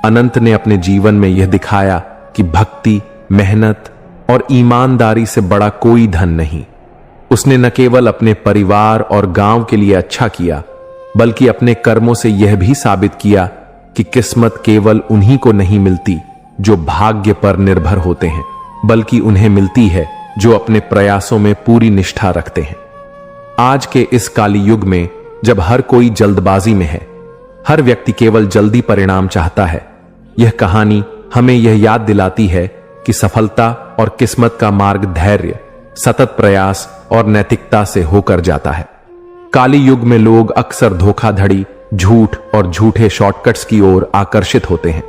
अनंत ने अपने जीवन में यह दिखाया कि भक्ति, मेहनत और ईमानदारी से बड़ा कोई धन नहीं। उसने न केवल अपने परिवार और गांव के लिए अच्छा किया, बल्कि अपने कर्मों से यह भी साबित किया कि किस्मत केवल उन्हीं को नहीं मिलती जो भाग्य पर निर्भर होते हैं, बल्कि उन्हें मिलती है जो अपने प्रयासों में पूरी निष्ठा रखते हैं। आज के इस काली युग में जब हर कोई जल्दबाजी में है, हर व्यक्ति केवल जल्दी परिणाम चाहता है, यह कहानी हमें यह याद दिलाती है कि सफलता और किस्मत का मार्ग धैर्य, सतत प्रयास और नैतिकता से होकर जाता है। काली युग में लोग अक्सर धोखाधड़ी, झूठ और झूठे शॉर्टकट्स की ओर आकर्षित होते हैं,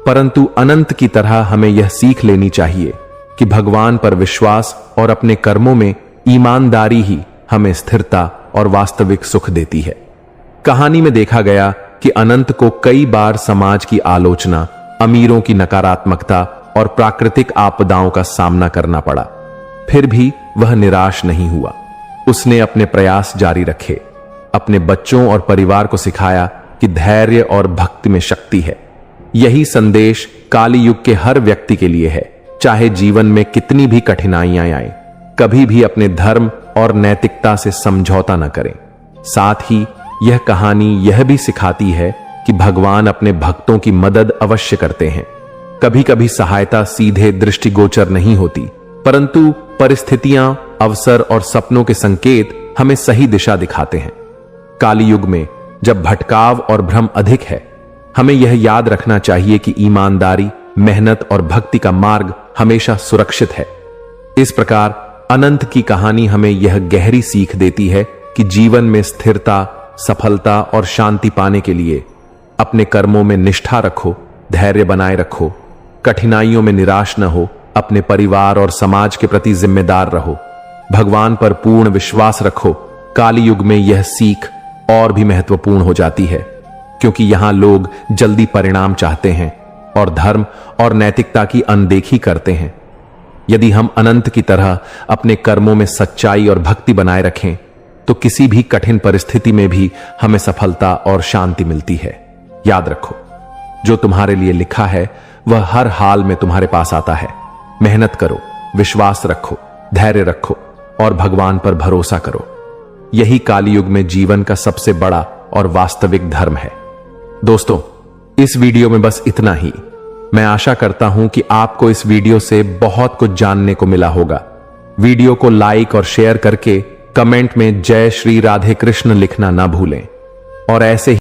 परंतु अनंत की तरह हमें यह सीख लेनी चाहिए कि भगवान पर विश्वास और अपने कर्मों में ईमानदारी ही हमें स्थिरता और वास्तविक सुख देती है। कहानी में देखा गया कि अनंत को कई बार समाज की आलोचना, अमीरों की नकारात्मकता और प्राकृतिक आपदाओं का सामना करना पड़ा, फिर भी वह निराश नहीं हुआ। उसने अपने प्रयास जारी रखे, अपने बच्चों और परिवार को सिखाया कि धैर्य और भक्ति में शक्ति है। यही संदेश काली युग के हर व्यक्ति के लिए है। चाहे जीवन में कितनी भी कठिनाइयां आए, कभी भी अपने धर्म और नैतिकता से समझौता न करें। साथ ही यह कहानी यह भी सिखाती है कि भगवान अपने भक्तों की मदद अवश्य करते हैं। कभी कभी सहायता सीधे दृष्टिगोचर नहीं होती, परंतु परिस्थितियां, अवसर और सपनों के संकेत हमें सही दिशा दिखाते हैं। काली युग में जब भटकाव और भ्रम अधिक है, हमें यह याद रखना चाहिए कि ईमानदारी, मेहनत और भक्ति का मार्ग हमेशा सुरक्षित है। इस प्रकार अनंत की कहानी हमें यह गहरी सीख देती है कि जीवन में स्थिरता, सफलता और शांति पाने के लिए अपने कर्मों में निष्ठा रखो, धैर्य बनाए रखो, कठिनाइयों में निराश न हो, अपने परिवार और समाज के प्रति जिम्मेदार रहो, भगवान पर पूर्ण विश्वास रखो। काली युग में यह सीख और भी महत्वपूर्ण हो जाती है, क्योंकि यहां लोग जल्दी परिणाम चाहते हैं और धर्म और नैतिकता की अनदेखी करते हैं। यदि हम अनंत की तरह अपने कर्मों में सच्चाई और भक्ति बनाए रखें, तो किसी भी कठिन परिस्थिति में भी हमें सफलता और शांति मिलती है। याद रखो, जो तुम्हारे लिए लिखा है वह हर हाल में तुम्हारे पास आता है। मेहनत करो, विश्वास रखो, धैर्य रखो और भगवान पर भरोसा करो। यही काली युग में जीवन का सबसे बड़ा और वास्तविक धर्म है। दोस्तों, इस वीडियो में बस इतना ही। मैं आशा करता हूं कि आपको इस वीडियो से बहुत कुछ जानने को मिला होगा। वीडियो को लाइक और शेयर करके कमेंट में जय श्री राधे कृष्ण लिखना ना भूलें और ऐसे ही